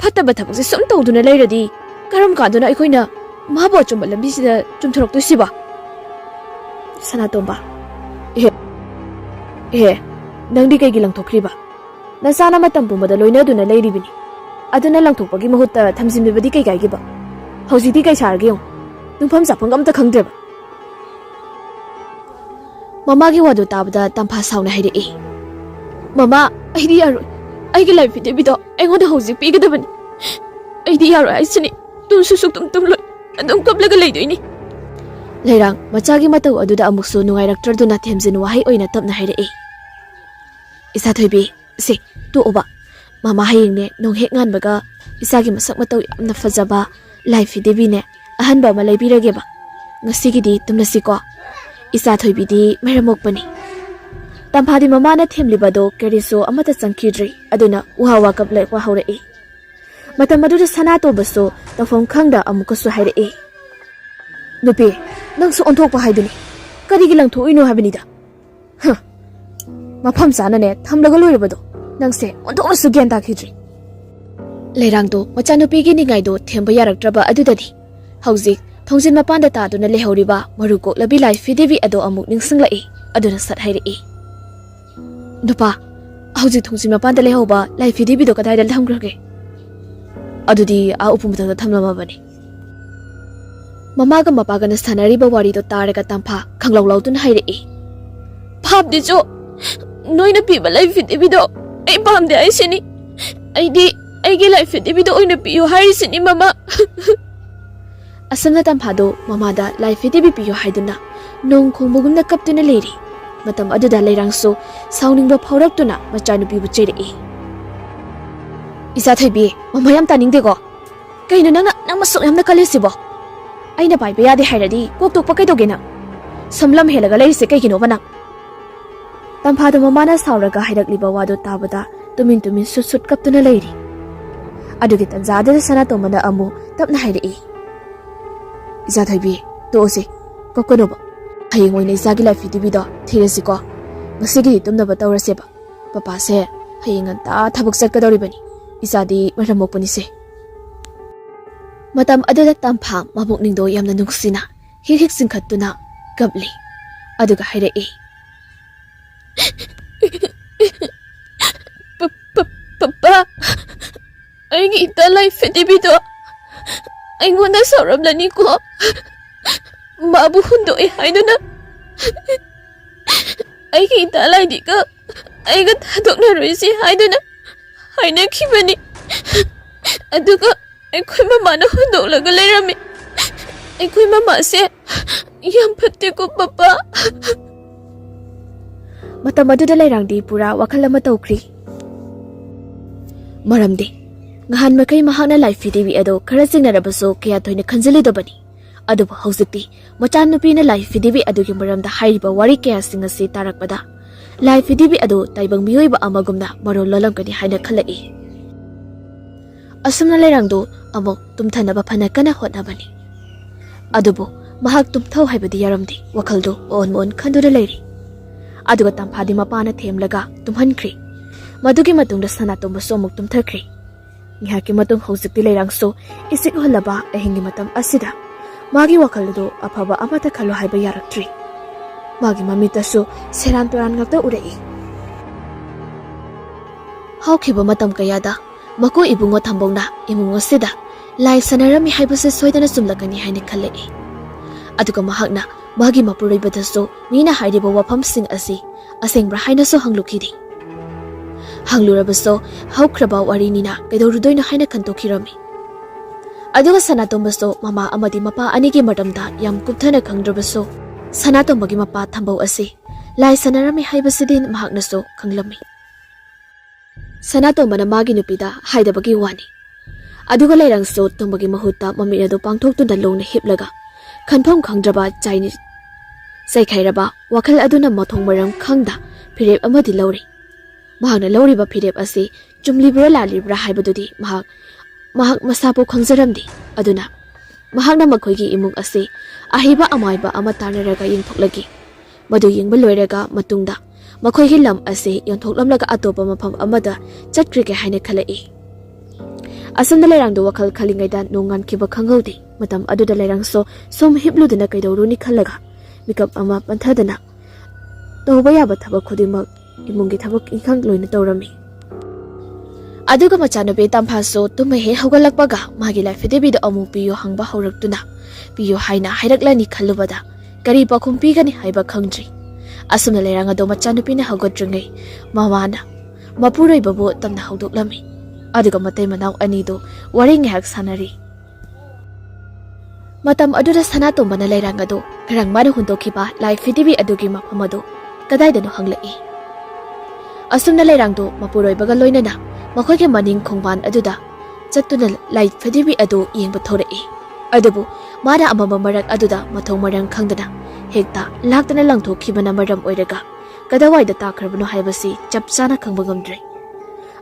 phattaba thabakse sum tawduna leiradi karam kaduna aikoina mabo chumba lambi sida chumthoroktu siba sanatomba nangdi kaigi langthokriba nasana matam pumbada loina duna leiribini aduna langthokpagi mahutta thamjinbibadi kai kaigiba haujidi kai sarge nungpham sapang amta khangdreba mamagi wadu tabda tampha sauna hairei mama aidi yaro aigi laiphidibi do engoda hauji pigadabani aidi yaro aisini tumsu tum loi adum kaplaga leidoini leirang machagi matau aduda amuksu nungairaktrarduna themjin wahai oina tapna hairei isa thoibi se tu oba mama hayingne nong hek nganbaga isagi masak matau yamna fajaba laiphidibi ne ahanba ma leibirage ba ngasigidi tumnasiko isa thoibidi meramokpani tamphadi mama na themlibado keriso amata changkhidri aduna uhawa kaplai wa haurei matam aduda sanato baso tafong khangda amukasu hairei nupi nangsu onthokpa haiduni karigi langthoino habinida mafam sanane thamlaga loirabado nangse onthoknasu gyan takhidri leirangdo machanupigi ningaido themba yaraktraba adudadi haujik thongjin mapanda taduna lehoriba marukok labi laiphidibi ado amuk ningsinglai aduna sat hairei nupa haujik thongjin mapanda lehoba laiphidibi do kadaida thamgrage adudi a upumta thamlamabani mamaga mapagana sanariba wari do taraga tampha khanglaulautun hairei phapdi jo noina piba laiphidibi do ai pamde ai sini aidi ꯑꯩꯒꯤ ꯂꯥꯏꯐꯤꯗꯤꯕꯤꯗꯣ ꯑꯣꯏꯅ ꯄꯤꯌꯨ ꯍꯥꯏꯔꯤꯁꯤꯅꯤ ꯃꯃꯥ ꯑꯁꯝꯅ ꯇꯝꯐꯥꯗꯣ ꯃꯃꯥꯗ ꯂꯥꯏꯐꯤꯗꯤꯕꯤ ꯄꯤꯌꯨ ꯍꯥꯏꯗꯨꯅ ꯅꯣꯡ ꯈꯣꯡꯕꯒꯨꯝꯅ ꯀꯞꯇꯨꯅ ꯂꯩꯔꯤ ꯃꯇꯝ ꯑꯗꯨꯗ ꯂꯩꯔꯥꯡꯁꯨ ꯁꯥꯎꯅꯤꯡꯕ ꯐꯥꯎꯔꯛꯇꯨꯅ ꯃꯆꯥꯅꯨꯄꯤꯕꯨ ꯆꯩꯔꯛꯏ ꯏꯆꯥ ꯊꯣꯏꯕꯤ ꯃꯃꯥ ꯌꯥꯝ ꯇꯥꯅꯤꯡꯗꯦꯀꯣ ꯀꯩꯅꯣ ꯅꯪ ꯃꯁꯨꯛ ꯌꯥꯝꯅ ꯀꯜꯂꯤꯁꯤꯕꯣ ꯑꯩꯅ ꯄꯥꯏꯕ ꯌꯥꯗꯦ ꯍꯥꯏꯔꯗꯤ ꯀꯣꯛꯇꯣꯛꯄ ꯀꯩꯗꯧꯒꯦ ꯅꯪ ꯁꯝꯂꯝ ꯍꯦꯜꯂꯒ ꯂꯩꯔꯤꯁꯦ ꯀꯩꯒꯤꯅꯣꯕ ꯅꯪ ꯇꯝꯐꯥꯗ ꯃꯃꯥꯅ ꯁꯥꯎꯔꯒ ꯍꯥꯏꯔꯛꯂꯤꯕ ꯋꯥꯗꯨ ꯇꯥꯕꯗ ꯇꯨꯃꯤꯟ ꯇꯨꯃꯤꯟ ꯁꯨꯠ ꯀꯞꯇꯨꯅ ꯂꯩꯔꯤ ꯑꯗꯨꯒꯤ ꯇꯟꯖꯥꯗꯨꯗ ꯁꯅꯥꯇꯣꯝꯕꯅ ꯑꯃꯨꯛ ꯇꯞꯅ ꯍꯥꯏꯔꯛꯏ ꯏꯆꯥ ꯊꯣꯏꯕꯤ ꯇꯣꯛꯑꯁꯤ ꯀꯞꯀꯅꯣꯕ ꯍꯌꯦꯡ ꯑꯣꯏꯅ ꯏꯆꯥꯒꯤ ꯂꯥꯏꯐꯤꯗꯤꯕꯤꯗꯣ ꯊꯤꯔꯁꯤꯀꯣ ꯉꯁꯤꯒꯤꯗꯤ ꯇꯨꯝꯅꯕ ꯇꯧꯔꯁꯦꯕ ꯄꯄꯥꯁꯦ ꯍꯌꯦꯡ ꯉꯟꯇꯥ ꯊꯕꯛ ꯆꯠꯀꯗꯧꯔꯤꯕꯅꯤ ꯏꯆꯥꯗꯤ ꯃꯔꯝ ꯃꯣꯛꯄꯅꯤꯁꯦ ꯃꯇꯝ ꯑꯗꯨꯗ ꯇꯝꯐꯥ ꯃꯕꯨꯛꯅꯤꯡꯗꯣ ꯌꯥꯝꯅ ꯅꯨꯡꯁꯤꯅ ꯍꯤꯛ ꯍꯤꯛ ꯆꯤꯡꯈꯠꯇꯨꯅ ꯀꯞꯂꯤ ꯑꯗꯨꯒ ꯍꯥꯏꯔꯛꯏ ꯄꯄꯥ ꯑꯩꯒꯤ ꯏꯇꯥ ꯂꯥꯏꯐꯤꯗꯤꯕꯤꯗꯣ ꯑꯩꯉꯣꯟꯗ ꯁꯥꯎꯔꯝꯂꯅꯤꯀꯣ ꯃꯥꯕꯨ ꯍꯨꯟꯗꯣꯛꯑꯦ ꯍꯥꯏꯗꯨꯅ ꯑꯩꯒꯤ ꯏꯇꯥ ꯂꯥꯏꯗꯤꯒ ꯑꯩꯒ ꯊꯥꯗꯣꯛꯅꯔꯣꯏꯁꯤ ꯍꯥꯏꯗꯨꯅ ꯍꯥꯏꯅꯈꯤꯕꯅꯤ ꯑꯗꯨꯒ ꯑꯩꯈꯣꯏ ꯃꯃꯥꯅ ꯍꯨꯟꯗꯣꯛꯂꯒ ꯂꯩꯔꯝꯃꯤ ꯑꯩꯈꯣꯏ ꯃꯃꯥꯁꯦ ꯌꯥꯝ ꯐꯠꯇꯦꯀꯣ ꯄꯄꯥ ꯃꯇꯝ ꯑꯗꯨꯗ ꯂꯩꯔꯥꯡꯗꯤ ꯄꯨꯔꯥ ꯋꯥꯈꯜ ꯑꯃ ꯇꯧꯈ꯭ꯔꯤ ꯃꯔꯝꯗꯤ ꯉꯍꯥꯟ ꯃꯈꯩ ꯃꯍꯥꯛꯅ ꯂꯥꯏꯐꯤꯗꯤꯕꯤ ꯑꯗꯣ ꯈꯔ ꯆꯤꯡꯅꯔꯕꯁꯨ ꯀꯌꯥ ꯊꯣꯏꯅ ꯈꯟꯖꯤꯜꯂꯨꯗꯕꯅꯤ ꯑꯗꯨꯕꯨ ꯍꯧꯖꯤꯛꯇꯤ ꯃꯆꯥꯅꯨꯄꯤꯅ ꯂꯥꯏꯐꯤꯗꯤꯕꯤ ꯑꯗꯨꯒꯤ ꯃꯔꯝꯗ ꯍꯥꯏꯔꯤꯕ ꯋꯥꯔꯤ ꯀꯌꯥꯁꯤꯡ ꯑꯁꯤ ꯇꯥꯔꯛꯄꯗ ꯂꯥꯏꯐꯤꯗꯤꯕꯤ ꯑꯗꯨ ꯇꯥꯏꯕꯪ ꯃꯤꯑꯣꯏꯕ ꯑꯃꯒꯨꯝꯅ ꯃꯔꯣꯜ ꯂꯣꯜꯂꯝꯒꯅꯤ ꯍꯥꯏꯅ ꯈꯜꯂꯛꯏ ꯑꯁꯨꯝꯅ ꯂꯩꯔꯥꯡꯗꯣ ꯑꯃꯨꯛ ꯇꯨꯝꯊꯅꯕ ꯐꯅ ꯀꯟꯅ ꯍꯣꯠꯅꯕꯅꯤ ꯑꯗꯨꯕꯨ ꯃꯍꯥꯛ ꯇꯨꯝꯊꯧ ꯍꯥꯏꯕꯗꯤ ꯌꯥꯔꯝꯗꯦ ꯋꯥꯈꯜꯗꯣ ꯑꯣꯟ ꯈꯟꯗꯨꯅ ꯂꯩꯔꯤ ꯑꯗꯨꯒ ꯇꯝꯐꯥꯗꯤ ꯃꯄꯥꯅ ꯊꯦꯝꯂꯒ ꯇꯨꯝꯍꯟꯈ꯭ꯔꯤ ꯃꯗꯨꯒꯤ ꯃꯇꯨꯡꯗ ꯁꯅꯥꯇꯣꯝꯕꯁꯨ ꯑꯃꯨꯛ ꯇꯨꯝꯊꯈ꯭ꯔꯤ ꯉꯥꯏꯍꯥꯛꯀꯤ ꯃꯇꯨꯡ ꯍꯧꯖꯤꯛꯇꯤ ꯂꯩꯔꯥꯡꯁꯨ ꯏꯆꯤꯛ ꯍꯣꯜꯂꯕ ꯑꯍꯤꯡꯒꯤ ꯃꯇꯝ ꯑꯁꯤꯗ ꯃꯥꯒꯤ ꯋꯥꯈꯜ ꯑꯗꯨ ꯑꯐꯕ ꯑꯃꯠꯇ ꯈꯜꯂꯣ ꯍꯥꯏꯕ ꯌꯥꯔꯛꯇ꯭ꯔꯤ ꯃꯥꯒꯤ ꯃꯃꯤꯠꯇꯁꯨ ꯁꯦꯔꯥꯟ ꯇꯨꯔꯥꯟ ꯉꯥꯛꯇ ꯎꯔꯛꯏ ꯍꯧꯈꯤꯕ ꯃꯇꯝ ꯀꯌꯥꯗ ꯃꯀꯨ ꯏꯕꯨꯡꯉꯣ ꯊꯝꯕꯧꯅ ꯏꯃꯨꯡ ꯑꯁꯤꯗ ꯂꯥꯏ ꯁꯥꯟꯅꯔꯝꯃꯤ ꯍꯥꯏꯕꯁꯤ ꯁꯣꯏꯗꯅ ꯆꯨꯝꯂꯛꯀꯅꯤ ꯍꯥꯏꯅ ꯈꯜꯂꯛꯏ ꯑꯗꯨꯒ ꯃꯍꯥꯛꯅ ꯃꯥꯒꯤ ꯃꯄꯨꯔꯣꯏꯕꯗꯁꯨ ꯃꯤꯅ ꯍꯥꯏꯔꯤꯕ ꯋꯥꯐꯝꯁꯤꯡ ꯑꯁꯤ ꯑꯁꯦꯡꯕ꯭ꯔꯥ ꯍꯥꯏꯅꯁꯨ ꯍꯪꯂꯨꯈꯤꯗꯦ ꯍꯪꯂꯨꯔꯕꯁꯨ ꯍꯧꯈ꯭ꯔꯕ ꯋꯥꯔꯤꯅꯤꯅ ꯀꯩꯗꯧꯔꯨꯗꯣꯏꯅꯣ ꯍꯥꯏꯅ ꯈꯟꯇꯣꯛꯈꯤꯔꯝꯃꯤ ꯑꯗꯨꯒ ꯁꯅꯥꯇꯣꯝꯕꯁꯨ ꯃꯃꯥ ꯑꯃꯗꯤ ꯃꯄꯥ ꯑꯅꯤꯒꯤ ꯃꯔꯝꯗ ꯌꯥꯝ ꯀꯨꯞꯊꯅ ꯈꯪꯗ꯭ꯔꯕꯁꯨ ꯁꯅꯥꯇꯣꯝꯕꯒꯤ ꯃꯄꯥ ꯊꯝꯕꯧ ꯑꯁꯤ ꯂꯥꯏ ꯁꯥꯟꯅꯔꯝꯃꯤ ꯍꯥꯏꯕꯁꯤꯗꯤ ꯃꯍꯥꯛꯅꯁꯨ ꯈꯪꯂꯝꯃꯤ ꯁꯅꯥꯇꯣꯝꯕꯅ ꯃꯥꯒꯤ ꯅꯨꯄꯤꯗ ꯍꯥꯏꯗꯕꯒꯤ ꯋꯥꯅꯤ ꯑꯗꯨꯒ ꯂꯩꯔꯥꯡꯁꯨ ꯇꯨꯝꯕꯒꯤ ꯃꯍꯨꯠꯇ ꯃꯃꯤꯠ ꯑꯗꯨ ꯄꯥꯡꯊꯣꯛꯇꯨꯅ ꯂꯣꯡꯅ ꯍꯤꯞꯂꯒ ꯈꯟꯐꯝ ꯈꯪꯗ꯭ꯔꯕ ꯆꯩꯈꯥꯏꯔꯕ ꯋꯥꯈꯜ ꯑꯗꯨꯅ ꯃꯊꯣꯡ ꯃꯔꯝ ꯈꯪꯗ ꯐꯤꯔꯦꯞ ꯑꯃꯗꯤ ꯂꯧꯔꯤ ꯃꯍꯥꯛꯅ ꯂꯧꯔꯤꯕ ꯐꯤꯔꯦꯞ ꯑꯁꯤ ꯆꯨꯝꯂꯤꯕ꯭ꯔꯥ ꯂꯥꯜꯂꯤꯕ꯭ꯔꯥ ꯍꯥꯏꯕꯗꯨꯗꯤ ꯃꯍꯥꯛ ꯃꯁꯥꯕꯨ ꯈꯪꯖꯔꯝꯗꯦ ꯑꯗꯨꯅ ꯃꯍꯥꯛꯅ ꯃꯈꯣꯏꯒꯤ ꯏꯃꯨꯡ ꯑꯁꯤ ꯑꯍꯩꯕ ꯑꯃꯥꯏꯕ ꯑꯃ ꯇꯥꯟꯅꯔꯒ ꯌꯦꯡꯊꯣꯛꯂꯒꯤ ꯃꯗꯨ ꯌꯦꯡꯕ ꯂꯣꯏꯔꯒ ꯃꯇꯨꯡꯗ ꯃꯈꯣꯏꯒꯤ ꯂꯝ ꯑꯁꯤ ꯌꯣꯟꯊꯣꯛꯂꯝꯂꯒ ꯑꯇꯣꯞꯄ ꯃꯐꯝ ꯑꯃꯗ ꯆꯠꯈ꯭ꯔꯤꯒꯦ ꯍꯥꯏꯅ ꯈꯜꯂꯛꯏ ꯑꯁꯨꯝꯅ ꯂꯩꯔꯥꯡꯗꯣ ꯋꯥꯈꯜ ꯈꯜꯂꯤꯉꯩꯗ ꯅꯣꯡ ꯉꯥꯟꯈꯤꯕ ꯈꯪꯍꯧꯗꯦ ꯃꯇꯝ ꯑꯗꯨꯗ ꯂꯩꯔꯥꯡꯁꯨ ꯁꯨꯝ ꯍꯤꯞꯂꯨꯗꯨꯅ ꯀꯩꯗꯧꯔꯨꯅꯤ ꯈꯜꯂꯒ ꯃꯤꯀꯞ ꯑꯃ ꯄꯟꯊꯗꯅ ꯇꯧꯕ ꯌꯥꯕ ꯊꯕꯛ ꯈꯨꯗꯤꯡꯃꯛ ꯏꯃꯨꯡꯒꯤ ꯊꯕꯛ ꯏꯪꯈꯥꯡ ꯂꯣꯏꯅ ꯇꯧꯔꯝꯃꯤ ꯑꯗꯨꯒ ꯃꯆꯥꯅꯨꯄꯤ ꯇꯝꯐꯥꯁꯨ ꯇꯨꯝꯕ ꯍꯦꯛ ꯍꯧꯒꯠꯂꯛꯄꯒ ꯃꯥꯒꯤ ꯂꯥꯏꯐꯤꯗꯤꯕꯤꯗꯣ ꯑꯃꯨꯛ ꯄꯤꯌꯨ ꯍꯪꯕ ꯍꯧꯔꯛꯇꯨꯅ ꯄꯤꯌꯨ ꯍꯥꯏꯅ ꯍꯥꯏꯔꯛꯂꯅꯤ ꯈꯜꯂꯨꯕꯗ ꯀꯔꯤ ꯄꯥꯎꯈꯨꯝ ꯄꯤꯒꯅꯤ ꯍꯥꯏꯕ ꯈꯪꯗ꯭ꯔꯤ ꯑꯁꯨꯝꯅ ꯂꯩꯔꯥꯡ ꯑꯗꯣ ꯃꯆꯥꯅꯨꯄꯤꯅ ꯍꯧꯒꯠꯇ꯭ꯔꯤꯉꯩ ꯃꯃꯥꯅ ꯃꯄꯨꯔꯣꯏꯕꯕꯨ ꯇꯝꯅ ꯍꯧꯗꯣꯛꯂꯝꯃꯤ ꯑꯗꯨꯒ ꯃꯇꯩ ꯃꯅꯥꯎ ꯑꯅꯤꯗꯨ ꯋꯥꯔꯤ ꯉꯥꯏꯍꯥꯛ ꯁꯥꯟꯅꯔꯤ ꯃꯇꯝ ꯑꯗꯨꯗ ꯁꯅꯥꯇꯣꯝꯕꯅ ꯂꯩꯔꯥꯡ ꯑꯗꯨ ꯉꯔꯥꯡ ꯃꯥꯅ ꯍꯨꯟꯗꯣꯛꯈꯤꯕ ꯂꯥꯏꯐꯤꯗꯤꯕꯤ ꯑꯗꯨꯒꯤ ꯃꯐꯝ ꯑꯗꯨ ꯀꯗꯥꯏꯗꯅꯣ ꯍꯪꯂꯛꯏ ꯑꯁꯨꯝꯅ ꯂꯩꯔꯥꯡꯗꯣ ꯃꯄꯨꯔꯣꯏꯕꯒ ꯂꯣꯏꯅꯅ ꯃꯈꯣꯏꯒꯤ ꯃꯅꯤꯡ ꯈꯣꯡꯕꯥꯟ ꯑꯗꯨꯗ ꯆꯠꯇꯨꯅ ꯂꯥꯏꯐꯤꯗꯤꯕꯤ ꯑꯗꯨ ꯌꯦꯡꯕ ꯊꯣꯔꯛꯏ ꯑꯗꯨꯕꯨ ꯃꯥꯅ ꯑꯃꯝꯕ ꯃꯔꯛ ꯑꯗꯨꯗ ꯃꯊꯣꯡ ꯃꯔꯝ ꯈꯪꯗꯅ ꯍꯦꯛꯇ ꯂꯥꯛꯇꯅ ꯂꯪꯊꯣꯛꯈꯤꯕꯅ ꯃꯔꯝ ꯑꯣꯏꯔꯒ ꯀꯗꯥꯏꯋꯥꯏꯗ ꯇꯥꯈ꯭ꯔꯕꯅꯣ ꯍꯥꯏꯕꯁꯤ ꯆꯞ ꯆꯥꯅ ꯈꯪꯕ ꯉꯝꯗ꯭ꯔꯦ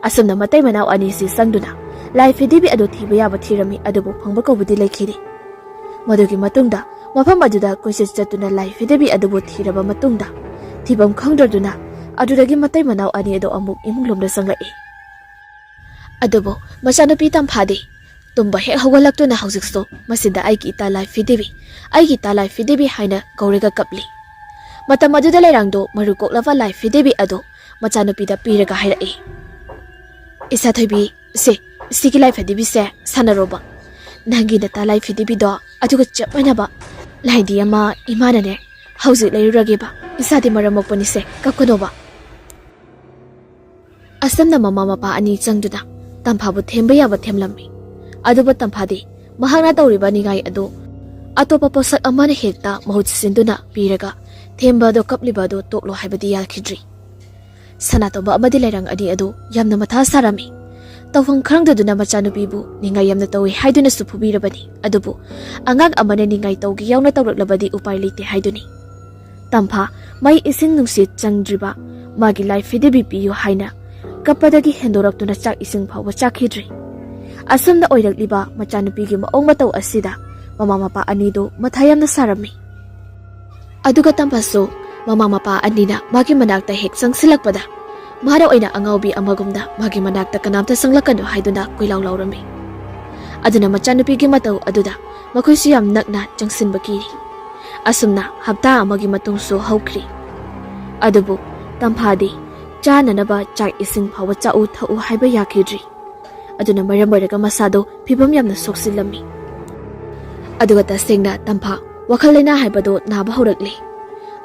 ꯑꯁꯨꯝꯅ ꯃꯇꯩ ꯃꯅꯥꯎ ꯑꯅꯤꯁꯤ ꯆꯪꯗꯨꯅ ꯂꯥꯏꯐꯤꯗꯤꯕꯤ ꯑꯗꯨ ꯊꯤꯕ ꯌꯥꯕ ꯊꯤꯔꯝꯃꯤ ꯑꯗꯨꯕꯨ ꯐꯪꯕ ꯀꯧꯕꯗꯤ ꯂꯩꯈꯤꯗꯦ ꯃꯗꯨꯒꯤ ꯃꯇꯨꯡꯗ ꯃꯐꯝ ꯑꯗꯨꯗ ꯀꯣꯏꯆꯠ ꯆꯠꯇꯨꯅ ꯂꯥꯏꯐꯤꯗꯤꯕꯤ ꯑꯗꯨꯕꯨ ꯊꯤꯔꯕ ꯃꯇꯨꯡꯗ ꯊꯤꯐꯝ ꯈꯪꯗ꯭ꯔꯗꯨꯅ ꯑꯗꯨꯗꯒꯤ ꯃꯇꯩ ꯃꯅꯥꯎ ꯑꯅꯤ ꯑꯗꯨ ꯑꯃꯨꯛ ꯏꯃꯨꯡꯂꯣꯝꯗ ꯆꯪꯂꯛꯏ ꯑꯗꯨꯕꯨ ꯃꯆꯥꯅꯨꯄꯤ ꯇꯝꯐꯥꯗꯤ ꯇꯨꯝꯕ ꯍꯦꯛ ꯍꯧꯒꯠꯂꯛꯇꯨꯅ ꯍꯧꯖꯤꯛꯁꯨ ꯃꯁꯤꯗ ꯑꯩꯒꯤ ꯏꯇꯥ ꯂꯥꯏꯐꯤꯗꯤꯕꯤ ꯍꯥꯏꯅ ꯀꯧꯔꯒ ꯀꯞꯂꯤ ꯃꯇꯝ ꯑꯗꯨꯗ ꯂꯩꯔꯥꯡꯗꯣ ꯃꯔꯨ ꯀꯣꯛꯂꯕ ꯂꯥꯏꯐꯤꯗꯤꯕꯤ ꯑꯗꯨ ꯃꯆꯥꯅꯨꯄꯤꯗ ꯄꯤꯔꯒ ꯍꯥꯏꯔꯛꯏ ꯏꯆꯥ ꯊꯣꯏꯕꯤ ꯁꯤꯒꯤ ꯂꯥꯏꯐꯤꯗꯤꯕꯤꯁꯦ ꯁꯥꯟꯅꯔꯣꯕ ꯅꯪꯒꯤ ꯅꯇꯥ ꯂꯥꯏꯐꯤꯗꯤꯕꯤꯗꯣ ꯑꯗꯨꯒ ꯆꯞ ꯃꯥꯟꯅꯕ ꯂꯥꯏꯗꯤ ꯑꯃ ꯏꯃꯥꯅꯅꯦ ꯍꯧꯖꯤꯛ ꯂꯩꯔꯨꯔꯒꯦꯕ ꯏꯆꯥꯗꯤ ꯃꯔꯝ ꯃꯣꯛꯄꯅꯤꯁꯦ ꯀꯞꯀꯅꯣꯕ ꯑꯁꯝꯅ ꯃꯃꯥ ꯃꯄꯥ ꯑꯅꯤ ꯆꯪꯗꯨꯅ Tamphabu themba yaba themlammi. Aduba tampadi mahakna tawriba ningai adu atopa posak amana hekta mahut sinduna piraga themba do kapliba do toklo haibadi yakidri. Sanatoba amadi lairang adi adu yamna matha sarami. Tawfam kharangdaduna machanupibu ningai yamna tawi haiduna supubirabani. Adubu angang amana ningai tawgi yauna tawraklabadi upai lite haiduni. Tampha mai ising nungsit changdriba magi LAIPHIDIBI piyu haina kapadagi hendoraktuna chak ising phawa chakhidri. Asumna oirakliba machanupigi maong mataw asida mama mapa anido mathayamna sarami. Aduga tampaso mama mapa anina magi manakta hek sangsilakpada mahara oina angaubi amagumda magi manakta kanamta sanglakano haiduna kuilaw lawrami. Aduna machanupigi mataw aduda makoysu yam nakna jangsinba kiri. Asumna hapta amagi matungso haukri. Adubu tamphadi chananaba chak ising phawa chau thau haiba yakidri. Aduna maram oiraga masado phibam yamna soksilami. Aduga tasengna tampha wakhalena haibado naba horakli.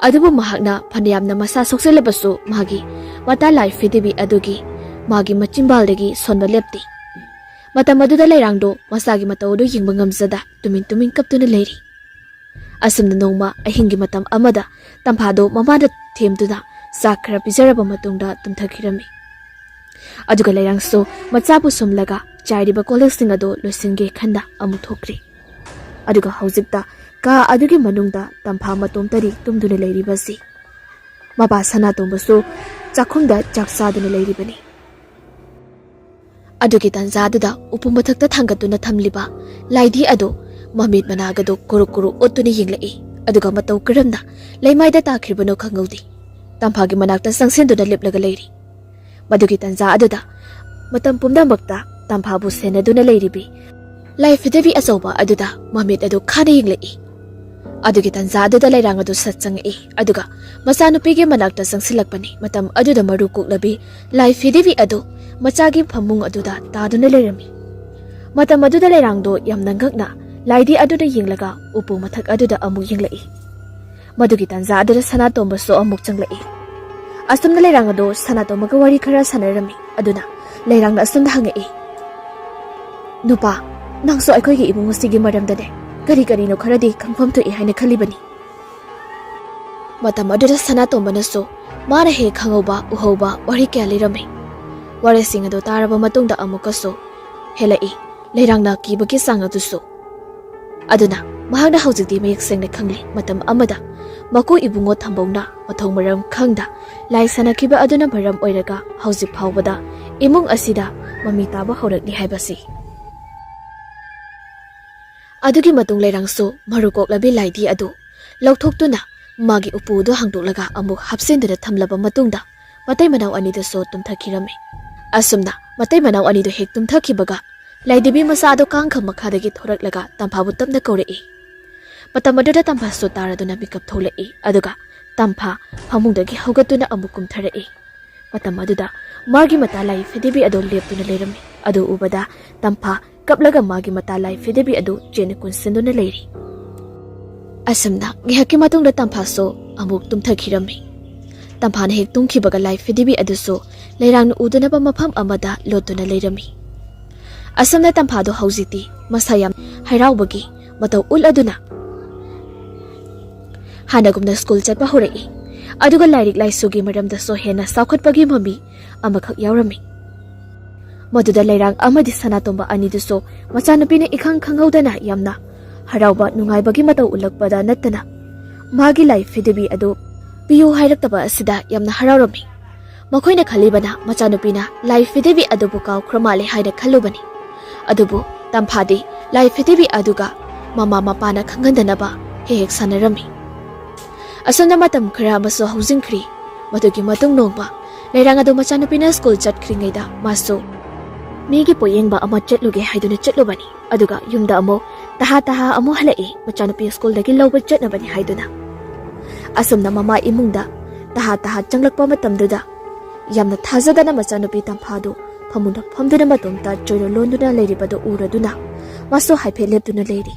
Adubu mahakna phaniyamna masa soksilabasu magi mata LAIPHIDIBI adugi magi machimbaldagi sonba lepti. Mata maduda lairangdo masagi matawdo yingba ngamzada tumin kaptuna leiri. Asumna nongma ahingi matam amada tamphado mamada themduna sakra pijaraba matungda tumthakirami. Aduga lairangso machapu sumlaga chairiba kolesing ado loisinge khanda amu thokri. Aduga haujikta ka adugi manungda tampha matomtari tumduna leiribasi. Maba sanatombasu chakhumda chaksaduna leiribani. Adugi tanzaduda upumbathakta thangatuna thamliba laidi ado mamit managado kuru otuni yinglai. Aduga mataw karamda laimaida takribano khangawdi. Tamphagi manakta sangsenduna leplaga leiri. Madugi tanza aduda matam pumdamakta tamphabu senaduna leiribi LAIPHIDIBI asoba aduda mamit adu khana yinglai. Adugi tanza aduda lairang adu satsangai. Aduga masanupigi manakta sangsilakpani matam aduda maru koklabi LAIPHIDIBI adu machagi phamung aduda taduna leirami. Matam aduda lairangdo yamna ngakna laidi aduda yinglaga upu mathak aduda amu yinglai. Madugi tanza aduda sanatombaso amuk changlai. Asumna lairang ado sanatomaga wari khara sanarami. Aduna lairangna asumda hangai. Nupa nangso aikoigi ibung usigi maramdane kari no kharadi khangpham thoi haina khalibani. Matam aduda sanatombanaso mara he khangauba uhoba wari kya leirami. Wari sing ado taraba matungda amukaso helai lairangna kibagi sang aduso. Aduna mahagna haujikti mayek sengna khangli matam amada maku ibungo thambongna mathong maram khangda lai sanakiba aduna maram oiraga haujik phawbada imung asida mami taba horakni haibasi. Adugi matung lairangso marukok labi laidi adu lauthoktuna magi upudo hangdoklaga amuk hapsenduna thamlaba matungda matai manau anida so tumthakirami. Asumna matai manau anido hek tumthakibaga LAIPHIDIBI masado kangkha makhadagi thoraklaga tamphabu tamna kaurei. Matam aduda tampha so taraduna mikap tholai. Aduga tampha phamungdagi haugatuna amukum tharai. Matam aduda magi mata LAIPHIDIBI adu leptuna leirami. Adu ubada tampha kaplaga magi mata LAIPHIDIBI adu jene kunsenduna leiri. Asumna gihaki matungda tampha so amuk tumthakirami. Tampha na hek tungkhibaga LAIPHIDIBI adu so leirangnu udunaba mafam amada lotuna leirami. Asumna tamphado haujiti masayam hairaubagi mataw ul aduna hanagumna school chatpa horai. Aduga lairik laisugi maramda so hena saukhatpagi mami amakhak yaurami. Maduda lairang amadi sanatomba aniduso machanupina ikhang khanghaudana yamna harauba nungaibagi mataw ulakpada nattana magi LAIPHIDIBI adu piyu hairaktaba asida yamna haraurami. Makoina khalibana machanupina LAIPHIDIBI adu bukaw kramale haina khalubani. Adubu tamphadi LAIPHIDIBI aduga mama mapana khangandanaba hek sanarami. Asumna matam khara maso haujingkhri. Madugi matung nongba lairang adu machanupina school chatkringaida maso migi poyengba ama chatluge haiduna chatlubani. Aduga yumda amo taha amo halai machanupi school dagi lawba chatnabani haiduna. Asumna mama imungda taha changlakpa matamduda yamna thajadana machanupi tamphado phamunda phamduna matomta joiro londuna leiribado uraduna maso haipe lepduna leiri.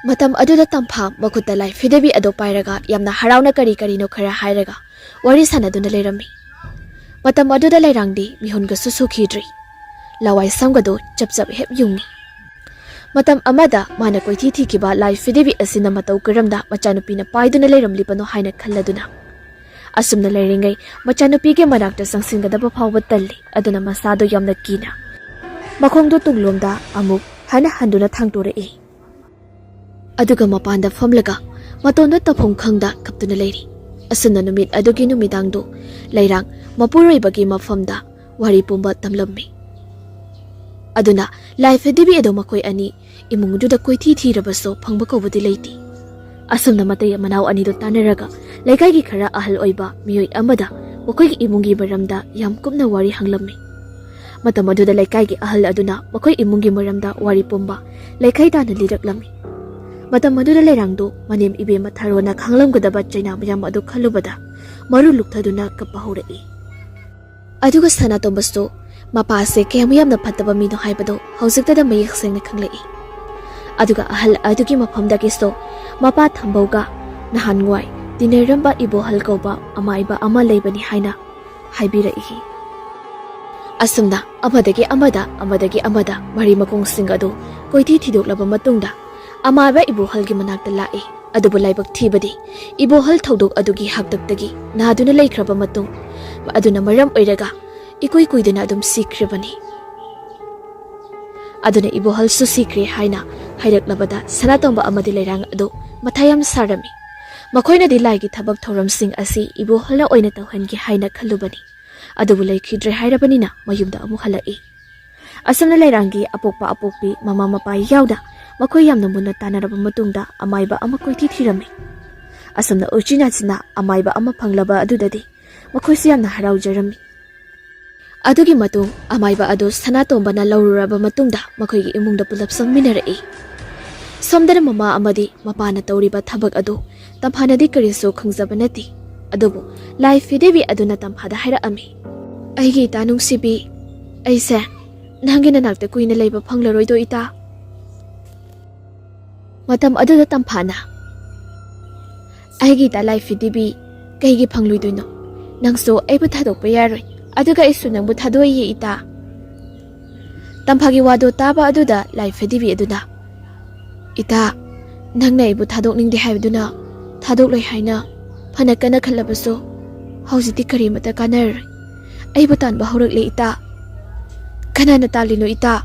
Matam aduda tampha makuta LAIPHIDIBI ado pairaga yamna harauna kari no khara hairaga wari sanaduna leirami. Matam aduda lairangdi mihunga susukhidri. lawai samgado chap chap hep yungni. Matam amada mana koithi thikiba LAIPHIDIBI asina matau karamda machanupi na paiduna leiramlibano haina khalladuna. Asumna leiringai machanupi ge manakta sangsingadaba phawba talli aduna masado yamna kina. Makhongdo tunglomda amuk hana handuna thangtorei. Aduga mapanda famlaga matonda taphong khangda kaptuna leiri. Asuna numit adugi numidangdo leirang mapuroibagi mafamda wari pumba tamlammi. Aduna LAIPHIDIBI ado makoi ani imungduda koithi thirabaso phangba kobudi leiti. Asumna matay manaw ani do tanaraga laikai gi khara ahal oiba miyoi amada makoi gi imungi baramda yam kupna wari hanglammi. Matam aduda laikai gi ahal aduna makoi imungi maramda wari pumba laikai dana liraklammi. Matam aduda leirangdo manim ibe matharona khanglamgadaba chaina mayam adu khalubada maru luktaduna kapahurei. Aduga sana tombasto mapase kayamyamna phattaba mino haibado hausiktada mayek sengna khanglei. Aduga ahal adugi mafamdagi so mapa thambauga nahanwai dineramba ibo halkoba amaiba ama leibani haina haibiraihi. Asumna amadagi amada mari makong singado koithi thidoklaba matungda amaiba ibo halgi manakta lai. Adubu laibak thibadi ibo hal thodok adugi haktaktagi naduna leikraba matung aduna maram oiraga ikoi kuidana adum sikribani. Aduna ibo hal su sikre haina hairaklabada sanatomba amadi leirang ado mathayam sarami. Makoina di laigi thabak thoram sing asi ibo halna oina tawhangi haina khalubani. Adubu laikhidre hairabanina mayumda amu halai. Asamna leirangi apokpi mama mapa yauda makoi yamna munna tanaraba matungda amaiba ama koithi thirami. Asamna urchinachina amaiba ama phanglaba adudadi makoi siyamna haraujarami. Adugi matung amaiba ado sanatombana laururaba matungda makoigi imungda pulap sangminarei. Somdana mama amadi mapana tauriba thabak ado tamhanadi kariso khangzaba nati. Adubu LAIPHIDIBI aduna tamphada hairami. Aigi ita nungsibi aise nangi nanakta kuina leiba phanglaroido ita. Matam aduda tamphana aigi ita LAIPHIDIBI kaigi phangluidoino nangso aibu thadokpa yaroi. Aduga isu nangbu thadoiye ita. Tamphagi wado taba aduda LAIPHIDIBI aduna ita nangna ibu thadok ningde haibduna thadok loi haina phana kana khalabaso haujiti kari mata kanar aibu tanba horakle ita. Kanana talino ita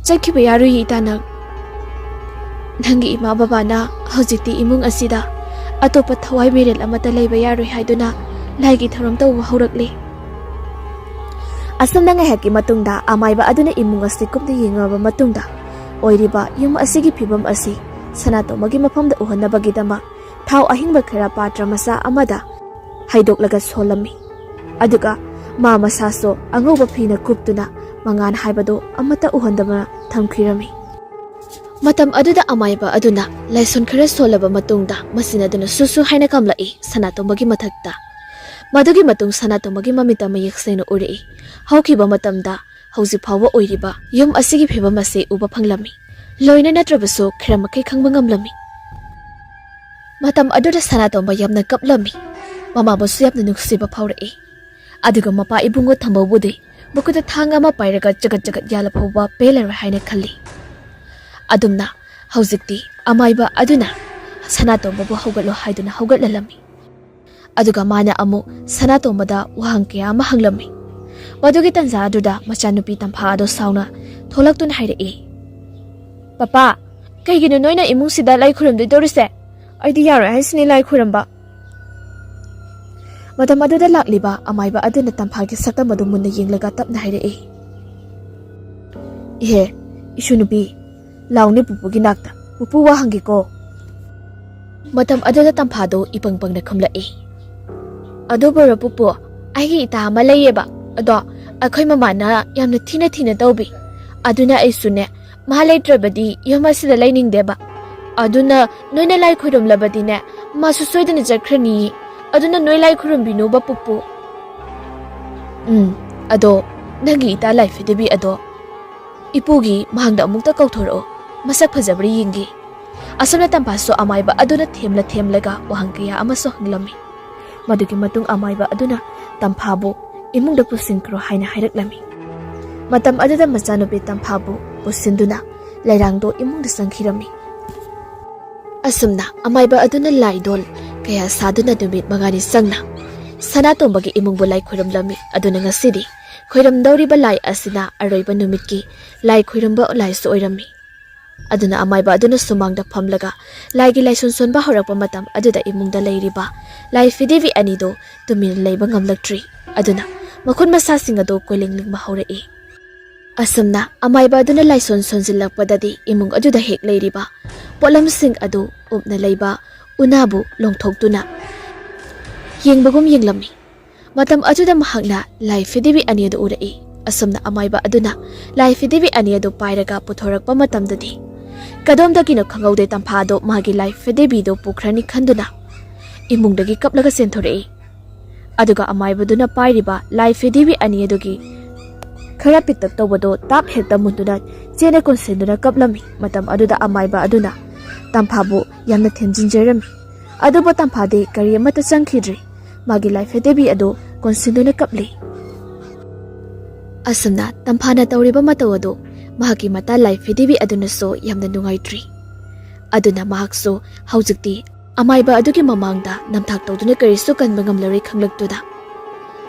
chakhiba yaroi ita nangi ima babana haujiti imung asida atopa thawai merel amata leiba yaroi haiduna laigi tharam tawba horakle. Asam na ngayaki matungda amaiba aduna imung asi kupna yengaba matungda oiriba yum asigi phibam asi sanatomagi mafamda uhanabagidama thau ahingba khara patra masa amada haidoklaga solami. Aduga ma masaso angoba phina kuptuna mangan haibado amata uhandama thamkhirami. Matam aduda amaiba aduna laison khara solaba matungda masina aduna susu haina kamlai sanatomagi mathakta. Madugi matung sanatomagi mamita mayek seno urei. Haukiba matamda hauji phawa oiriba yum asigi phibam ase uba phanglami. Loina natrabaso khara makai khangba ngamlami. Matam aduda sanatomba yamna kaplami. Mama basu yamna nuksiba phawrei. Aduga mapa ibungo thambawbude bukuda thanga ma pairaga jagat yala phawba pelar haina khalli. Adumna haujikti amaiba aduna sanatomba bu haugatlo haiduna haugatlalami. Aduga mana amu sanatombada wahang kaya ama hanglami. Madugi tanza aduda machanupi tampha ado sauna tholaktun hairei. Papa, kaigino noina imung sida lai khuramdoi dorise? Aidi yaro haisini lai khuramba. Matam aduda lakliba amaiba aduna tamphagi sakta madu munna yenglaga tapna hairei. Ihe, isunupi, launi pupugi nakta, pupu wahangi ko. Matam aduda tamphado ipangpang na khamlai. Ado baro pupu, aigi ita ama layeba. Ado akhoi mamana yamna thina tawbi. Aduna aisune mahalai trabadi yama sida lainingdeba. Aduna noina lai khurum labadine masu soidana jakhrani. Aduna noi lai khurum binu ba pupu. Ado nangi ita LAIPHIDIBI ado ipugi mahangda amukta kauthoro masak phajabri yingi. Asana tampaso amaiba aduna themlaga wahangkaya amaso hanglami. Madugi matung amaiba aduna tamphabu imungda pusinkro haina hairak lami. Matam aduda machanupi tamphabu pusinduna lairangdo imungda sangkhirami. Asumna amaiba aduna laidol kaya saduna numit mangani sangna Sanatombagi imungbu lai khoiramlami aduna ngasidi khoiramdauriba lai asina aroiba numitki lai khoiramba lai su oirami. Aduna amaiba aduna sumangda phamlaga laigi lai sonba horakpa matam aduda imungda leiriba LAIPHIDIBI anido tumin leiba ngamlaktri aduna makhon masasing ado koilingling mahaurai. Asumna amaiba aduna lai sonjilakpadadi imung aduda hek leiriba polamsing adu upna leiba unabu longthoktuna yengbagum yenglami. Matam aduda mahakna LAIPHIDIBI ani adu urai. Asumna amaiba aduna LAIPHIDIBI ani adu pairaga puthorakpa matamdadi kadomdagi no khangaude tamphado magi LAIPHIDIBI do pukhrani khanduna imungdagi kaplaga senthorei. Aduga amaiba duna pairiba LAIPHIDIBI ani adugi khara pitak tawado tap hekta munduna chena konsenduna kaplami. Matam aduda amaiba aduna tamphabu yamna thenjinjerami. Aduba tamphade kari amata changkhidri magi LAIPHIDIBI adu konsenduna kapli. Asumna tamphana tawriba matawado mahaki mata LAIPHIDIBI aduna so yamna nungaitri. Aduna mahakso haujikti amaiba adugi mamangda namthak tawduna karisu kanba ngamlari khanglaktuda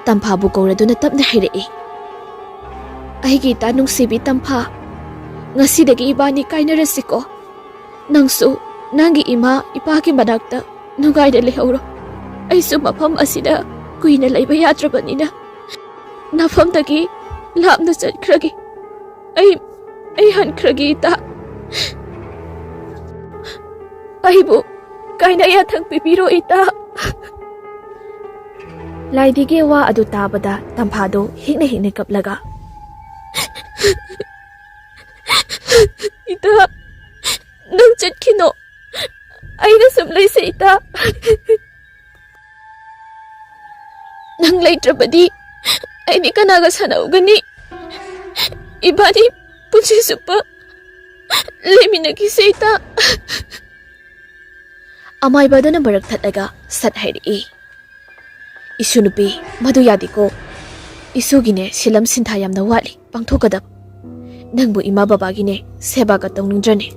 tamphabu kawraduna tapna hairei. Aigi ta nungsibi tampha ngasidagi ibani kainarasiko nangsu nangi ima ipaki manakta nugaida lehauro. Aisu mafam asida kuina laiba yadrabanina nafamdagi lapna chatkragi ai hankragi ta aibu kaina ya thang pipiro ita. Laidige wa adu tabada tamphado hikne kaplaga ita nang chatkino aina samlai se ita nang laitrabadi aini kanaga sanaugani ibani punsi supa leminagi se ita. Amaiba duna barak thataga sat hairi. Isu nupi madu yadiko isugine silam sintha yamna wali pangthokadab nangbu ima babagine seba ka tongningrane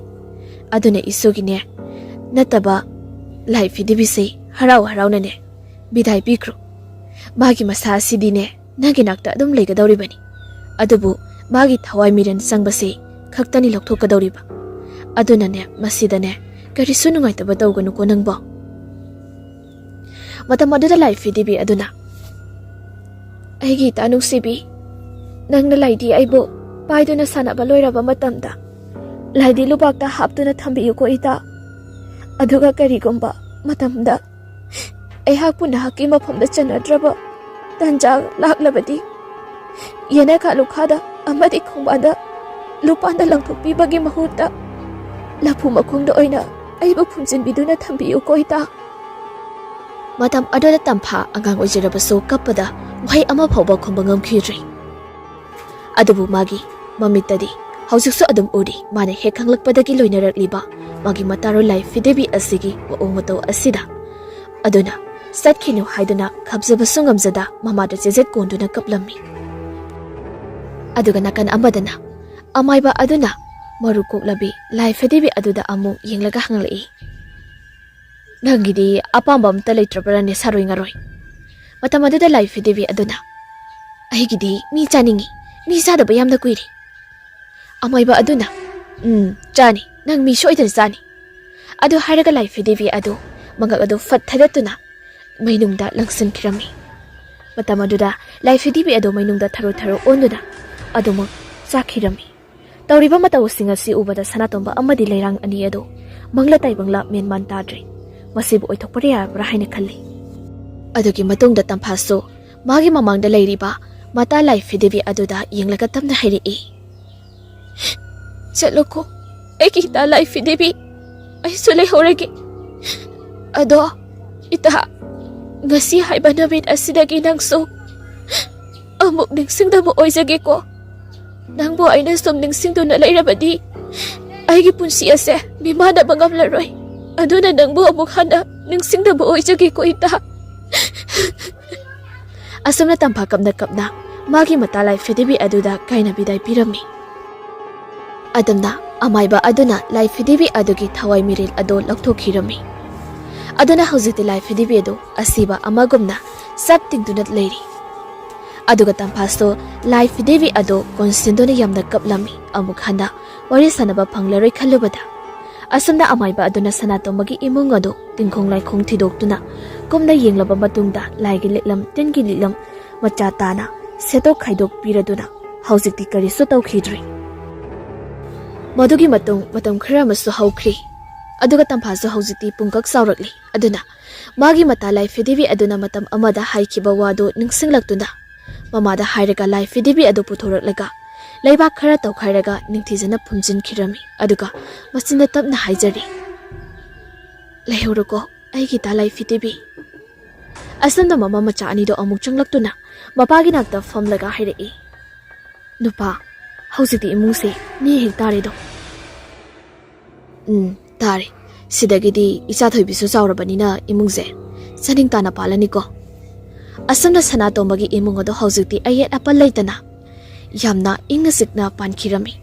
adune isugine nataba LAIPHIDIBI se harau haraunane bidai pikro magi masa sidine nagi nakta adum leigadawribani adubu magi thawai miren sangbase khaktani lokthokadawriba adunane masidane karisu nungaitaba tawganu ko nangbo. Matam aduda LAIPHIDIBI aduna aigi ta nungsibi nangna laidi aibo paiduna sanaba loiraba matamda laidi lubakta haptuna thambiyu ko ita aduga karigumba matamda aihak puna haki mafamda chanadraba tanja laklabadi yana khalukhada amadi khongbada lupanda langthokpibagi mahutta laphu makhongda oina aibo phunjinbiduna thambiyu ko ita. Matam adoda tampha angang ojirabaso kapada wahai ama phawba khomba ngamkhidri adubu magi mamitadi haujiksu adum uri mane he khanglakpadagi loinarakliba magi mataro LAIPHIDIBI asigi waong mato asida aduna satkhinu haiduna khabjabasu ngamjada mamada jejet konduna kaplami. Aduga nakan amadana amaiba aduna maru koklabi LAIPHIDIBI aduda amu yenglaga hanglai. Nangidi apamba amta leitrabarane saroi ngaroi. Matam aduda LAIPHIDIBI aduna aigidi mi chaningi mi sadaba yamna kuiri. Amaiba aduna chani nang mi soidan chani. Adu haraga LAIPHIDIBI adu mangak adu fathadatuna mainungda langsan kirami. Matam aduda LAIPHIDIBI adu mainungda tharo onduna aduma sakhirami. Tawriba matawsing asi ubada sanatomba amadi leirang ani adu mangla taibangla menman tadri. Masibu oithokpariya rahaina khalli. Adugi matungda tamphaso magi mamangda leiriba mata LAIPHIDIBI aduda yenglaga tamna hairi. Chaloko eki ta LAIPHIDIBI ai sule horegi ado ita ngasi haiba nabit asidagi nangso amuk ningsingda mo oijage ko nangbo aina som ningsingduna leirabadi aigi punsi ase bimana bangamlaroi aduna nangbo amuk hana ningsingda mo oijage ko ita. Asumna tampha kapna magi mata LAIPHIDIBI aduda kaina bidai pirami. Adamna amaiba aduna LAIPHIDIBI adugi thawai miril ado lakthokhirami. Aduna hojikti LAIPHIDIBI ado asiba amagumna sap tingdunat leiri. Aduga tamphasto LAIPHIDIBI ado konsindona yamna kaplami amuk handa wari sanaba phanglaroi khalubada. Asumna amaiba aduna sanatomagi imung ado tingkhong laikhong thidoktuna kumna yenglaba matungda laigi liklam tingi liklam macha tana seto khaidok piraduna hojikti karisu tawkhidri. Madugi matam khara masu haukhri. Aduga tamphaso hojikti pungkak saurakli. Aduna magi mata LAIPHIDIBI aduna matam amada haikhiba wado ningsinglaktuna mamada hairaga LAIPHIDIBI adu puthoraklaga leiba khara tawkhairaga ningthijana phumjin khirami. Aduga masinda tapna haijari. Lehuruko aigi ta LAIPHIDIBI. Asanda mama macha anido amuk changlaktuna mapagi nakta famlaga hairei. Nupa hojikti imungse ni hektare do. Tare sidagidi icha thoibisu chaurabanina imungse saning tana palani ko. Asamna sanatomagi imung ado hojikti ayet apal leitana yamna ingna sikna pankhirami.